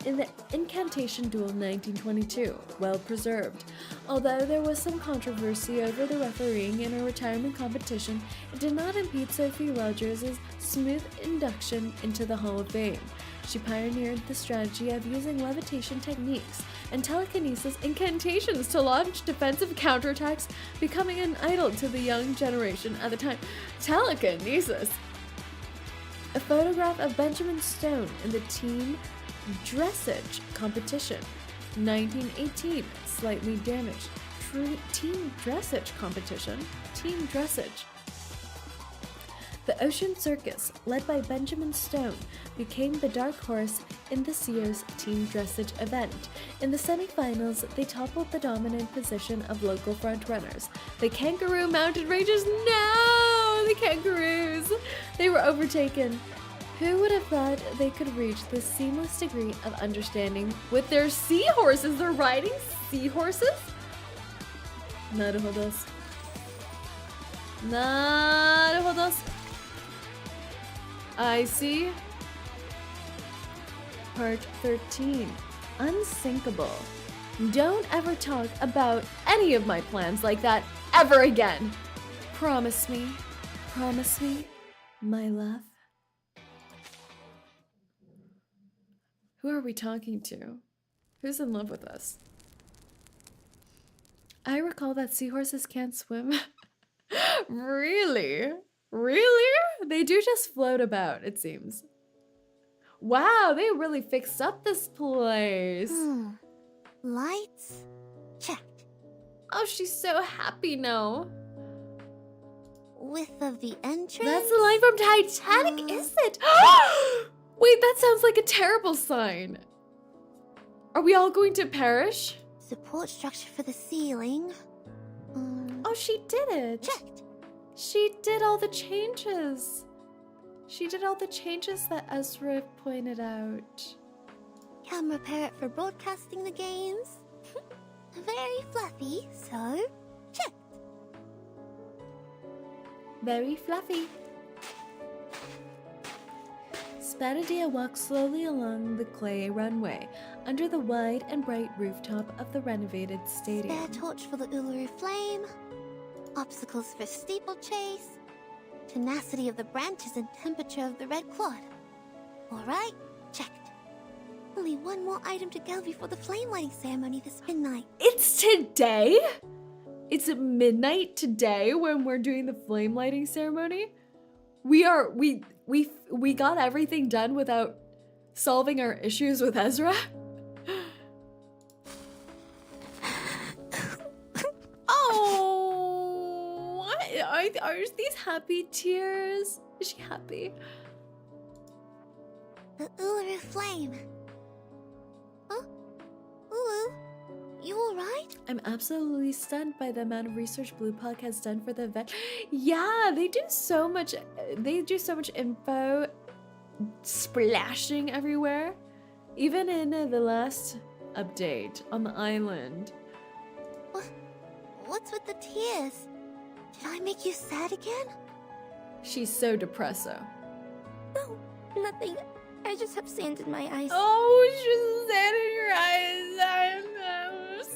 In the Incantation Duel 1922, well preserved. Although there was some controversy over the refereeing in a retirement competition, it did not impede Sophie Rogers' smooth induction into the Hall of Fame. She pioneered the strategy of using levitation techniques and telekinesis incantations to launch defensive counterattacks, becoming an idol to the young generation at the time. Telekinesis! A photograph of Benjamin Stone in the team dressage competition, 1918, slightly damaged. Team dressage competition? Team dressage. The Ocean Circus, led by Benjamin Stone, became the dark horse in this year's team dressage event. In the semifinals, they toppled the dominant position of local frontrunners. The Kangaroo Mountain Rangers, no! The Kangaroos! They were overtaken. Who would have thought they could reach this seamless degree of understanding with their seahorses? They're riding seahorses? Naruhodos. Naruhodos. I see. Part 13. Unsinkable. Don't ever talk about any of my plans like that ever again. Promise me, my love. Who are we talking to? Who's in love with us? I recall that seahorses can't swim. Really? Really? They do just float about, it seems. Wow, they really fixed up this place. Lights? Checked. Oh, she's so happy now. Width of the entrance? That's the line from Titanic, is it? Wait, that sounds like a terrible sign. Are we all going to perish? Support structure for the ceiling. Oh, she did it. Checked. She did all the changes. She did all the changes that Ezra pointed out. Camera parrot for broadcasting the games. Very fluffy, so checked. Very fluffy. Spathodea walks slowly along the clay runway under the wide and bright rooftop of the renovated stadium. Spare torch for the Uluru Flame. Obstacles for steeplechase. Tenacity of the branches and temperature of the red clod. Alright, checked. Only one more item to go before the flame lighting ceremony this midnight. It's today? It's at midnight today when we're doing the flame lighting ceremony? We got everything done without solving our issues with Ezra? are these happy tears? Is she happy? The Uluru flame. Huh? Ulu, you alright? I'm absolutely stunned by the amount of research Blue Puck has done for the event. Yeah, they do so much info splashing everywhere. Even in the last update on the island. What's with the tears? Did I make you sad again? She's so depresso. No, nothing. I just have sand in my eyes. Oh, it's just sand in your eyes. I'm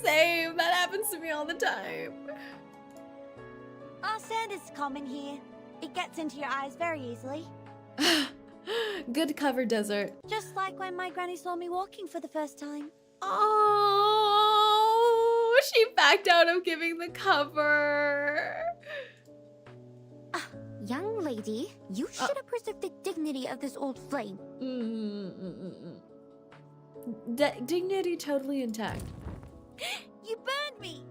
same. That happens to me all the time. Our sand is common here. It gets into your eyes very easily. Good cover, Desert. Just like when my granny saw me walking for the first time. Oh, she backed out of giving the cover. Young lady, you should have preserved the dignity of this old flame. Dignity totally intact. You burned me!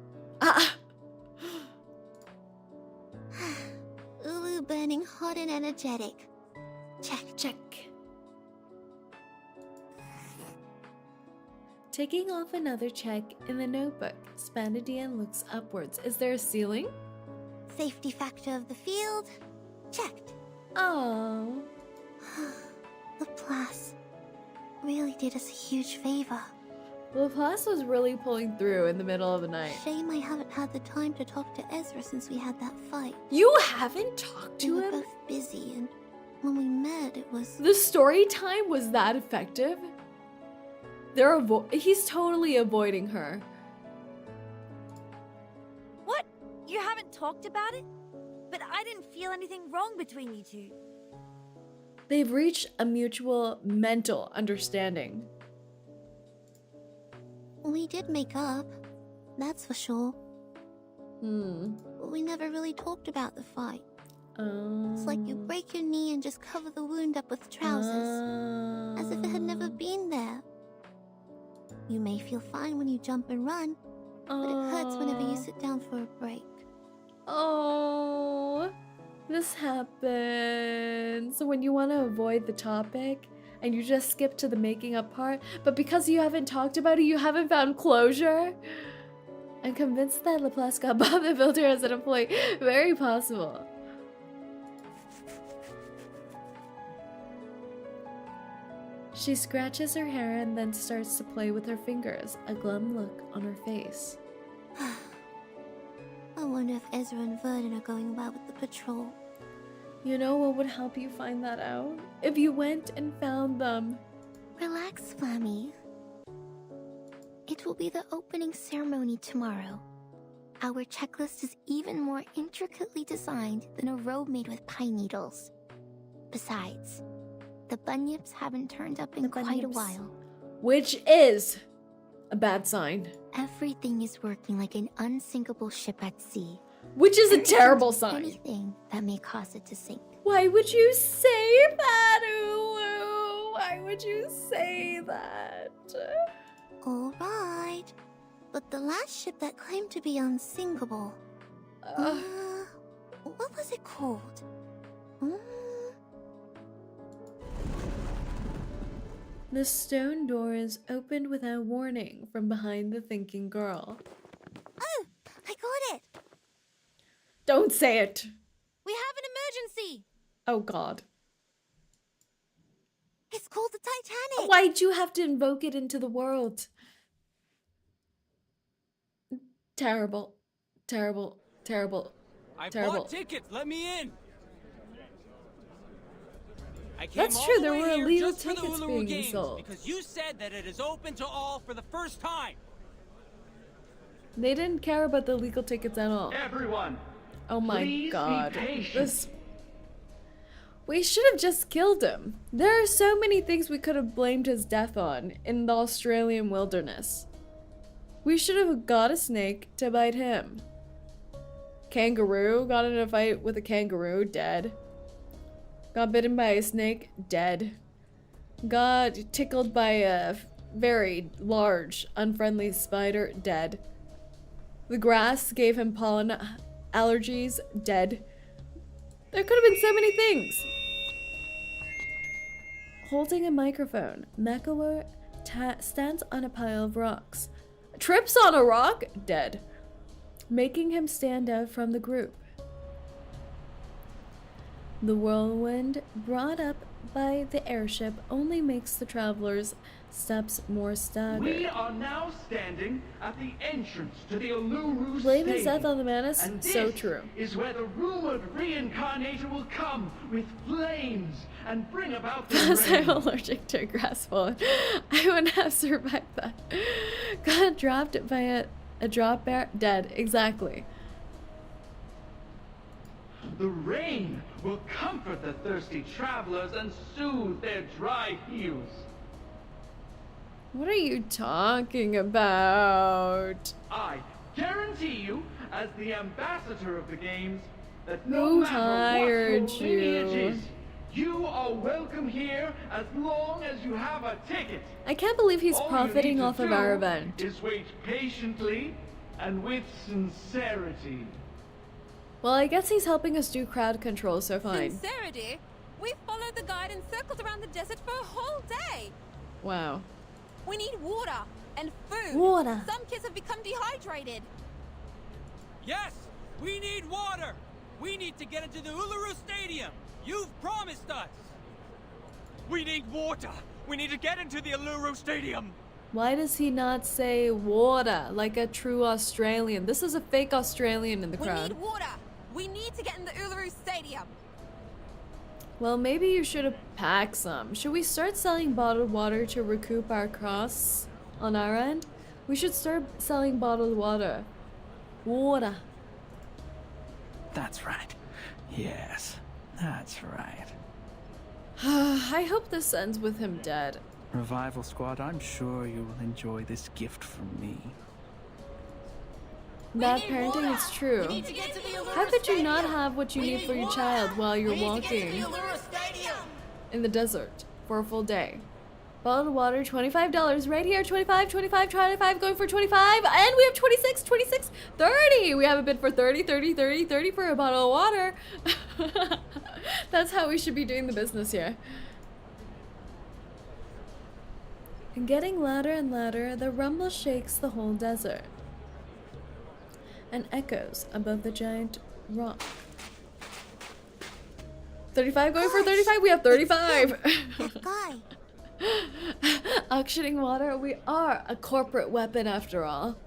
Ulu burning hot and energetic. Check. Check. Taking off another check in the notebook, Spathodea looks upwards. Is there a ceiling? Safety factor of the field. Checked. Oh. Laplace really did us a huge favor. Laplace was really pulling through in the middle of the night. Shame I haven't had the time to talk to Ezra since we had that fight. You haven't talked to We were him? both busy, and when we met, it was... The story time was that effective? He's totally avoiding her. What? You haven't talked about it? But I didn't feel anything wrong between you two. They've reached a mutual mental understanding. We did make up, that's for sure. But we never really talked about the fight. It's like you break your knee and just cover the wound up with trousers, as if it had never been there. You may feel fine when you jump and run, but it hurts whenever you sit down for a break. Oh, this happens when you want to avoid the topic and you just skip to the making up part, but because you haven't talked about it, you haven't found closure. I'm convinced that Laplace got Bob the Builder as an employee. Very possible. She scratches her hair and then starts to play with her fingers, a glum look on her face. I wonder if Ezra and Verdun are going well with the patrol. You know what would help you find that out? If you went and found them. Relax, Flammy. It will be the opening ceremony tomorrow. Our checklist is even more intricately designed than a robe made with pine needles. Besides, the Bunyips haven't turned up in quite a while. Which is a bad sign. Everything is working like an unsinkable ship at sea. Which is a terrible sign. Anything that may cause it to sink. Why would you say that, Ulu? Why would you say that? Alright. But the last ship that claimed to be unsinkable... what was it called? The stone door is opened without warning from behind the thinking girl. Oh, I got it! Don't say it! We have an emergency! Oh god. It's called the Titanic! Why'd you have to invoke it into the world? Terrible. Terrible. Terrible. I terrible. bought tickets. Let me in. I came That's all true, the there way were here illegal just for the tickets Uluru being Games sold. because you said that it is open to all for the first time. They didn't care about the legal tickets at all. Everyone, Oh my please god. be patient. This... We should have just killed him. There are so many things we could have blamed his death on in the Australian wilderness. We should have got a snake to bite him. Kangaroo got in a fight with a kangaroo, dead. Got bitten by a snake, dead. Got tickled by a very large, unfriendly spider, dead. The grass gave him pollen allergies, dead. There could have been so many things. Holding a microphone, 𝐒𝐿𝐴 stands on a pile of rocks. Trips on a rock? Dead. Making him stand out from the group. The whirlwind brought up by the airship only makes the travelers' steps more staggered. We are now standing at the entrance to the Uluru Blame his Stadium. death on the madness? And So this true. is where the rumored reincarnator will come with flames and bring about the Plus, I'm rain. allergic to grass pollen. I wouldn't have survived that. Got dropped by a drop bear. Dead. Exactly. The rain will comfort the thirsty travelers and soothe their dry heels. What are you talking about? I guarantee you, as the ambassador of the games, that no Who matter hired what your lineage you? is, you are welcome here as long as you have a ticket. I can't believe he's All you profiting need to off of do our event. Is wait patiently and with sincerity. Well, I guess he's helping us do crowd control, so fine. Sincerity? We followed the guide and circled around the desert for a whole day. Wow. We need water and food. Water. Some kids have become dehydrated. Yes, we need water. We need to get into the Uluru Stadium. You've promised us. We need water. We need to get into the Uluru Stadium. Why does he not say water like a true Australian? This is a fake Australian in the We crowd. need water. We need to get in the Uluru Stadium. Well, maybe you should have packed some. Should we start selling bottled water to recoup our costs on our end? We should start selling bottled water. Water. That's right. Yes, that's right. I hope this ends with him dead. Revival Squad, I'm sure you will enjoy this gift from me. Bad parenting is true. How could you not have what you need for your child while you're walking in the desert for a full day? Bottled water, $25 right here. 25, 25, 25, going for 25. And we have 26, 26, 30. We have a bid for 30, 30, 30, 30 for a bottle of water. That's how we should be doing the business here. And getting louder and louder, the rumble shakes the whole desert and echoes above the giant rock. 35 going for 35. We have 35. That guy. Auctioning water. We are a corporate weapon after all.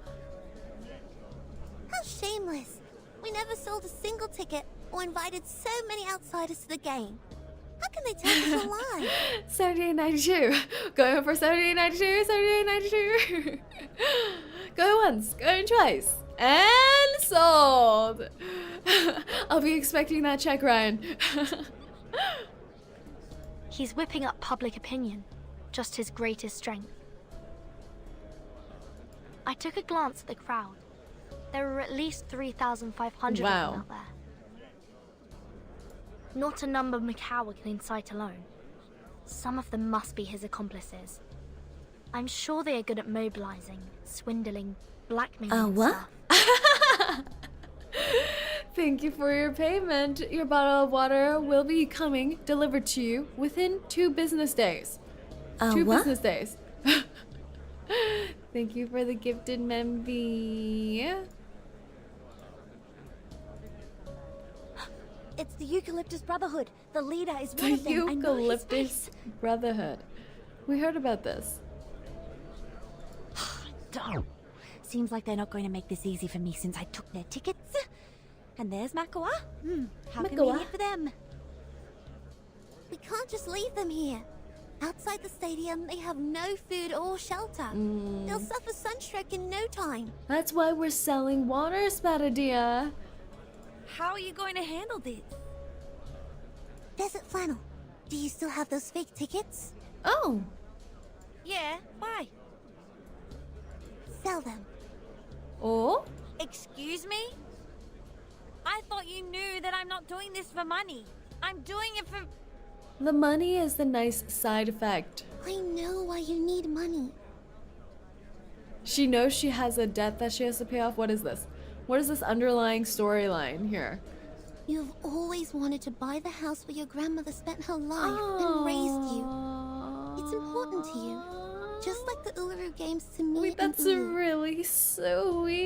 How shameless. We never sold a single ticket or invited so many outsiders to the game. How can they tell us a lie? 78.92. Going for 78.92. 78.92. Going once. Going twice. And sold. I'll be expecting that check, Ryan. He's whipping up public opinion, just his greatest strength. I took a glance at the crowd. There were at least 3,500 Wow. of them out there. Not a number 𝐒𝐿𝐴 can incite alone. Some of them must be his accomplices. I'm sure they are good at mobilizing, swindling, blackmailing and what? stuff. Thank you for your payment. Your bottle of water will be coming delivered to you within 2 business days. 2 what? business days. Thank you for the gifted memby. It's the Eucalyptus Brotherhood. The leader is The one of them. I know his Eucalyptus face. Brotherhood. We heard about this. Darn. Seems like they're not going to make this easy for me since I took their tickets. And there's 𝐒𝐿𝐴. How 𝐒𝐿𝐴. convenient for them. We can't just leave them here. Outside the stadium, they have no food or shelter. They'll suffer sunstroke in no time. That's why we're selling water, Spathodea. How are you going to handle this? Desert Flannel, do you still have those fake tickets? Oh. Yeah, why? Sell them. Oh? Excuse me? I thought you knew that I'm not doing this for money. I'm doing it for... The money is the nice side effect. I know why you need money. She knows she has a debt that she has to pay off. What is this? What is this underlying storyline here? You've always wanted to buy the house where your grandmother spent her life and raised you. It's important to you, just like the Uluru Games to me. Wait, that's really sweet.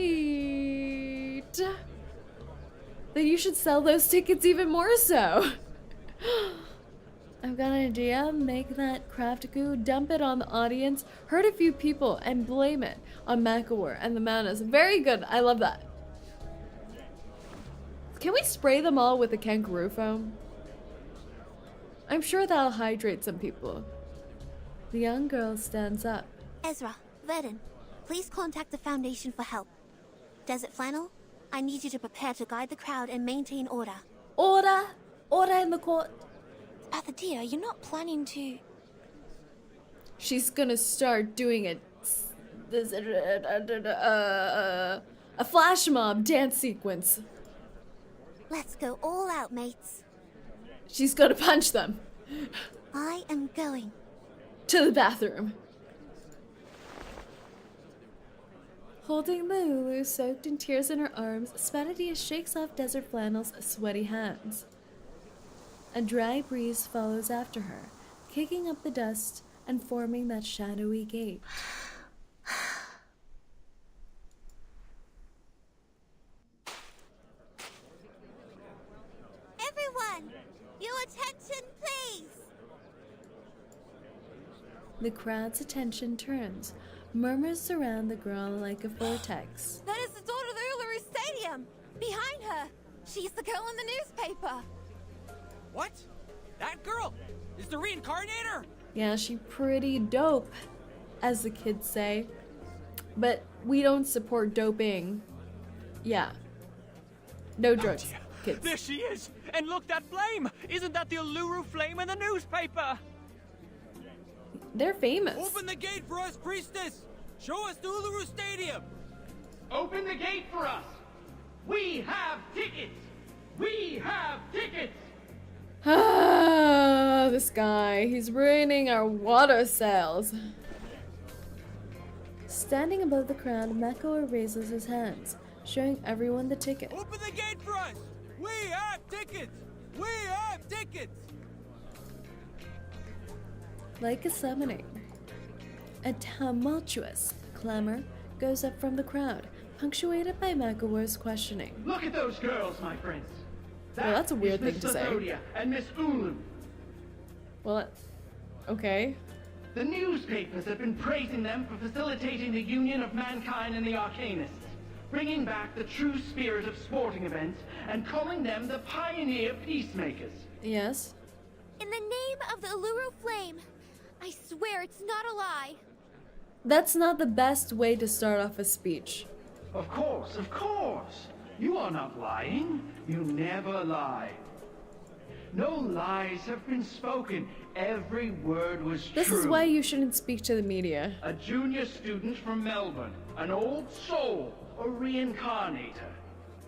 Then you should sell those tickets even more so. I've got an idea. Make that craft goo, dump it on the audience, hurt a few people, and blame it on 𝐒𝐿𝐴 and the Manas. Very good. I love that. Can we spray them all with the kangaroo foam? I'm sure that'll hydrate some people. The young girl stands up. Ezra, Verdun, please contact the Foundation for help. Desert Flannel, I need you to prepare to guide the crowd and maintain order. Order! Order in the court. Spathodea, you're not planning to... She's gonna start doing a flash mob dance sequence. Let's go all out, mates. She's gonna punch them. I am going. To the bathroom. Holding the Ulu soaked in tears in her arms, Spathodea shakes off Desert Flannel's sweaty hands. A dry breeze follows after her, kicking up the dust and forming that shadowy gate. Everyone, your attention, please. The crowd's attention turns. Murmurs surround the girl like a vortex. That is the daughter of the Uluru Stadium. Behind her, she's the girl in the newspaper. What? That girl is the reincarnator? Yeah, she pretty dope, as the kids say. But we don't support doping. Yeah. No drugs, kids. There she is! And look, that flame! Isn't that the Uluru flame in the newspaper? They're famous. Open the gate for us, priestess! Show us the Uluru Stadium! Open the gate for us! We have tickets! We have tickets! Ah, this guy. He's ruining our water sales. Standing above the crowd, 𝐒𝐿𝐴 raises his hands, showing everyone the ticket. Open the gate for us! We have tickets! We have tickets! Like a summoning, a tumultuous clamor goes up from the crowd, punctuated by 𝐒𝐿𝐴's questioning. Look at those girls, my friends. Well, that's a weird is thing to Miss say. Spathodea and Miss Ulu. Well, okay. The newspapers have been praising them for facilitating the union of mankind and the Arcanists, bringing back the true spirit of sporting events and calling them the pioneer peacemakers. Yes. In the name of the Uluru Flame, I swear it's not a lie. That's not the best way to start off a speech. Of course, of course. You are not lying. You never lie. No lies have been spoken. Every word was true. This is why you shouldn't speak to the media. A junior student from Melbourne, an old soul, a reincarnator.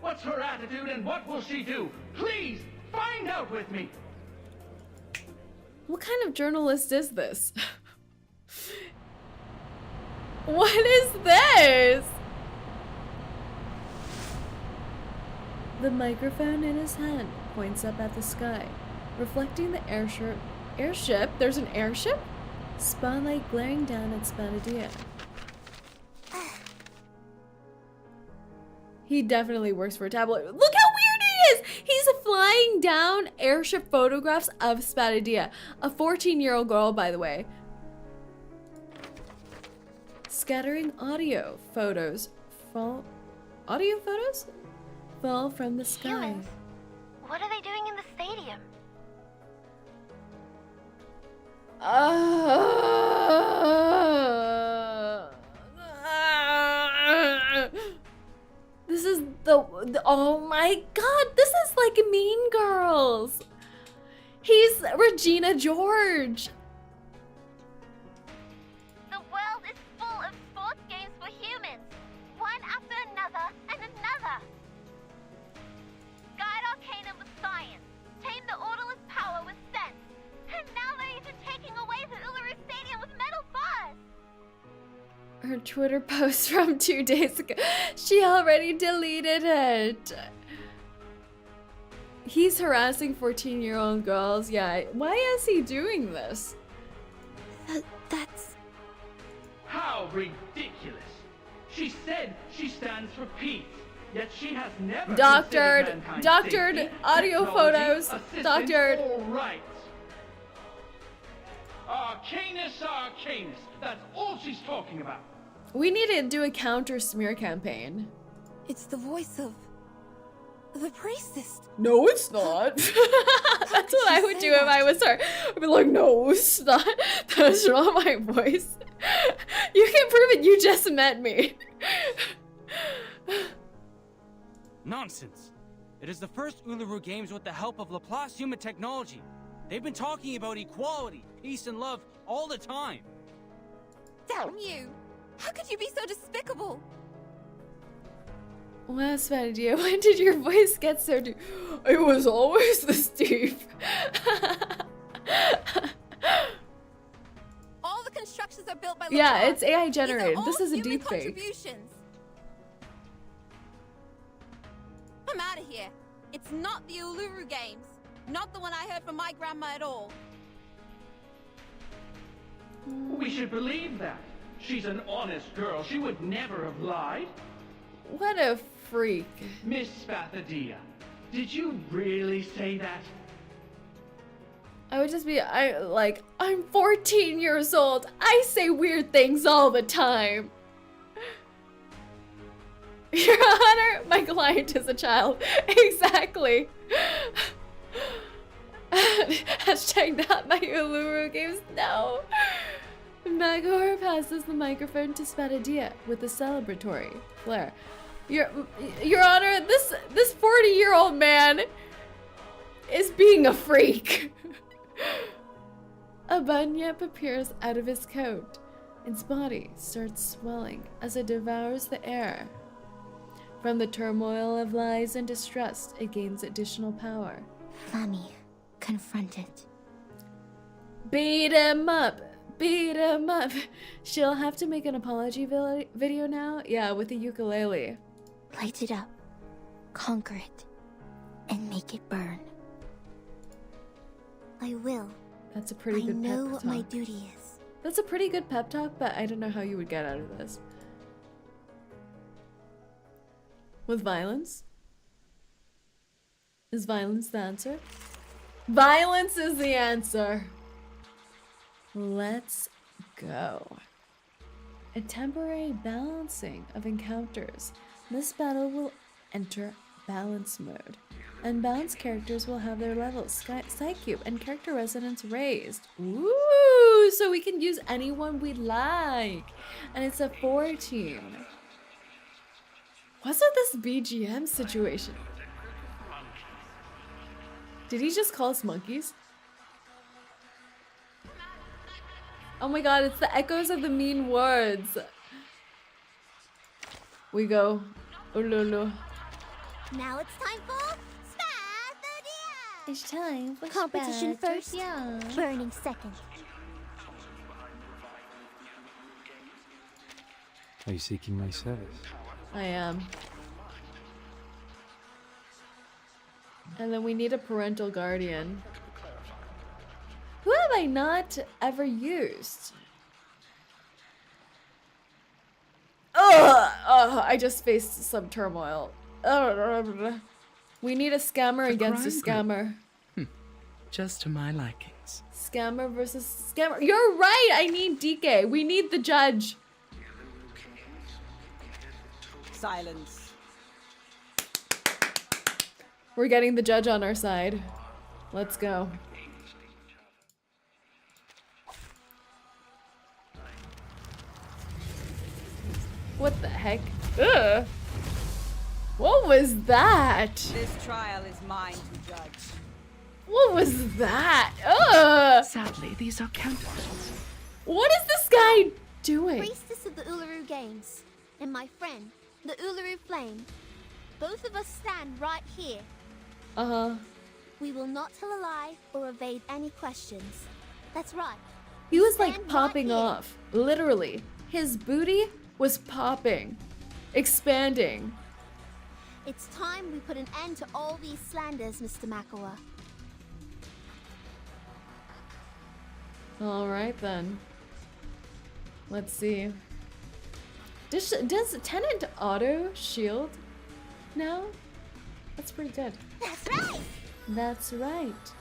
What's her attitude and what will she do? Please, find out with me. What kind of journalist is this? What is this? The microphone in his hand points up at the sky, reflecting the airship. Airship? There's an airship? Spotlight glaring down at Spathodea. He definitely works for a tabloid. Look how weird he is! He's flying down airship photographs of Spathodea. A 14-year-old girl, by the way. Scattering audio photos fall from the sky. Humans? What are they doing in the stadium? This is the oh my god, this is like Mean Girls. He's Regina George. The world is full of sports games for humans, one after another and another. Guide Arcana with science, tame the orderless power with sense, and now they're even taking away the Uluru Stadium with metal bars. Her Twitter post from 2 days ago. She already deleted it. He's harassing 14-year-old girls. Yeah, why is he doing this? That's... How ridiculous! She said she stands for peace, yet she has never Doctored audio photos. Doctored. All rights. Arcanus. That's all she's talking about. We need to do a counter smear campaign. It's the voice of the priestess. No, it's not. That's what I would do if I was her. I'd be like, no, it's not. That's not my voice. You can prove it. You just met me. Nonsense. It is the first Uluru Games with the help of Laplace human technology. They've been talking about equality, peace, and love all the time. Damn you! How could you be so despicable? Last idea. When did your voice get so deep? It was always this deep. All the constructions are built by Yeah, Laplace. it's AI generated. These are This all is a human deep fake. contributions. I'm out of here. It's not the Uluru Games. Not the one I heard from my grandma at all. We should believe that. She's an honest girl. She would never have lied. What a freak. Miss Spathodea, did you really say that? I would just be, I'm 14 years old. I say weird things all the time. Your Honor, my client is a child. Exactly. Hashtag not my Uluru Games. No. Magor passes the microphone to Spathodea with a celebratory flair. Your Honor, this 40-year-old man is being a freak. A bunyip appears out of his coat. Its body starts swelling as it devours the air. From the turmoil of lies and distrust, it gains additional power. Fami, confront it. Beat him up! Beat him up! She'll have to make an apology video now? Yeah, with a ukulele. Light it up, conquer it, and make it burn. I will. That's a pretty good pep talk. I know what my duty is. That's a pretty good pep talk, but I don't know how you would get out of this. With violence? Is violence the answer? Violence is the answer! Let's go. A temporary balancing of encounters. This battle will enter balance mode. Unbalanced characters will have their levels, Psycube, and character resonance raised. Ooh, so we can use anyone we like. And it's a 14. What's with this BGM situation? Did he just call us monkeys? Oh my god, it's the echoes of the mean words. We go. Ululu. Now it's time for Spathodea! It's time for Competition first, Spacial. burning second. Are you seeking my service? I am. And then we need a parental guardian. Who have I not ever used? Ugh! I just faced some turmoil. We need a scammer against a scammer. Just to my likings. Scammer versus scammer. You're right! I need DK. We need the judge. Silence. We're getting the judge on our side. Let's go. What the heck? Ugh. What was that? This trial is mine to judge. What was that? Ugh. Sadly, these are counterfeits. What is this guy doing? Priestess of the Uluru Games, and my friend, the Uluru Flame. Both of us stand right here. Uh-huh. We will not tell a lie or evade any questions. That's right. He was like Stand popping right here. off. Literally. His booty was popping. Expanding. It's time we put an end to all these slanders, Mr. 𝐒𝐴𝐚. Alright then. Let's see. Does Tenant auto shield now? That's pretty good. That's right! That's right.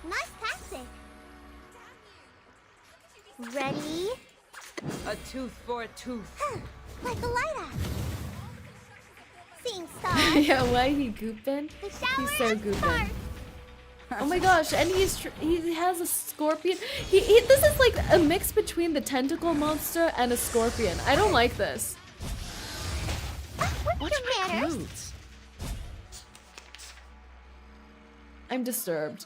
Nice tactic. Ready? A tooth for a tooth. Like a lighter. Seeing stars. Yeah, why he goopin'? He's so goopin'. Oh my gosh, and he has a scorpion. This is like a mix between the tentacle monster and a scorpion. I don't like this. What's your manners? I'm disturbed.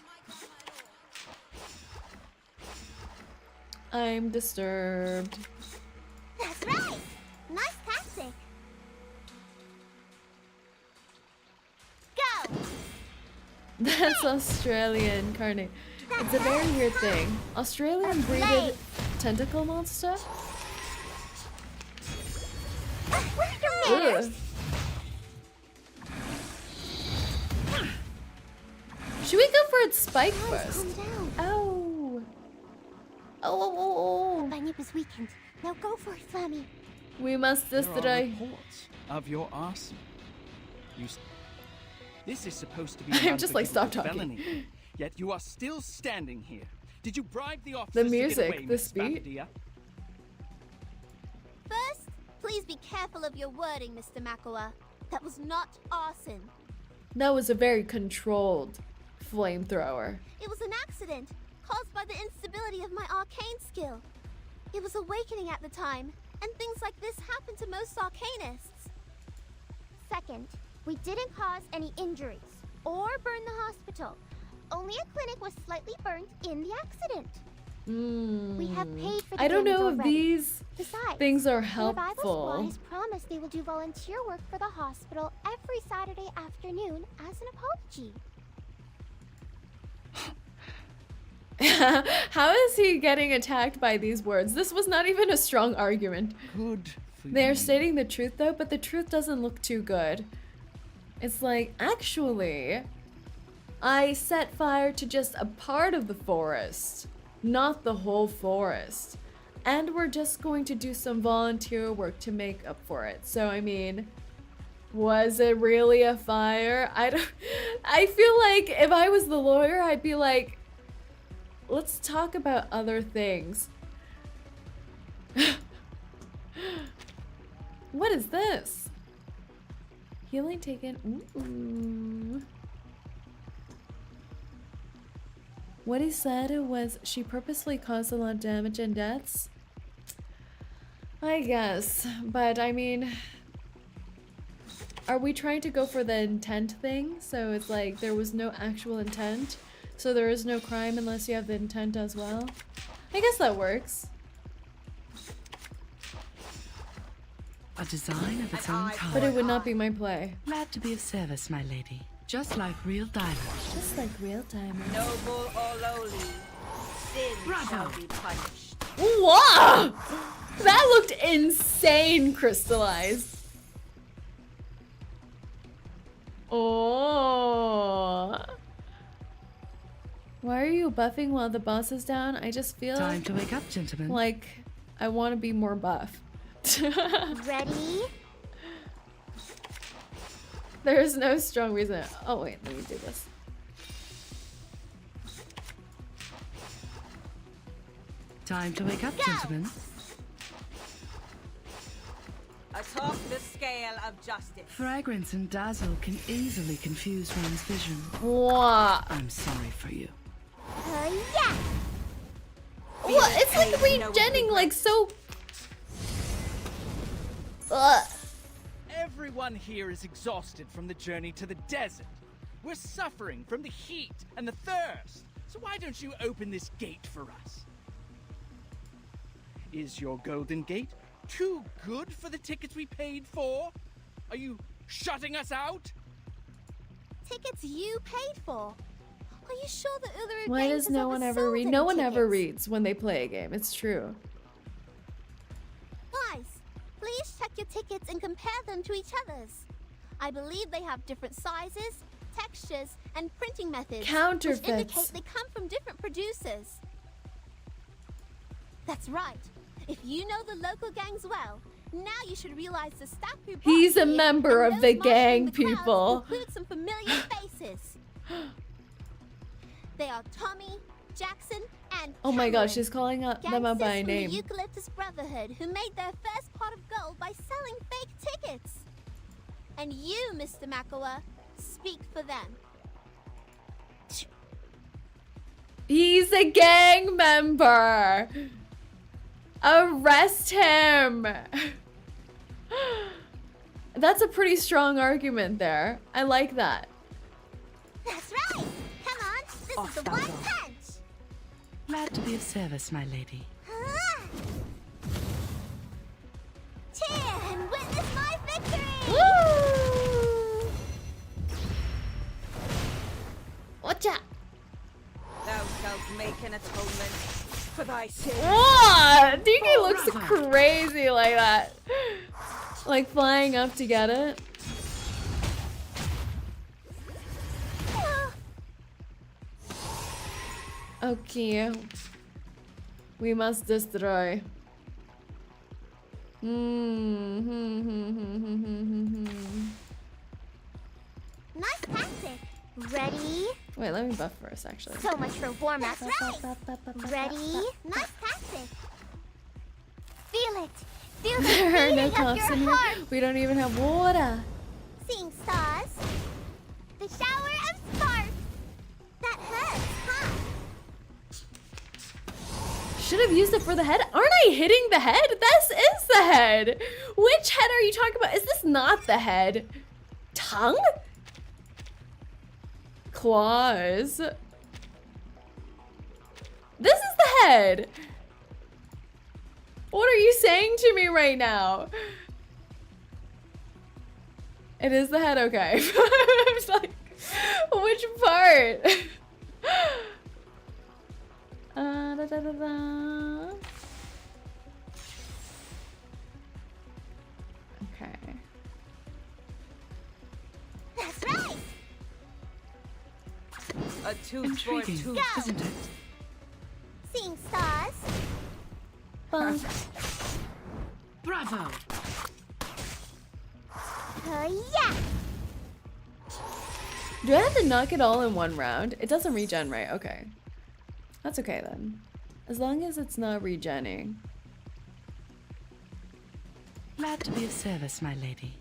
I'm disturbed. That's right. Nice tactic. Go. That's Australian carnate. It's a very weird thing. Australian breeded tentacle monster? Ugh. Should we go for its spike first? Oh. Oh. Bunyip is weakened. Now go for it, Flammy. We must destroy. There are reports of your arson. This is supposed to be I'm just like, stop talking. felony, yet you are still standing here. Did you bribe the officers The music, to get away, the Miss speed. Spathodea? First, please be careful of your wording, Mr. 𝐒𝐴𝐚. That was not arson. That was a very controlled flamethrower. It was an accident caused by the instability of my arcane skill. It was awakening at the time, and things like this happen to most arcanists. Second, we didn't cause any injuries or burn the hospital. Only a clinic was slightly burnt in the accident. We have paid for the I don't damage know if already. these Besides, things are the revival squad helpful. has promised they will do volunteer work for the hospital every Saturday afternoon as an apology. How is he getting attacked by these words? This was not even a strong argument. Good for They're you. stating the truth though, but the truth doesn't look too good. It's like, actually, I set fire to just a part of the forest, not the whole forest. And we're just going to do some volunteer work to make up for it. So, I mean, was it really a fire? I feel like if I was the lawyer, I'd be like, let's talk about other things. What is this? Healing taken. Ooh. What he said was she purposely caused a lot of damage and deaths. I guess, but I mean, are we trying to go for the intent thing? So it's like there was no actual intent, so there is no crime unless you have the intent as well. I guess that works. A design of its own kind. But it would not be my play. Glad to be of service, my lady. Just like real diamonds. Just like real diamonds. Noble or lowly, sin shall be punished. Wow! That looked insane crystallized. Oh. Why are you buffing while the boss is down? I just feel Time to wake up, gentlemen. like I want to be more buff. Ready? There's no strong reason. Oh wait, let me do this. Time to wake up, gentlemen. Atop the scale of justice. Fragrance and dazzle can easily confuse one's vision. Wow. I'm sorry for you. Yeah. What? It's like regenning like so. Ugh. Everyone here is exhausted from the journey to the desert. We're suffering from the heat and the thirst. So why don't you open this gate for us? Is your golden gate too good for the tickets we paid for? Are you shutting us out? Tickets you paid for. Are you sure the Uluru Why Games does has no one ever sold read? any No one ever tickets? reads when they play a game. It's true. Guys, please check your tickets and compare them to each other's. I believe they have different sizes, textures, and printing methods, Counterfeits. which indicate they come from different producers. That's right. If you know the local gangs well, now you should realize the staff who brought He's a you member and of the those marshalling gang, the crowds people. include some familiar faces. They are Tommy, Jackson, and Oh my Cameron, gosh, she's calling them out gangsters by from name. the Eucalyptus Brotherhood who made their first pot of gold by selling fake tickets. And you, Mr. 𝐒𝐿𝐴, speak for them. He's a gang member. Arrest him. That's a pretty strong argument there. I like that. That's right. Come on, this is the one punch. Glad to be of service, my lady. Cheer and witness my victory. Woo! Watch out. Thou shalt make an atonement for thy sins. What? DK looks crazy like that. Like flying up to get it. Okay. We must destroy. Nice tactic. Ready? Wait, let me buff first, actually. So much for warm-up. Ready? Nice tactic. Feel it. Feel the There are no beating of cops your in here. heart. We don't even have water. Seeing stars. The shower of sparks. That hurts, huh? Should have used it for the head. Aren't I hitting the head? This is the head. Which head are you talking about? Is this not the head? Tongue? Claws. This is the head. What are you saying to me right now? It is the head, okay. I'm just like, which part? Da, da, da, da. Okay. That's right. A tooth for a Intriguing, tooth. isn't it? Seeing stars. Bravo! Yeah. Do I have to knock it all in one round? It doesn't regen, right? Okay. That's okay then. As long as it's not regenning. Glad to be of service, my lady.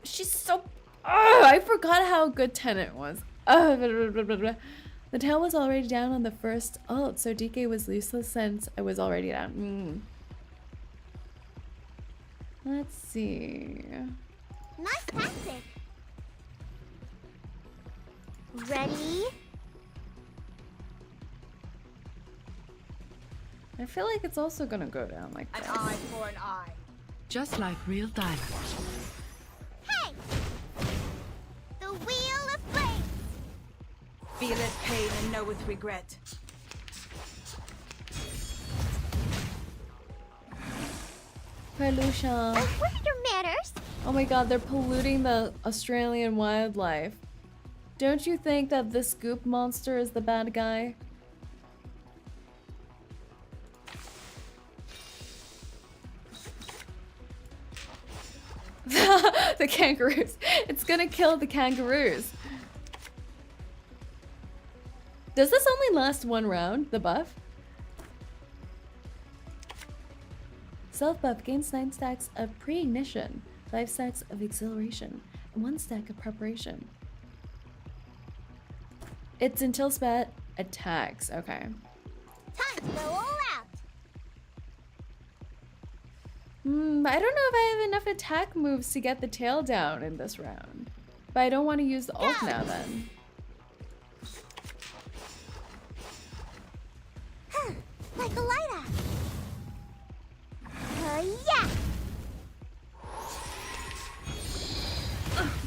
She's so... Oh, I forgot how good Tenet was. Oh, blah, blah, blah, blah. The tail was already down on the first ult, so DK was useless since I was already down. Let's see. Nice tactic. Ready? I feel like it's also gonna go down like An this. eye for an eye. Just like real diamond. Hey! The wheel of flames. Feeleth pain and knoweth regret. Pollution. What are your manners? Oh my god, they're polluting the Australian wildlife. Don't you think that this goop monster is the bad guy? The kangaroos. It's gonna kill the kangaroos. Does this only last one round, the buff? Self-buff gains 9 stacks of pre-ignition, 5 stacks of exhilaration, and 1 stack of preparation. It's until Spat attacks. Okay. Time to go all out. I don't know if I have enough attack moves to get the tail down in this round. But I don't want to use the ult now then. Like a lighter. Yeah.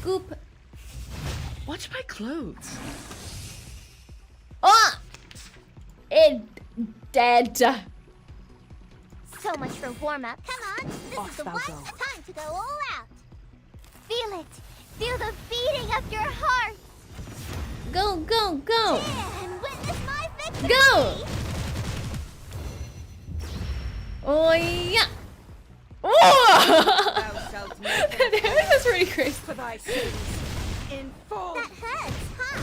Goop. Watch my clothes. Ah! It dead. So much for warm-up. Come on, this is the one time to go all out. Feel it. Feel the beating of your heart. Go, go, go. And witness my victory. Go. Oh, yeah. Oh! Thou shalt make That was pretty crazy. for thy sins in full. That hurts, huh?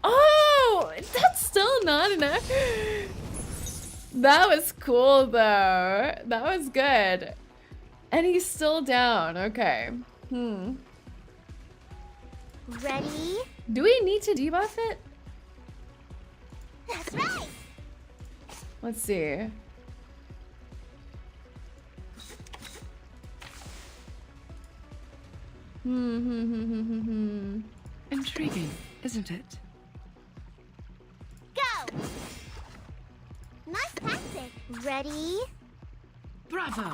Oh, that's still not enough. That was cool, though. That was good. And he's still down. Okay. Ready? Do we need to debuff it? That's right. Let's see. Intriguing, isn't it? Go. Nice tactic. Ready? Bravo!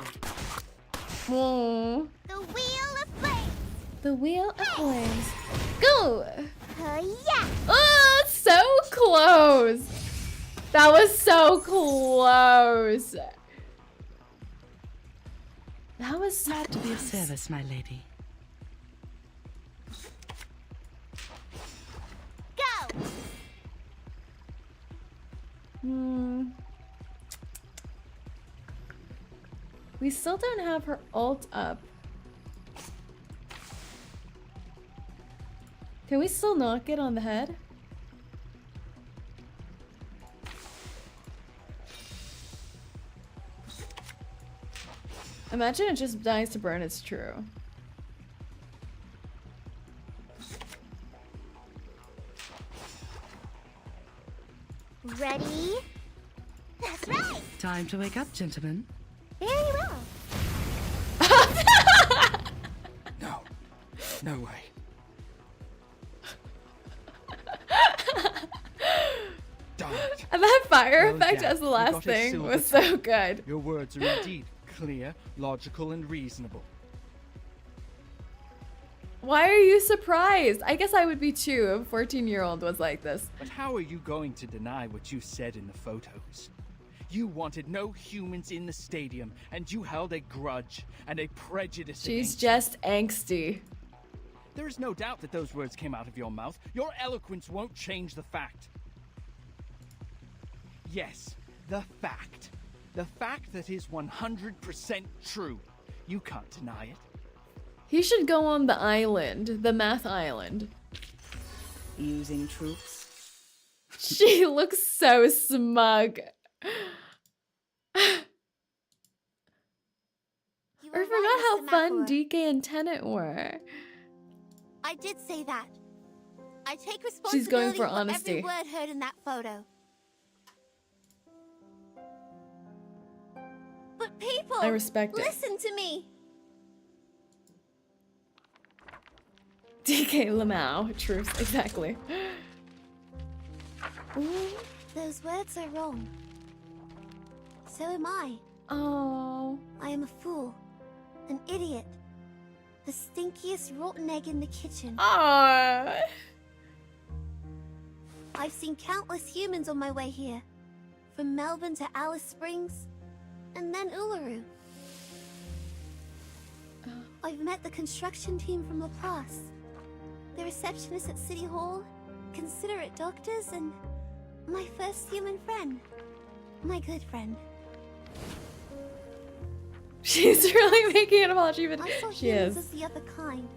Oh. The wheel of flames. The wheel of flames. Go! Yeah. Oh, it's so close. That was so close. That was so Glad to be of close. service, my lady. Go. We still don't have her ult up. Can we still knock it on the head? Imagine it just dies to burn, it's true. Ready? That's right. Time to wake up, gentlemen. Very well. No. No way. And that fire Well, effect yeah, as the you last got a thing silver was so tongue. good. Your words are indeed clear, logical, and reasonable. Why are you surprised? I guess I would be too if a 14-year-old was like this. But how are you going to deny what you said in the photos? You wanted no humans in the stadium, and you held a grudge and a prejudice She's against just angsty. There is no doubt that those words came out of your mouth. Your eloquence won't change the fact. Yes, the fact. The fact that is 100% true. You can't deny it. He should go on the island, the math island. Using troops. She looks so smug. I forgot how fun DK and Tenet were. I did say that. I take She's going responsibility for for honesty. every word heard in that photo. But people, I respect it. listen to me. DK Lamau, truth, exactly. Ooh. Those words are wrong. So am I. Oh. I am a fool. An idiot. The stinkiest rotten egg in the kitchen. Aww. I've seen countless humans on my way here. From Melbourne to Alice Springs, and then Uluru. I've met the construction team from Laplace, the receptionist at City Hall, considerate doctors, and my first human friend. My good friend. She's really making an apology, but I saw she humans is. as the other kind.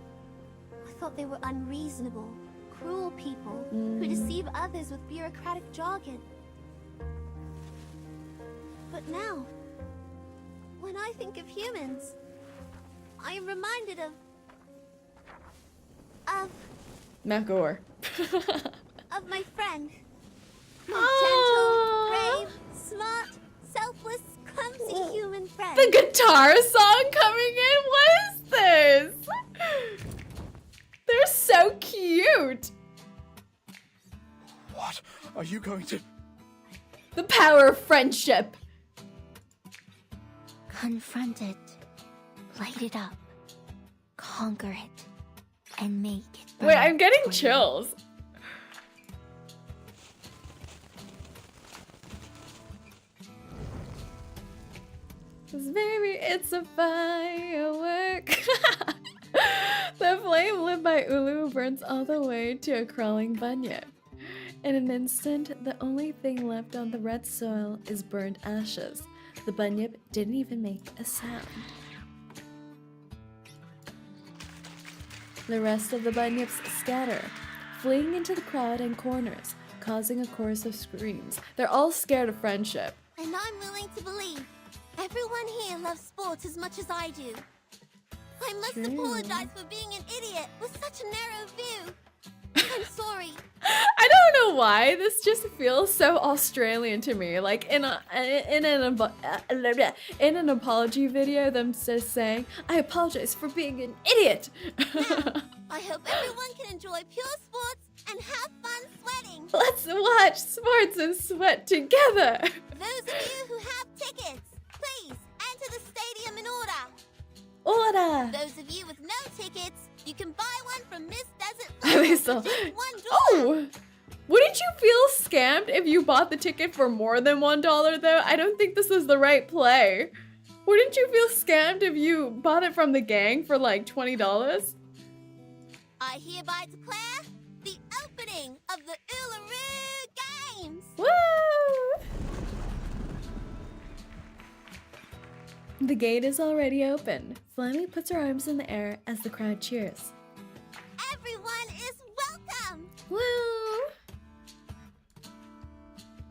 I thought they were unreasonable, cruel people who deceive others with bureaucratic jargon. But now, when I think of humans, I am reminded of McGore. of my friend. A Aww. gentle, brave, smart, selfless, clumsy human friend. The guitar song coming in? What is this? They're so cute. What are you going to... The power of friendship. Confront it, light it up, conquer it, and make it burn. Wait, I'm getting for you. chills. It's a firework. The Saerin by Ulu burns all the way to a crawling Bunyip. In an instant, the only thing left on the red soil is burned ashes. The Bunyip didn't even make a sound. The rest of the Bunyips scatter, fleeing into the crowd and corners, causing a chorus of screams. They're all scared of friendship. And I'm willing to believe everyone here loves sports as much as I do. I must apologize for being an idiot with such a narrow view. I'm sorry. I don't know why this just feels so Australian to me. Like in an apology video, them just saying, "I apologize for being an idiot." Now, I hope everyone can enjoy pure sports and have fun sweating. Let's watch sports and sweat together. Those of you who have tickets, please enter the stadium in order. Order. Those of you with no tickets, you can buy one from Miss Desert Are they Flower still? for just $1. Oh! Wouldn't you feel scammed if you bought the ticket for more than $1 though? I don't think this is the right play. Wouldn't you feel scammed if you bought it from the gang for like $20? I hereby declare the opening of the Uluru Games. Woo! The gate is already open. Flammy puts her arms in the air as the crowd cheers. Everyone is welcome. Woo!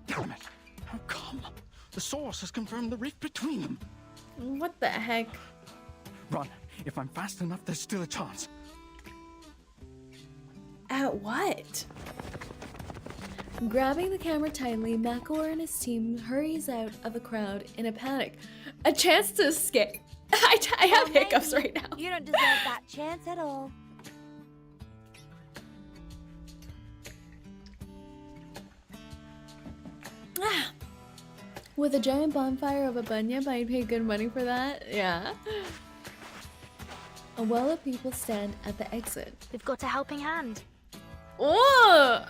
Damn it! How come? The source has confirmed the rift between them. What the heck? Run. If I'm fast enough, there's still a chance. At what? Grabbing the camera tightly, 𝐒𝐿 and his team hurries out of the crowd in a panic. A chance to escape. I have hiccups right now. You don't deserve that chance at all. With a giant bonfire of a Bunyip, I'd pay good money for that. Yeah. A wall of people stand at the exit. We've got a helping hand. Oh!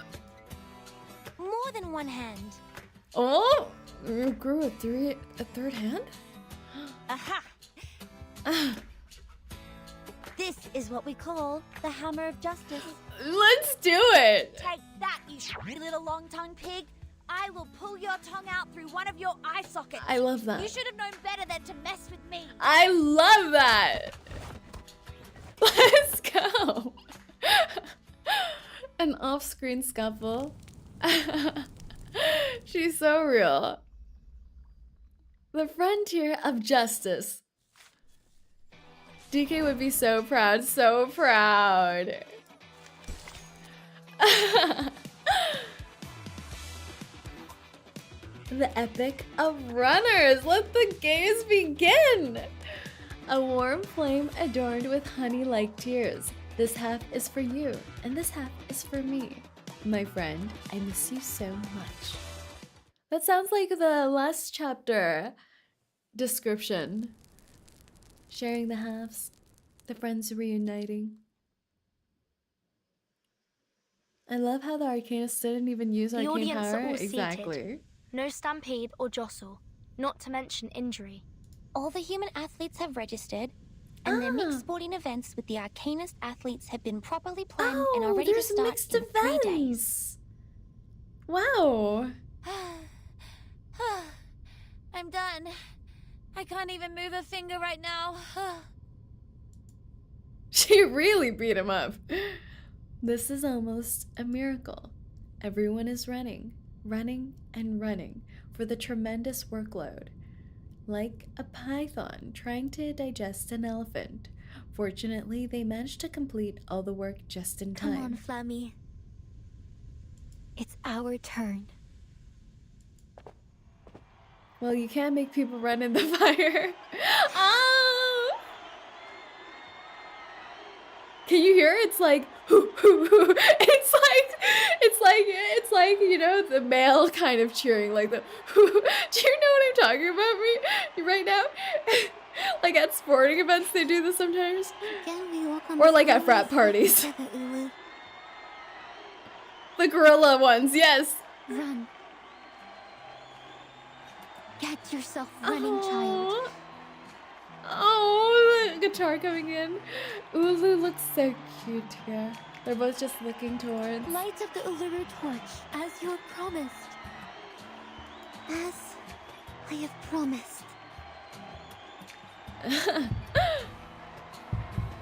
More than one hand. Oh! You grew a third hand? Aha! This is what we call the Hammer of Justice. Let's do it! Take that, you little long-tongued pig! I will pull your tongue out through one of your eye sockets. I love that. You should have known better than to mess with me. I love that! Let's go! An off-screen scuffle. She's so real. The frontier of justice. DK would be so proud, so proud. The epic of runners. Let the games begin. A warm flame adorned with honey-like tears. This half is for you, and this half is for me. My friend, I miss you so much. That sounds like the last chapter description. Sharing the halves, the friends reuniting. I love how the Arcanists didn't even use The arcane audience power. are all Exactly. seated. No stampede or jostle, not to mention injury. All the human athletes have registered, and their mixed sporting events with the Arcanist athletes have been properly planned and are ready to there's start mixed in 3 days. events. Wow. I'm done. I can't even move a finger right now. She really beat him up. This is almost a miracle. Everyone is running, running, and running for the tremendous workload. Like a python trying to digest an elephant. Fortunately, they managed to complete all the work just in time. Come on, Flammy. It's our turn. Well, you can't make people run in the fire. Oh! Can you hear? It's like, it's like, you know, the male kind of cheering, like the, do you know what I'm talking about right now? Like at sporting events, they do this sometimes. Or like at frat parties. The gorilla ones, yes. Run. Get yourself running, child. Oh, the guitar coming in. Ulu looks so cute here. They're both just looking towards. Light up the Uluru torch, as you have promised. As I have promised.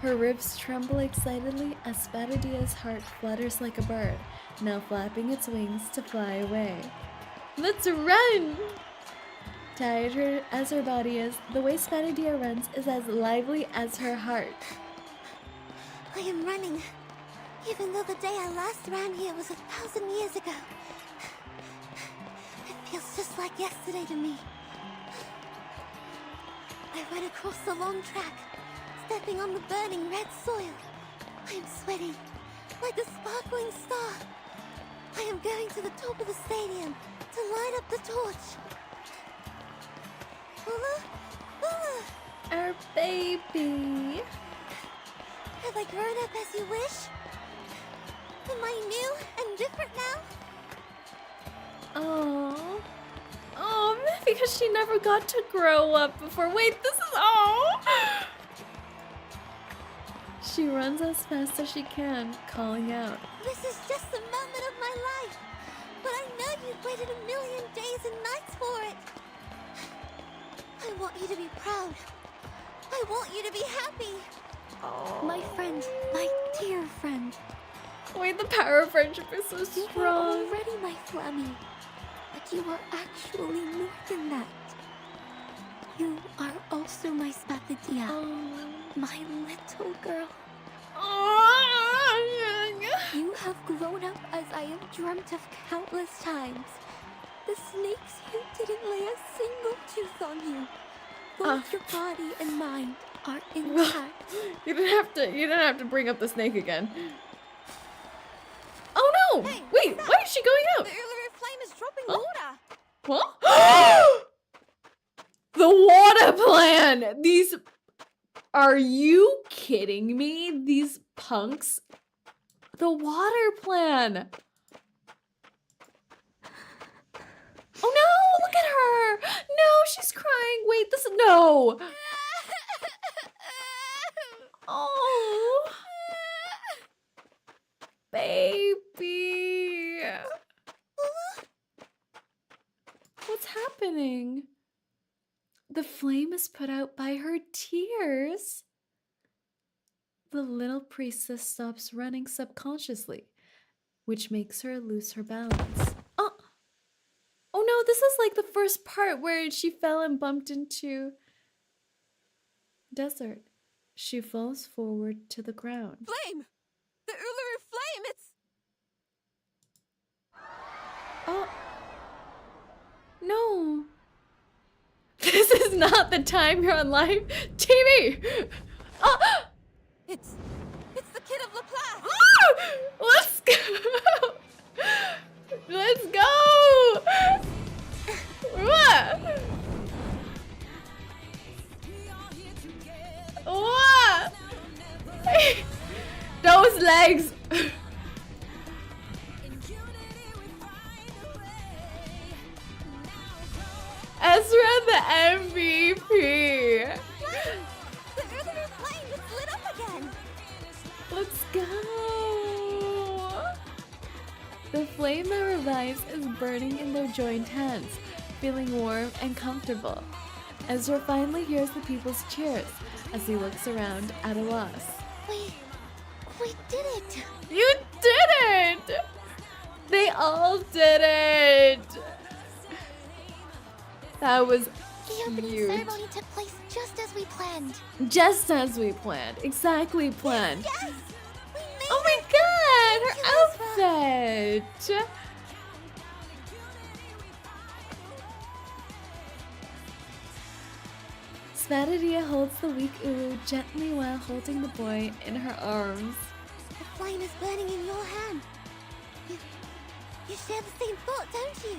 Her ribs tremble excitedly as Spathodea's heart flutters like a bird, now flapping its wings to fly away. Let's run! Tired as her body is, the way Spathodea runs is as lively as her heart. I am running, even though the day I last ran here was 1,000 years ago. It feels just like yesterday to me. I run across the long track, stepping on the burning red soil. I am sweating, like a sparkling star. I am going to the top of the stadium to light up the torch. Ulu? Ulu! Our baby! Have I grown up as you wish? Am I new and different now? Oh. Oh, because she never got to grow up before. Wait, this is oh. She runs as fast as she can, calling out. This is just the moment of my life, but I know you've waited 1,000,000 days and nights for it. I want you to be proud. I want you to be happy. Oh. My friend, my dear friend. Wait, the power of friendship is so You are strong. already my Flammy, but you are actually more than that. You are also my Spathodea, my little girl. You have grown up as I have dreamt of countless times. The snakes here didn't lay a single tooth on you. Both your body and mind are intact. You didn't have to bring up the snake again. Oh no! Hey, wait, why is she going out? The Uluru flame is dropping water. What? The water plan! These... Are you kidding me? These punks? The water plan! Oh no! Look at her! No, she's crying! Wait, this... No! Oh! Baby! What's happening? The flame is put out by her tears. The little priestess stops running subconsciously, which makes her lose her balance. Oh no, this is like the first part where she fell and bumped into desert. She falls forward to the ground. Flame! The Uluru flame, it's... Oh. No. This is not the time you're on live TV. Oh. It's the kid of Laplace. Let's go. Let's go. What? What? Those legs. Ezra the MVP. The Uluru flame is lit up again. Let's go. The flame that revives is burning in their joined hands, feeling warm and comfortable. Ezra finally hears the people's cheers as he looks around at a loss. We did it. You did it! They all did it! That was The opening cute. ceremony took place just as we planned. Just as we planned. Exactly planned. Yes! We made Oh my god! Her outfit! Spathodea holds the weak Ulu gently while holding the boy in her arms. The flame is burning in your hand. You share the same thought, don't you?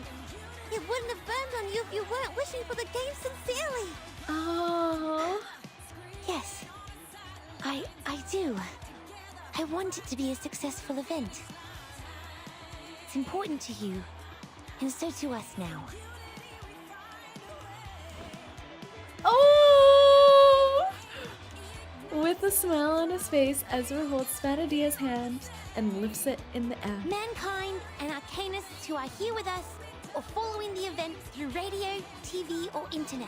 It wouldn't have burned on you if you weren't wishing for the game sincerely. Oh. Yes, I do. I want it to be a successful event. It's important to you, and so to us now. Oh! a smile on his face, Ezra holds Spathodea's hand and lifts it in the air. Mankind and arcanists who are here with us or following the event through radio, TV, or internet.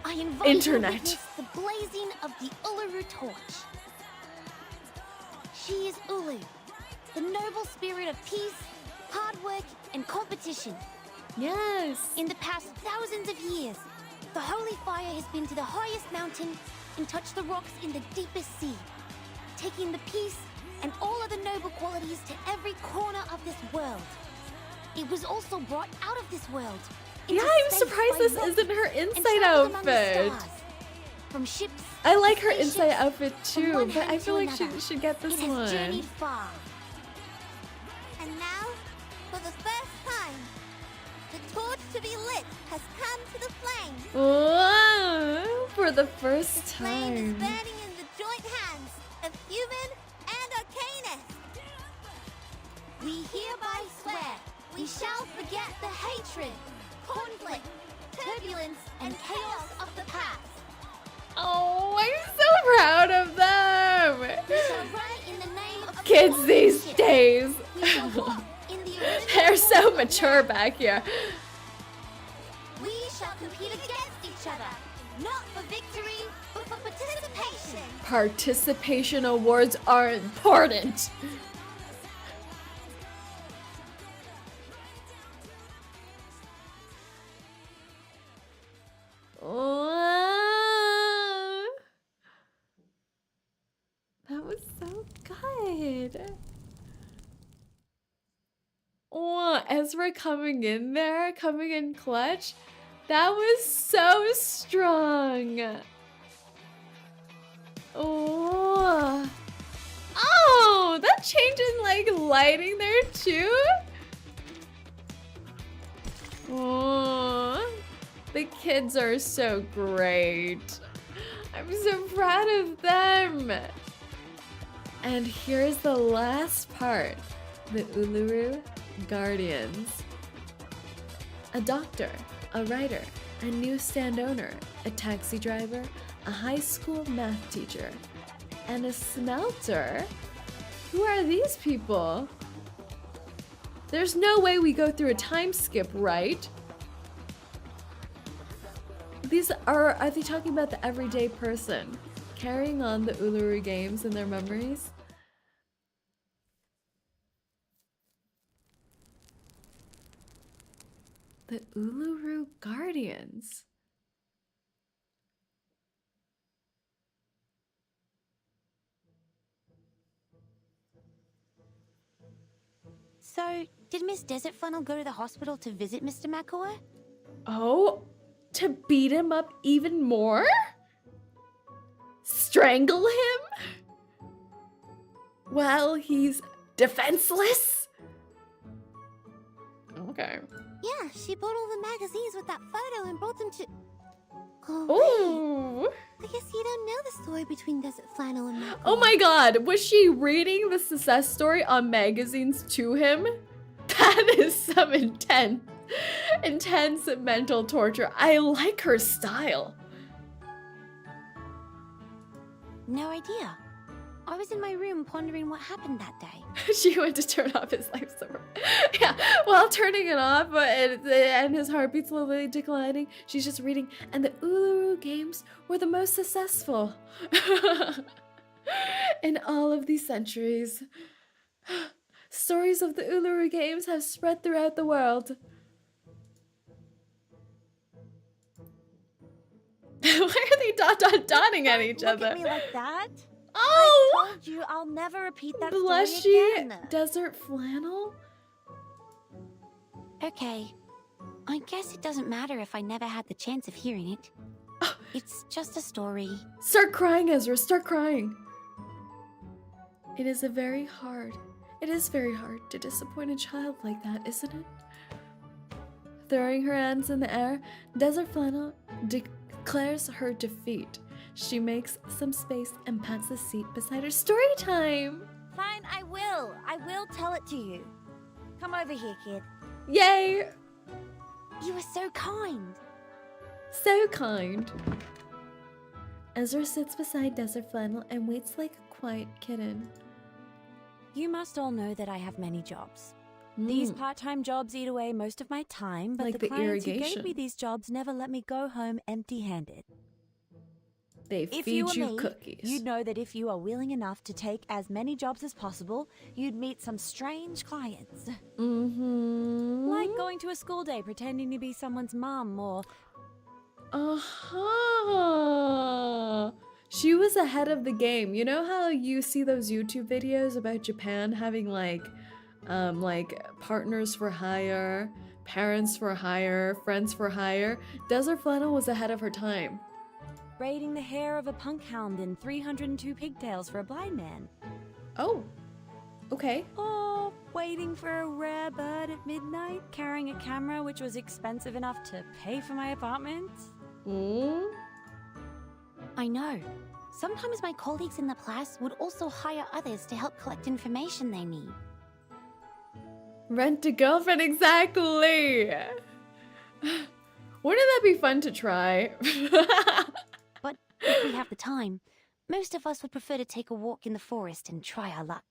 I invite you to witness the blazing of the Uluru torch. She is Ulu, the noble spirit of peace, hard work, and competition. Yes! In the past thousands of years, the holy fire has been to the highest mountain and touched the rocks in the deepest sea, taking the peace and all other noble qualities to every corner of this world. It was also brought out of this world. Yeah, I'm surprised this isn't her inside outfit. From ships, I like her inside outfit too, but I feel like she should get this it has one. journeyed far. And now, for the first time, the torch to be lit has come to the flame. Whoa, for the first The flame is time. burning in the joint hands of human and arcanist. We hereby swear we shall forget the hatred, conflict, turbulence, and chaos of the past. Oh, I'm so proud of them. We shall write in the name of Kids the these ship. days. We shall walk in the original They're so form of mature man. back here. We shall compete against each other, not for victory, but for participation. Participation awards are important. That was so good. Oh, Ezra coming in there, coming in clutch. That was so strong. Oh. Oh, that change in like lighting there too. Oh, the kids are so great. I'm so proud of them. And here's the last part, the Uluru Guardians. A doctor, a writer, a newsstand owner, a taxi driver, a high school math teacher, and a smelter? Who are these people? There's no way we go through a time skip, right? These are they talking about the everyday person carrying on the Uluru games in their memories? The Uluru Guardians. So, did Miss Desert Funnel go to the hospital to visit Mr. 𝐒𝐿𝐴? Oh, to beat him up even more? Strangle him? While he's defenseless? Okay. Yeah, she bought all the magazines with that photo and brought them to... Oh, Ooh. wait. I guess you don't know the story between Desert Flannel and 𝐒𝐿𝐴. Oh my god, was she reading the success story on magazines to him? That is some intense mental torture. I like her style. No idea. I was in my room pondering what happened that day. She went to turn off his life support. Yeah, while turning it off and his heartbeat slowly declining, she's just reading. And the Uluru games were the most successful in all of these centuries. Stories of the Uluru games have spread throughout the world. Why are they dotting at each Look other? at me like that. Oh! I told you I'll never repeat that story Blushy again. desert flannel? Okay. I guess it doesn't matter if I never had the chance of hearing it. It's just a story. Start crying, Ezra. Start crying. It is very hard to disappoint a child like that, isn't it? Throwing her hands in the air, Desert Flannel declares her defeat. She makes some space and pats the seat beside her. Story time! Fine, I will. I will tell it to you. Come over here, kid. Yay! You were so kind. So kind. Ezra sits beside Desert Flannel and waits like a quiet kitten. You must all know that I have many jobs. These part-time jobs eat away most of my time, but Like the the clients who irrigation. gave me these jobs never let me go home empty-handed. They If feed you were you me, cookies. you'd know that if you are willing enough to take as many jobs as possible, you'd meet some strange clients. Like going to a school day pretending to be someone's mum or... She was ahead of the game. You know how you see those YouTube videos about Japan having like partners for hire, parents for hire, friends for hire? Desert Flannel was ahead of her time. braiding the hair of a punk hound in 302 pigtails for a blind man. Oh, okay. Or waiting for a rare bird at midnight, carrying a camera which was expensive enough to pay for my apartment. I know. Sometimes my colleagues in the class would also hire others to help collect information they need. Rent a girlfriend, exactly. Wouldn't that be fun to try? But if we have the time, most of us would prefer to take a walk in the forest and try our luck.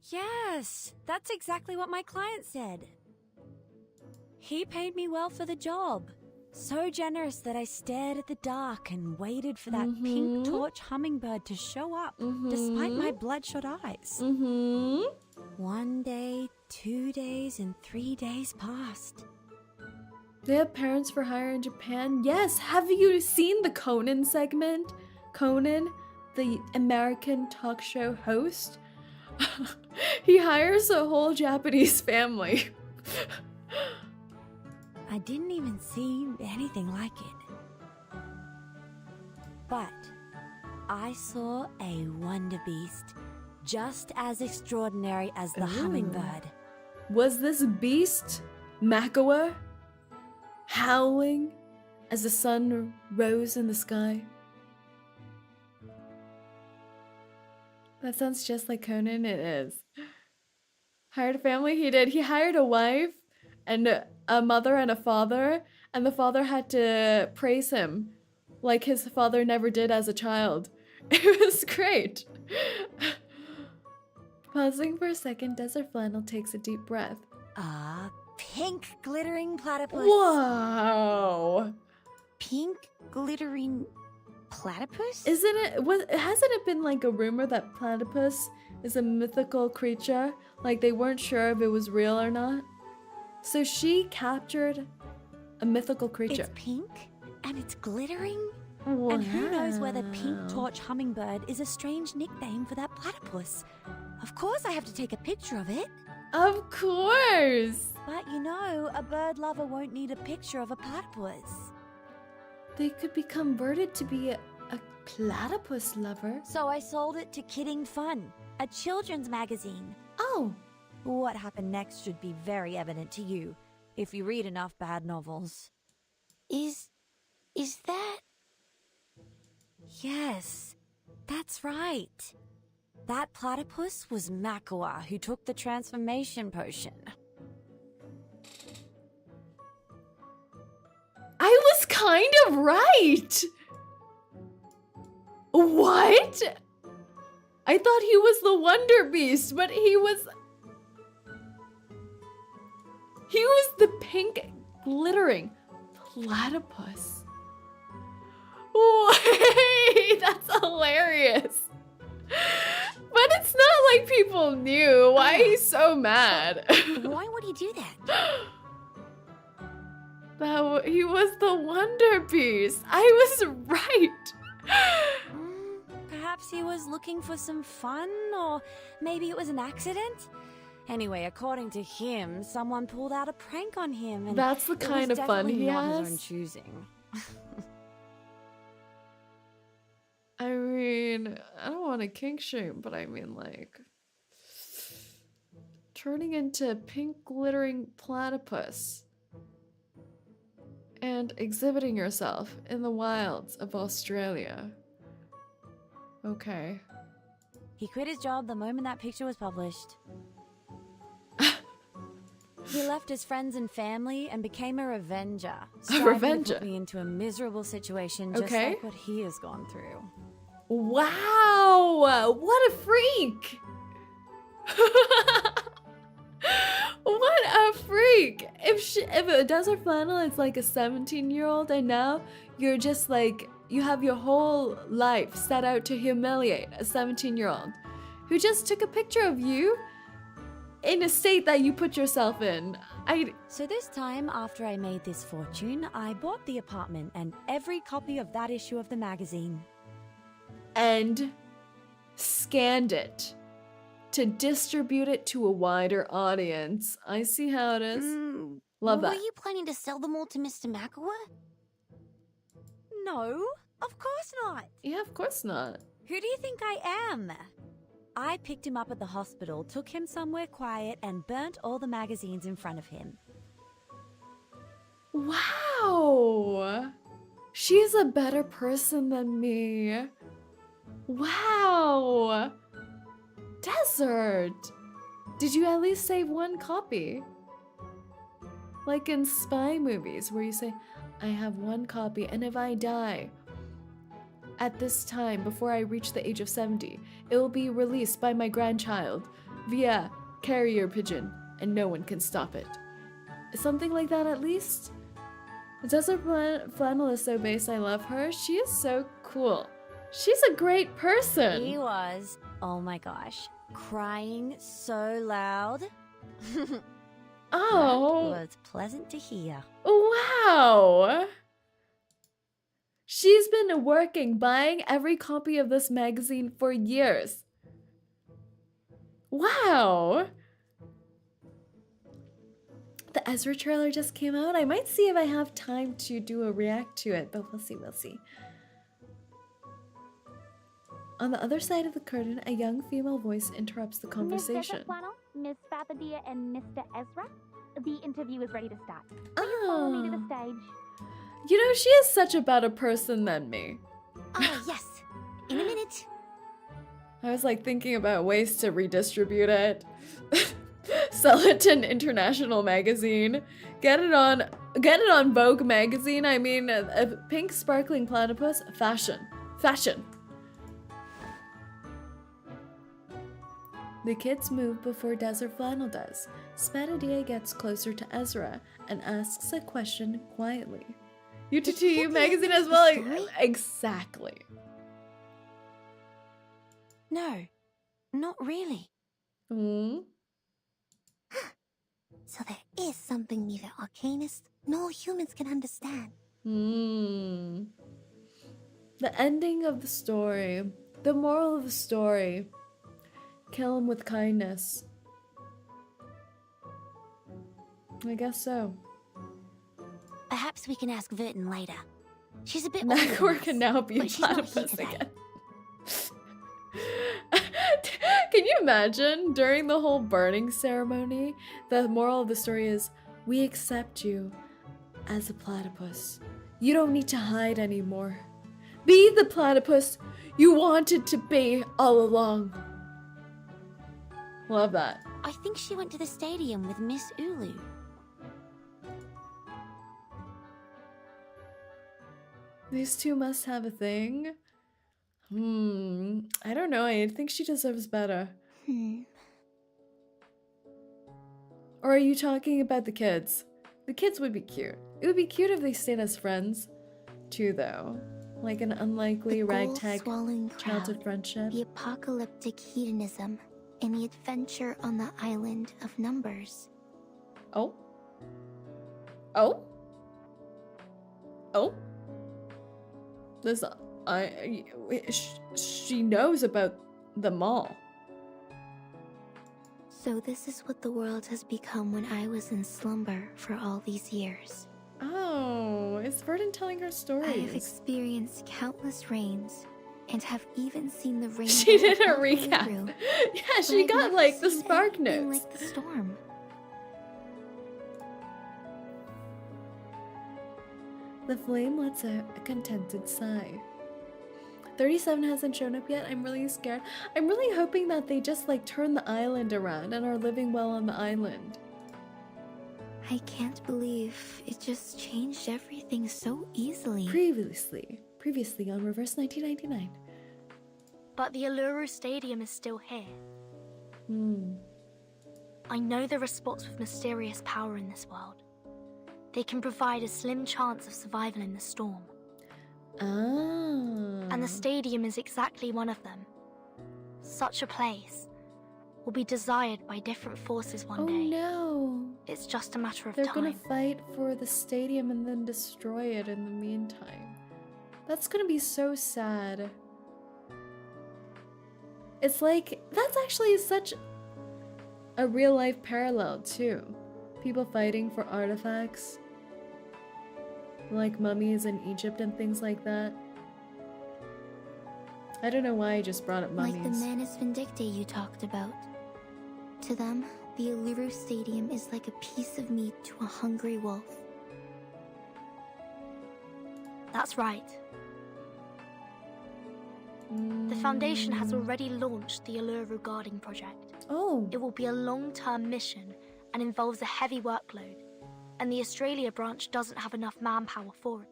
Yes, that's exactly what my client said. He paid me well for the job. So generous that I stared at the dark and waited for that pink torch hummingbird to show up, despite my bloodshot eyes. 1 day, 2 days, and 3 days passed. They have parents for hire in Japan? Yes! Have you seen the Conan segment? Conan, the American talk show host? He hires a whole Japanese family. I didn't even see anything like it. But I saw a wonder beast just as extraordinary as the hummingbird. Was this beast 𝐒𝐴𝐤? Howling as the sun rose in the sky? That sounds just like Conan. It is. Hired a family? He did. He hired a wife and a mother and a father, and the father had to praise him like his father never did as a child. It was great. Pausing for a second, Desert Flannel takes a deep breath. Ah, pink glittering platypus. Whoa! Pink glittering platypus? Isn't it? Hasn't it been like a rumor that platypus is a mythical creature? Like they weren't sure if it was real or not. So she captured a mythical creature. It's pink and it's glittering. Wow. And who knows whether pink torch hummingbird is a strange nickname for that platypus. Of course I have to take a picture of it. Of course! But you know, a bird lover won't need a picture of a platypus. They could be converted to be a platypus lover. So I sold it to Kidding Fun, a children's magazine. Oh! What happened next should be very evident to you, if you read enough bad novels. Is that... Yes, that's right. That platypus was 𝐒𝐴𝐤, who took the transformation potion. I was kind of right! What? I thought he was the Wonder Beast, but he was the pink glittering platypus. Wait, that's hilarious. But it's not like people knew. Why are you so mad? Why would he do that? He was the Wonder Beast. I was right. Perhaps he was looking for some fun, or maybe it was an accident? Anyway, according to him, someone pulled out a prank on him, and that's the kind of fun he not has. His own choosing. I mean, I don't want to kink shame, but I mean, like, turning into pink glittering platypus and exhibiting yourself in the wilds of Australia. Okay. He quit his job the moment that picture was published. He left his friends and family and became a revenger. A striving to revenger? put me into a miserable situation just Okay. like what he has gone through. Wow! What a freak! What a freak! If a Desert Flannel is like a 17-year-old and now you're just like, you have your whole life set out to humiliate a 17-year-old who just took a picture of you in a state that you put yourself in. So this time, after I made this fortune, I bought the apartment and every copy of that issue of the magazine. And scanned it to distribute it to a wider audience. I see how it is. Love that. Were you planning to sell them all to Mr. 𝐒𝐿𝐴? No, of course not. Yeah, of course not. Who do you think I am? I picked him up at the hospital, took him somewhere quiet, and burnt all the magazines in front of him. Wow! She's a better person than me. Wow! Desert! Did you at least save one copy? Like in spy movies where you say, I have one copy and if I die at this time before I reach the age of 70, it will be released by my grandchild via carrier pigeon and no one can stop it. Something like that at least? Desert Flannel is so base, I love her. She is so cool. She's a great person. He was, oh my gosh, crying so loud. Oh. That was pleasant to hear. Wow. She's been working, buying every copy of this magazine for years. Wow. The Ezra trailer just came out. I might see if I have time to do a react to it, but we'll see, we'll see. On the other side of the curtain, a young female voice interrupts the conversation. Miss Flannel, Miss Spathodea, and Mr. Ezra, the interview is ready to start. Oh. Follow me to the stage. You know, she is such a better person than me. Oh, yes. In a minute. I was like thinking about ways to redistribute it. Sell it to an international magazine. Get it on Vogue magazine. I mean, a pink sparkling platypus. Fashion. The kids move before Desert Flannel does. Spathodea gets closer to Ezra and asks a question quietly. UTT magazine as well? Exactly. No, not really. So there is something neither arcanists nor humans can understand. The ending of the story. The moral of the story. Kill him with kindness. I guess so. Perhaps we can ask Vertin later. She's a bit 𝐒𝐿𝐴 can now be a platypus again. Can you imagine during the whole burning ceremony, the moral of the story is, we accept you as a platypus. You don't need to hide anymore. Be the platypus you wanted to be all along. Love that. I think she went to the stadium with Miss Ulu. These two must have a thing. I don't know. I think she deserves better. Or are you talking about the kids? The kids would be cute. It would be cute if they stayed as friends, too, though. Like an unlikely ragtag childhood friendship. The apocalyptic hedonism and the adventure on the island of numbers. Oh? Oh? Oh? This, she knows about the mall. So this is what the world has become when I was in slumber for all these years. Oh, is Vertin telling her stories? I have experienced countless rains and have even seen the rainbow. She did a all the way recap. through, Yeah, she but I've got never like the seen spark anything notes. like the storm. The flame lets out a contented sigh. 37 hasn't shown up yet. I'm really scared. I'm really hoping that they just like turn the island around and are living well on the island. I can't believe it just changed everything so easily. Previously on Reverse 1999. But the Uluru Stadium is still here. I know there are spots with mysterious power in this world. They can provide a slim chance of survival in the storm. And the stadium is exactly one of them. Such a place will be desired by different forces one day. Oh no! It's just a matter of They're time. gonna fight for the stadium and then destroy it in the meantime. That's gonna be so sad. It's like, that's actually such a real life parallel too. People fighting for artifacts. Like mummies in Egypt and things like that. I don't know why I just brought up mummies. Like the Manus Vindictae you talked about. To them, the Uluru Stadium is like a piece of meat to a hungry wolf. That's right. The Foundation has already launched the Uluru Guardian project. Oh. It will be a long-term mission and involves a heavy workload, and the Australia branch doesn't have enough manpower for it.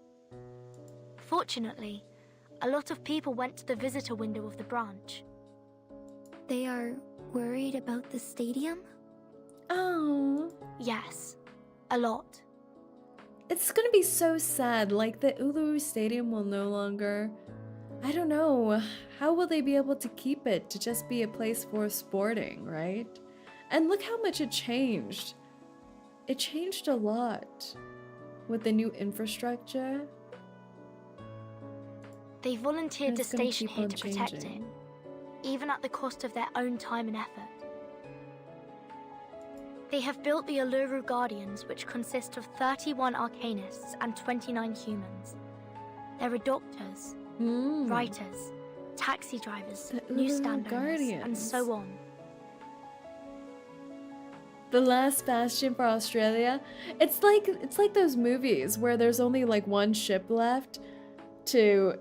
Fortunately, a lot of people went to the visitor window of the branch. They are worried about the stadium? Oh. Yes, a lot. It's gonna be so sad, like the Uluru Stadium will no longer... I don't know, how will they be able to keep it to just be a place for sporting, right? And look how much it changed. It changed a lot with the new infrastructure. They volunteered to It's gonna station keep here on to protect it, changing. even at the cost of their own time and effort. They have built the Uluru Guardians, which consist of 31 arcanists and 29 humans. There are doctors, writers, taxi drivers, The newsstand Uluru owners, and Guardians. so on. The last bastion for Australia. It's like those movies where there's only like one ship left to,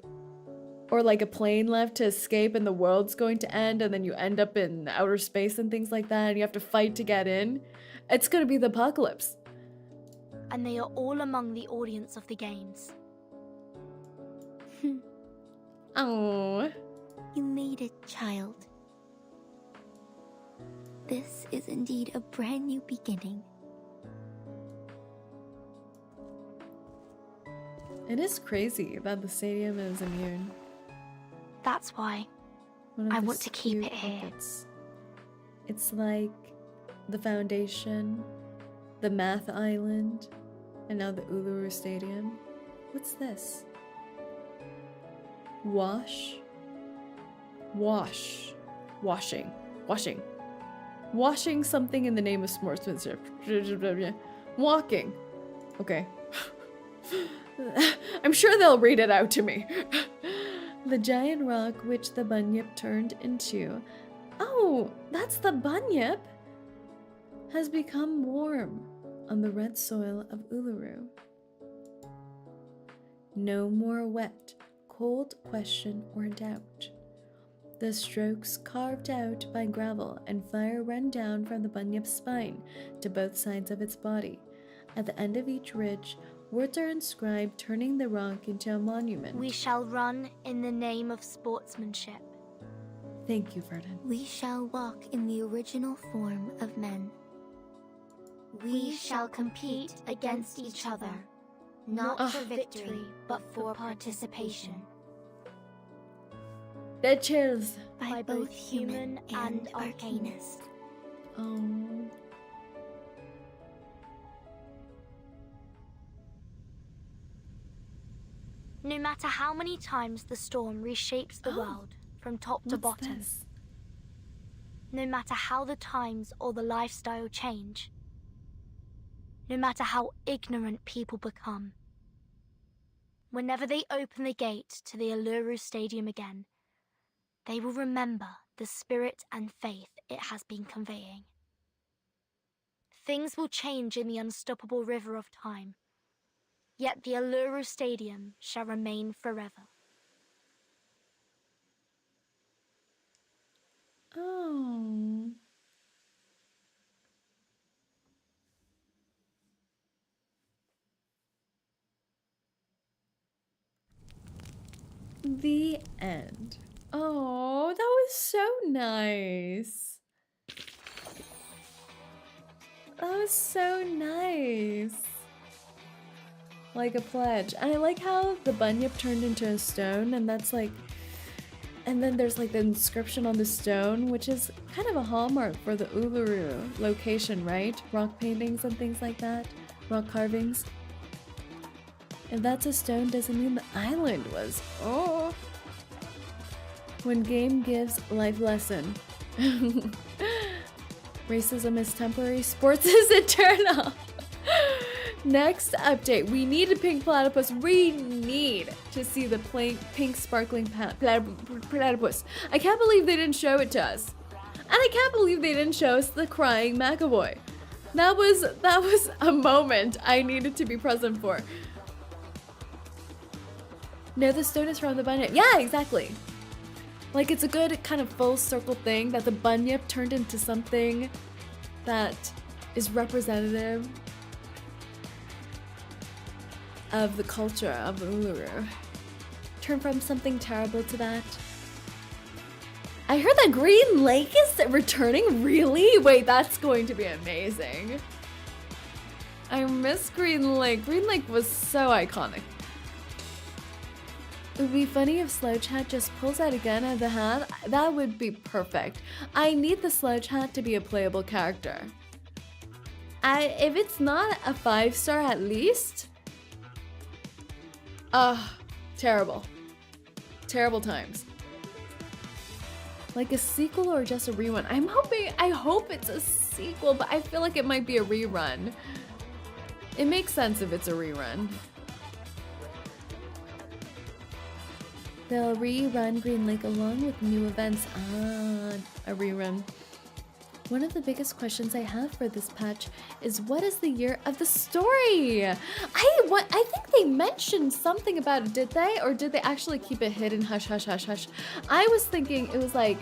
or like a plane left to escape and the world's going to end and then you end up in outer space and things like that and you have to fight to get in. It's gonna be the apocalypse. And they are all among the audience of the games. Oh. You made it, child. This is indeed a brand new beginning. It is crazy that the stadium is immune. That's why One of I the want to keep few it here. pockets. It's like the Foundation, the Math Island, and now the Uluru Stadium. What's this? Washing. Washing something in the name of sportsmanship. Walking. Okay. I'm sure they'll read it out to me. The giant rock which the Bunyip turned into. Oh, that's the Bunyip! Has become warm on the red soil of Uluru. No more wet, cold question or doubt. The strokes carved out by gravel and fire run down from the Bunyip's spine to both sides of its body. At the end of each ridge, words are inscribed, turning the rock into a monument. We shall run in the name of sportsmanship. Thank you, Verdun. We shall walk in the original form of men. We shall compete against each other, not for victory, but for participation. Dead chills. By both human and arcanist. Oh. No matter how many times the storm reshapes the world from top to bottom, no matter how the times or the lifestyle change, no matter how ignorant people become, whenever they open the gate to the Uluru Stadium again, they will remember the spirit and faith it has been conveying. Things will change in the unstoppable river of time, yet the Uluru Stadium shall remain forever. Oh. The end. Oh, that was so nice. That was so nice. Like a pledge. And I like how the Bunyip turned into a stone, and that's like, and then there's like the inscription on the stone, which is kind of a hallmark for the Uluru location, right? Rock paintings and things like that. Rock carvings. If that's a stone, doesn't mean the island was. Oh. When game gives life lesson. Racism is temporary, sports is eternal. Next update, we need a pink platypus. We need to see the pink sparkling platypus. I can't believe they didn't show it to us. And I can't believe they didn't show us the crying McAvoy. That was a moment I needed to be present for. No, the stone is from the Bunyip. Yeah, exactly. Like, it's a good kind of full circle thing that the Bunyip turned into something that is representative of the culture of Uluru. Turn from something terrible to that. I heard that Green Lake is returning? Really? Wait, that's going to be amazing. I miss Green Lake. Green Lake was so iconic. It would be funny if Slouch Hat just pulls out a gun out of the hat. That would be perfect. I need the Slouch Hat to be a playable character. If it's not a 5-star at least... terrible. Terrible times. Like a sequel or just a rerun? I hope it's a sequel, but I feel like it might be a rerun. It makes sense if it's a rerun. They'll rerun Green Lake along with new events. A rerun. One of the biggest questions I have for this patch is what is the year of the story? I think they mentioned something about it, did they? Or did they actually keep it hidden? Hush, hush, hush, hush. I was thinking it was like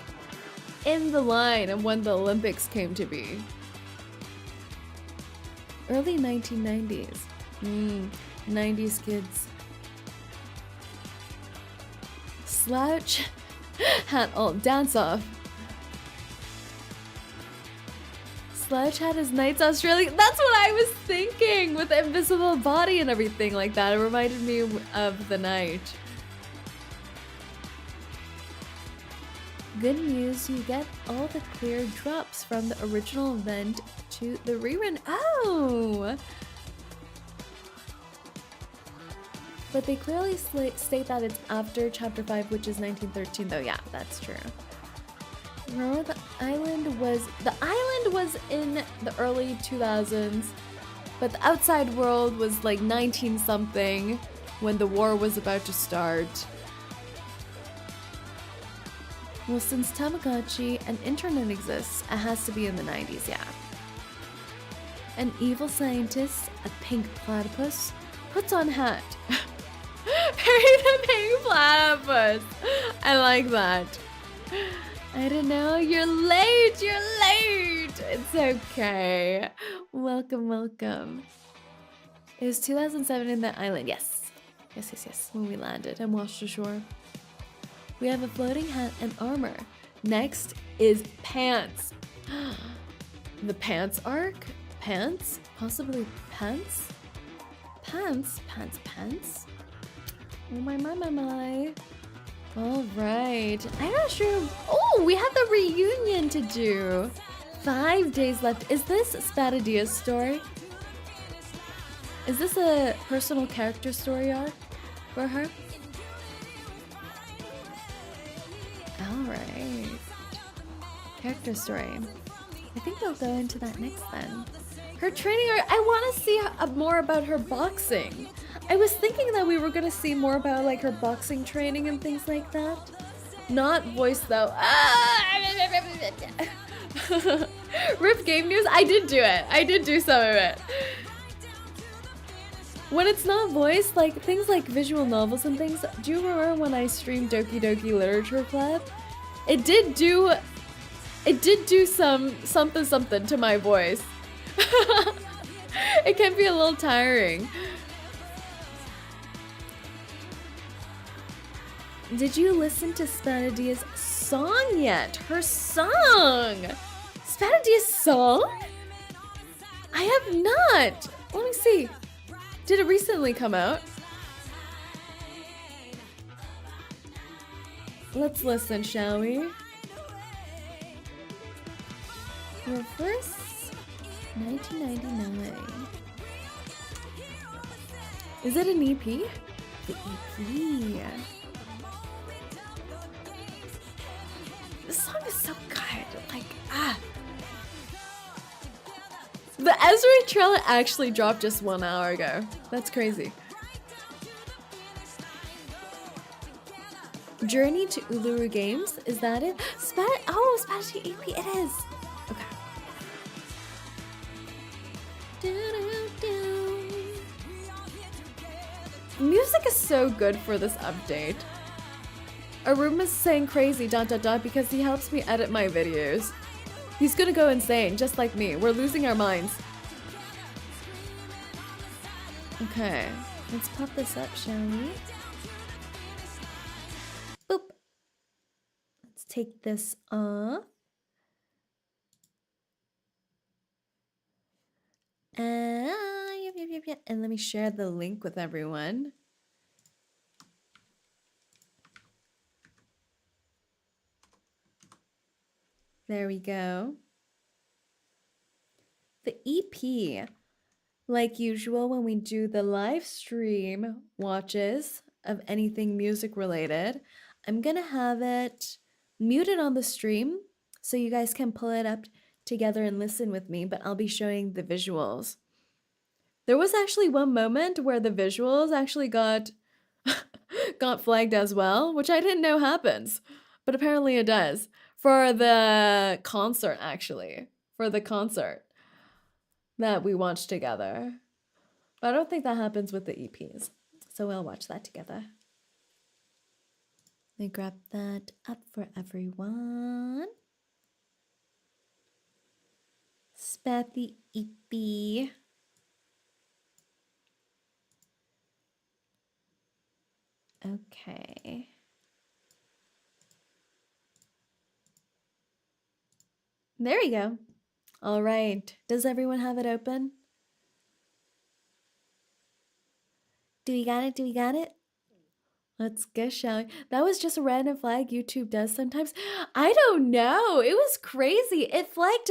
in the line of when the Olympics came to be. Early 1990s. 90s kids. Slouch Hat alt dance off. Slouch Hat is Knights Australia. That's what I was thinking with the invisible body and everything like that. It reminded me of the night. Good news, you get all the clear drops from the original event to the rerun. Oh! But they clearly state that it's after Chapter 5, which is 1913, though. Yeah, that's true. Remember, the island was in the early 2000s, but the outside world was like 19-something when the war was about to start. Well, since Tamagotchi and internet exists, it has to be in the 90s, yeah. An evil scientist, a pink platypus, puts on hat. Perry the pink platypus. I like that. I don't know. You're late. You're late. It's okay. Welcome, welcome. It was 2007 in the island. Yes. Yes. When we landed and washed ashore. We have a floating hat and armor. Next is pants. The pants arc? Pants? Possibly pants? Pants? Oh my. All right. I'm not sure. Oh, we have the reunion to do. 5 days left. Is this Spathodea's story? Is this a personal character story arc for her? All right. Character story. I think we'll go into that next then. Her training arc. I want to see more about her boxing. I was thinking that we were going to see more about like her boxing training and things like that. Not voice though. Rip game news. I did do it. I did do some of it. When it's not voice, like things like visual novels and things. Do you remember when I streamed Doki Doki Literature Club? It did do something to my voice. It can be a little tiring. Did you listen to Spathodea's song yet? Her song! Spathodea's song? I have not! Let me see. Did it recently come out? Let's listen, shall we? Well, first, 1999. Is it an EP? The EP. This song is so good. Like, The Ezra trailer actually dropped just 1 hour ago. That's crazy. Journey to Uluru Games, is that it? Spathodea EP, it is. Okay. Music is so good for this update. Aruma's saying crazy ... because he helps me edit my videos. He's gonna go insane, just like me. We're losing our minds. Okay, let's pop this up, shall we? Boop. Let's take this off. Yep. And let me share the link with everyone. There we go. The EP, like usual when we do the live stream watches of anything music related, I'm gonna have it muted on the stream so you guys can pull it up together and listen with me, but I'll be showing the visuals. There was actually one moment where the visuals actually got flagged as well, which I didn't know happens, but apparently it does. For the concert, actually. For the concert that we watched together. But I don't think that happens with the EPs. So we'll watch that together. Let me grab that up for everyone. Spathy EP. Okay. There we go. All right. Does everyone have it open? Do we got it? Do we got it? Let's go, shall we? That was just a random flag YouTube does sometimes. I don't know. It was crazy. It flagged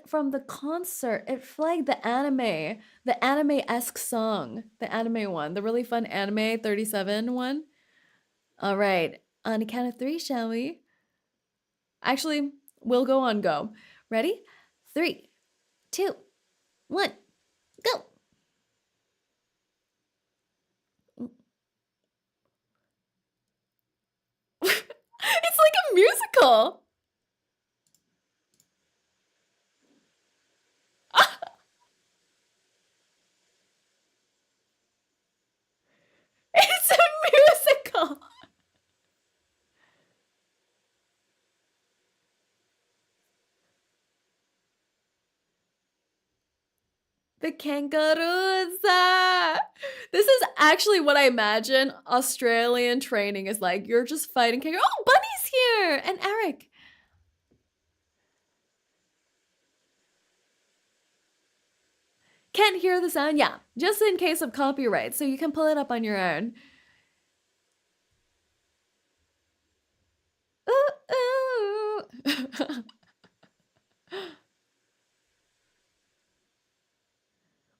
from the concert. It flagged the anime-esque song, the anime one, the really fun anime 37 one. All right. On a count of 3, shall we? Actually, we'll go on go. Ready? 3, 2, 1, go. It's like a musical. It's a musical. The kangaroos. This is actually what I imagine Australian training is like. You're just fighting kangaroos. Oh, Bunny's here! And Eric. Can't hear the sound? Yeah, just in case of copyright, so you can pull it up on your own. Ooh, ooh.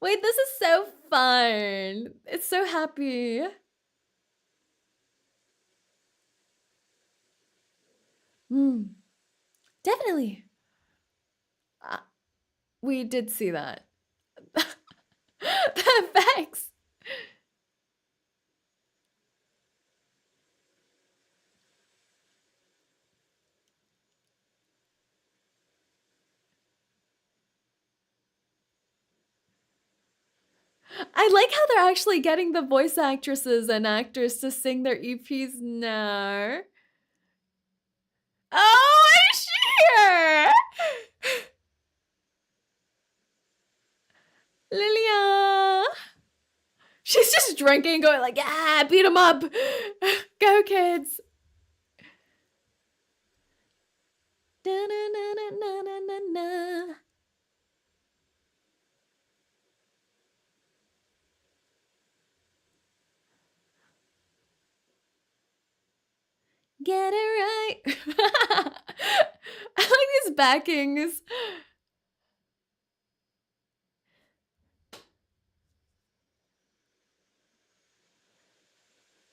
Wait, this is so fun. It's so happy. Definitely. We did see that. The effects. I like how they're actually getting the voice actresses and actors to sing their EPs now. Oh, is she here? Lilia. She's just drinking, going like, yeah, beat him up. Go, kids. Da-na-na-na-na-na-na. Get it right. I like these backings.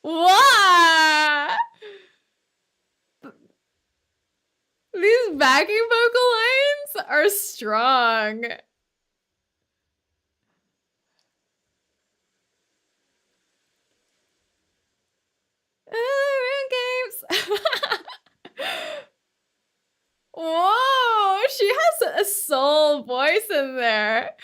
What? These backing vocal lines are strong. Games. Whoa, she has a soul voice in there.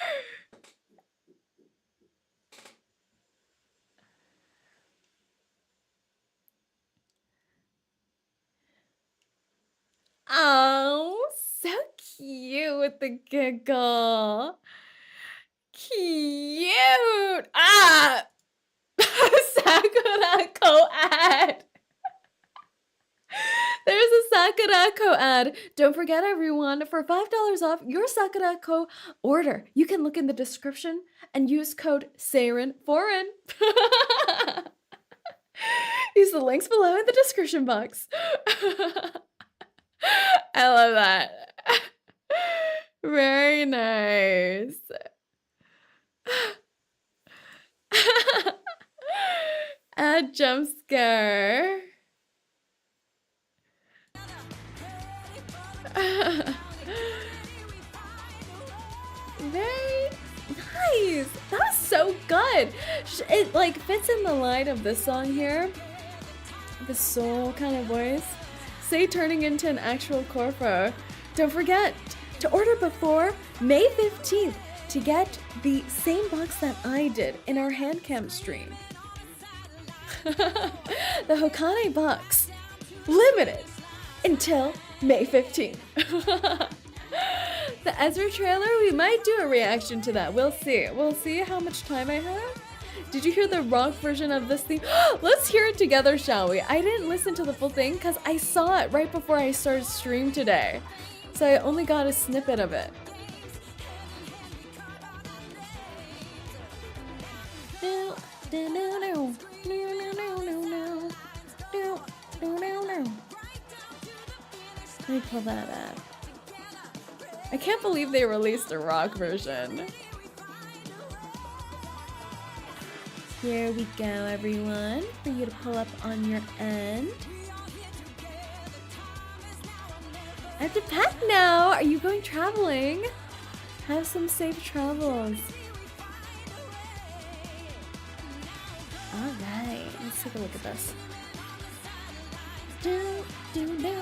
Oh, so cute with the giggle. Cute. Ah, Sakura co-ad. There's a Sakura co-ad. Don't forget, everyone, for $5 off your Sakura co order, you can look in the description and use code Saerin foreign. Use the links below in the description box. I love that. Very nice. A jump scare. Very nice. That was so good. It like fits in the line of this song here. The soul kind of voice. Say turning into an actual corpo. Don't forget to order before May 15th to get the same box that I did in our hand cam stream. The Hokane box. Limited until May 15th. The Ezra trailer, we might do a reaction to that. We'll see. We'll see how much time I have. Did you hear the rock version of this theme? Let's hear it together, shall we? I didn't listen to the full thing because I saw it right before I started stream today. So I only got a snippet of it. Let me pull that up. I can't believe they released a rock version. Here we go, everyone, for you to pull up on your end. I have to pack now. Are you going traveling? Have some safe travels. All right, let's take a look at this. Do, do, do, do.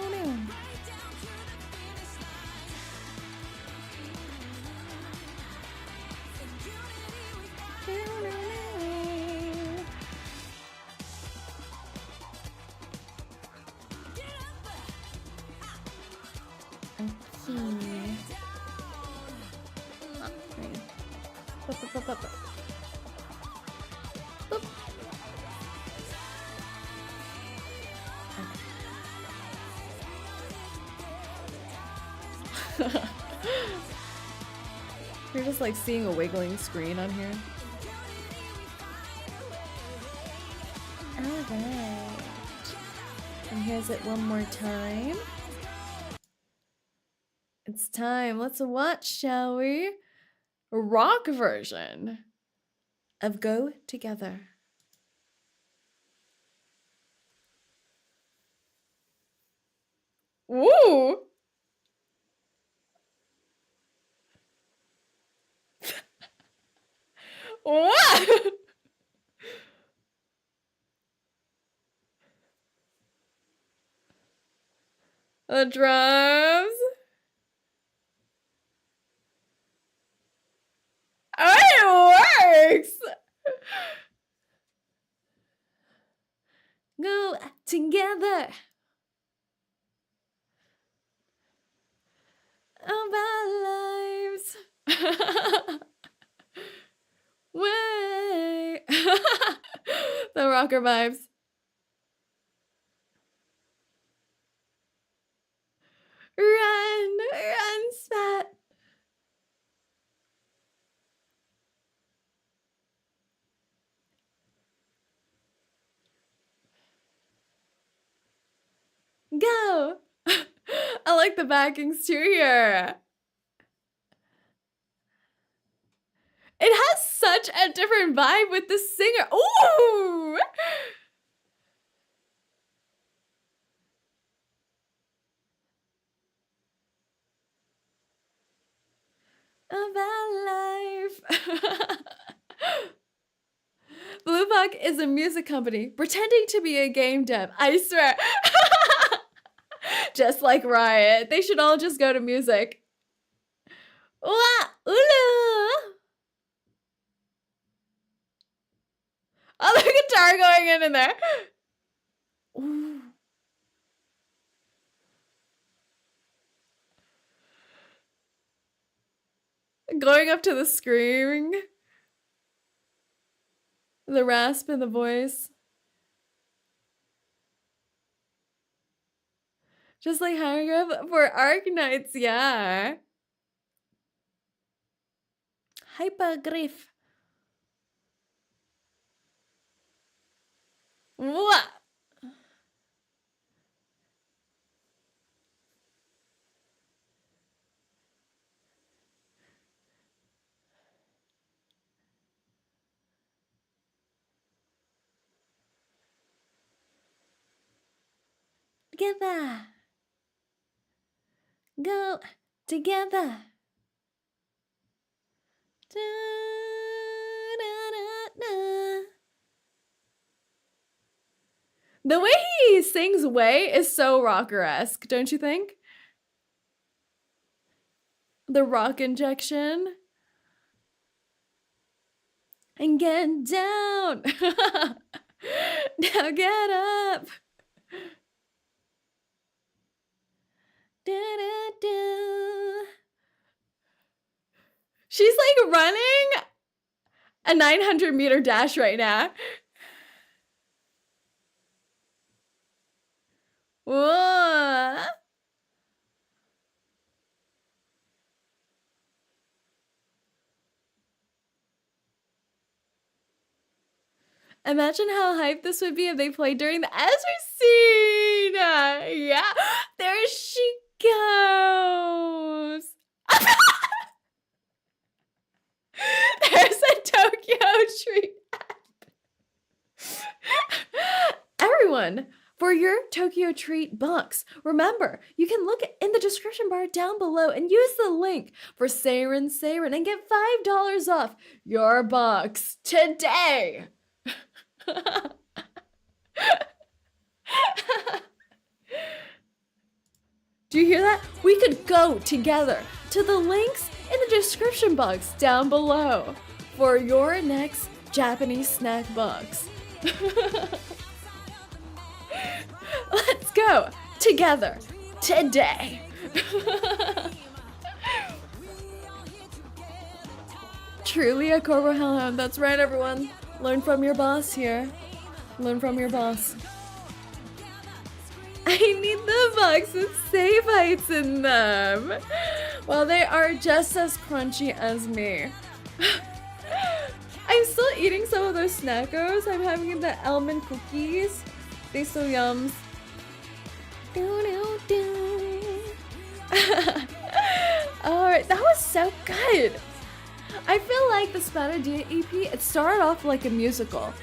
You're just like seeing a wiggling screen on here. Alright. And here's it one more time. It's time. Let's watch, shall we? A rock version of Go Together. Woo! What? The drums. Oh, it works. Go together. Of our lives. Way. The rocker vibes. Run, run, Spat. Go. I like the backings too here. It has such a different vibe with the singer. Ooh! About life. Blue Buck is a music company pretending to be a game dev. I swear. Just like Riot. They should all just go to music. Wah! Ulu! Oh, the guitar going in there. Ooh. Going up to the screaming. The rasp in the voice. Just like Hieroglyph for Arknights, yeah. Hypergriff. What? Together. Go together. Da, da, da, da. The way he sings Way is so rocker-esque, don't you think? The rock injection. And get down. Now get up. Da, da, da. She's like running a 900-meter dash right now. Whoa. Imagine how hyped this would be if they played during the Ezra scene. Yeah, there she goes. There's a Tokyo treat. Everyone, for your Tokyo treat box, remember, you can look in the description bar down below and use the link for Saerin and get $5 off your box today. Do you hear that? We could go together to the links in the description box down below for your next Japanese snack box. Let's go together today. Truly a Corvo Hellhound. That's right, everyone. Learn from your boss here. Learn from your boss. I need the box with save heights in them. Well, they are just as crunchy as me. I'm still eating some of those snackos. I'm having the almond cookies. They still yums. Alright, that was so good. I feel like the Spathodea EP, it started off like a musical.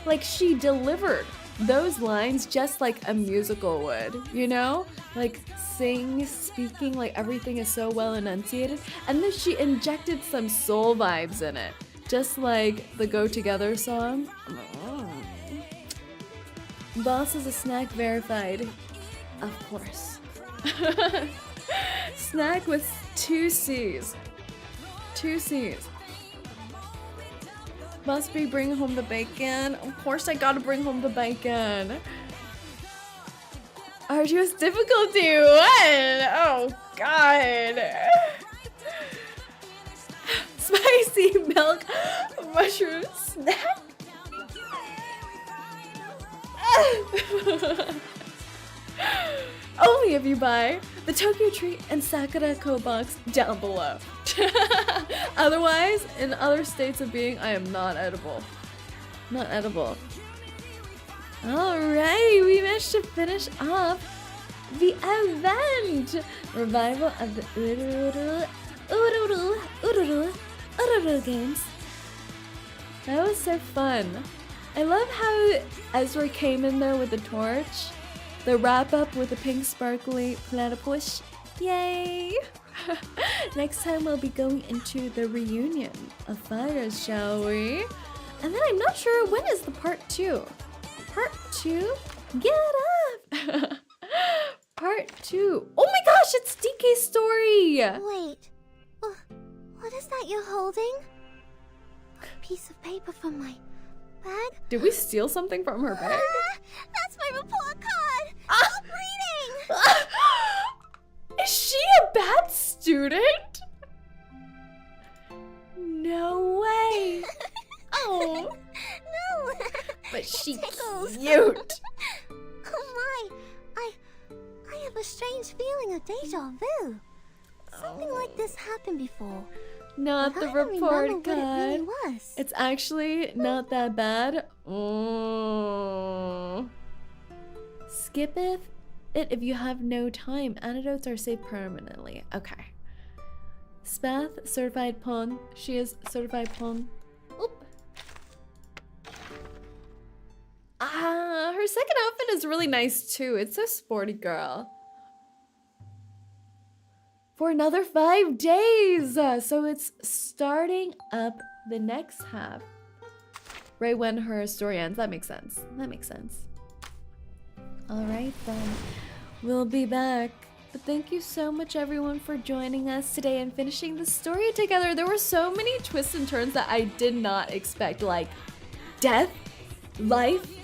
Like she delivered those lines just like a musical would, you know? Like speaking, like everything is so well enunciated. And then she injected some soul vibes in it. Just like the Go Together song. Boss is a snack verified. Of course. Snack with 2 C's. 2 C's. Must be bring home the bacon. Of course I gotta bring home the bacon. Arduous difficulty 1. Oh god. Spicy milk mushroom snack. Only if you buy the Tokyo Treat and Sakura Co box down below. Otherwise, in other states of being, I am not edible. Not edible. Alright, we managed to finish off the event! Revival of the Uluru games. That was so fun. I love how Ezra came in there with the torch. The wrap up with the pink sparkly platypus. Yay! Next time we'll be going into the reunion of fires, shall we? And then I'm not sure when is the part 2. Part 2? Get up! Part 2. Oh my gosh, it's DK's story! Wait, what is that you're holding? A piece of paper from my bag? Did we steal something from her bag? That's my report card! Stop reading! Is she a bad student? No way! Oh! No! But she tickles. Cute! Oh my! I have a strange feeling of deja vu. Something like this happened before. Not but the I don't report remember card. what it really was. It's actually not that bad. Oh. Skippeth it if you have no time. Antidotes are saved permanently. Okay. Spath, certified pawn. She is certified pawn. Oop. Her second outfit is really nice too. It's so sporty, girl. For another 5 days. So it's starting up the next half. Right when her story ends. That makes sense. That makes sense. Alright then. We'll be back. But thank you so much everyone for joining us today and finishing the story together. There were so many twists and turns that I did not expect. Like death, life,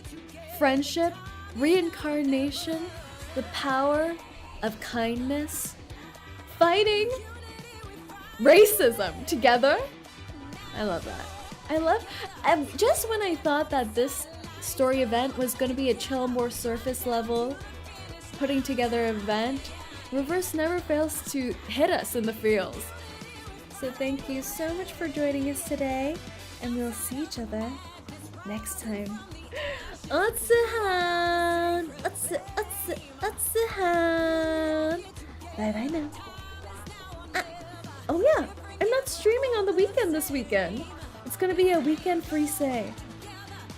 friendship, reincarnation, the power of kindness, fighting, racism together. I love that. I love, just when I thought that this story event was going to be a chill, more surface level, putting together event, Reverse never fails to hit us in the feels. So thank you so much for joining us today, and we'll see each other next time. 𝐒𝐡𝐚𝐭 𝐑𝐮𝐥𝐬. Bye bye now. Oh yeah, I'm not streaming on the weekend this weekend. It's gonna be a weekend free say.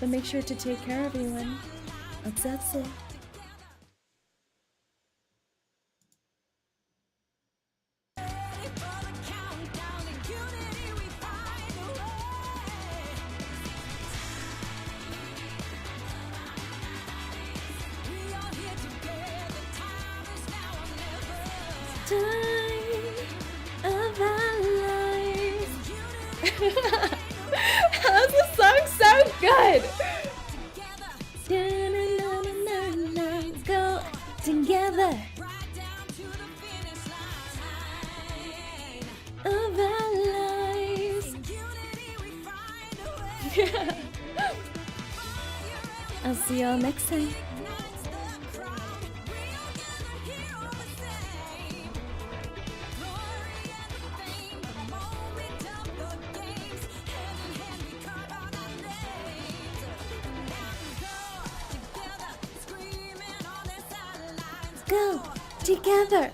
But make sure to take care, everyone. 𝐒𝐡𝐚𝐭. How's the song sound good? Go together of our lives. I'll see y'all next time. Go together.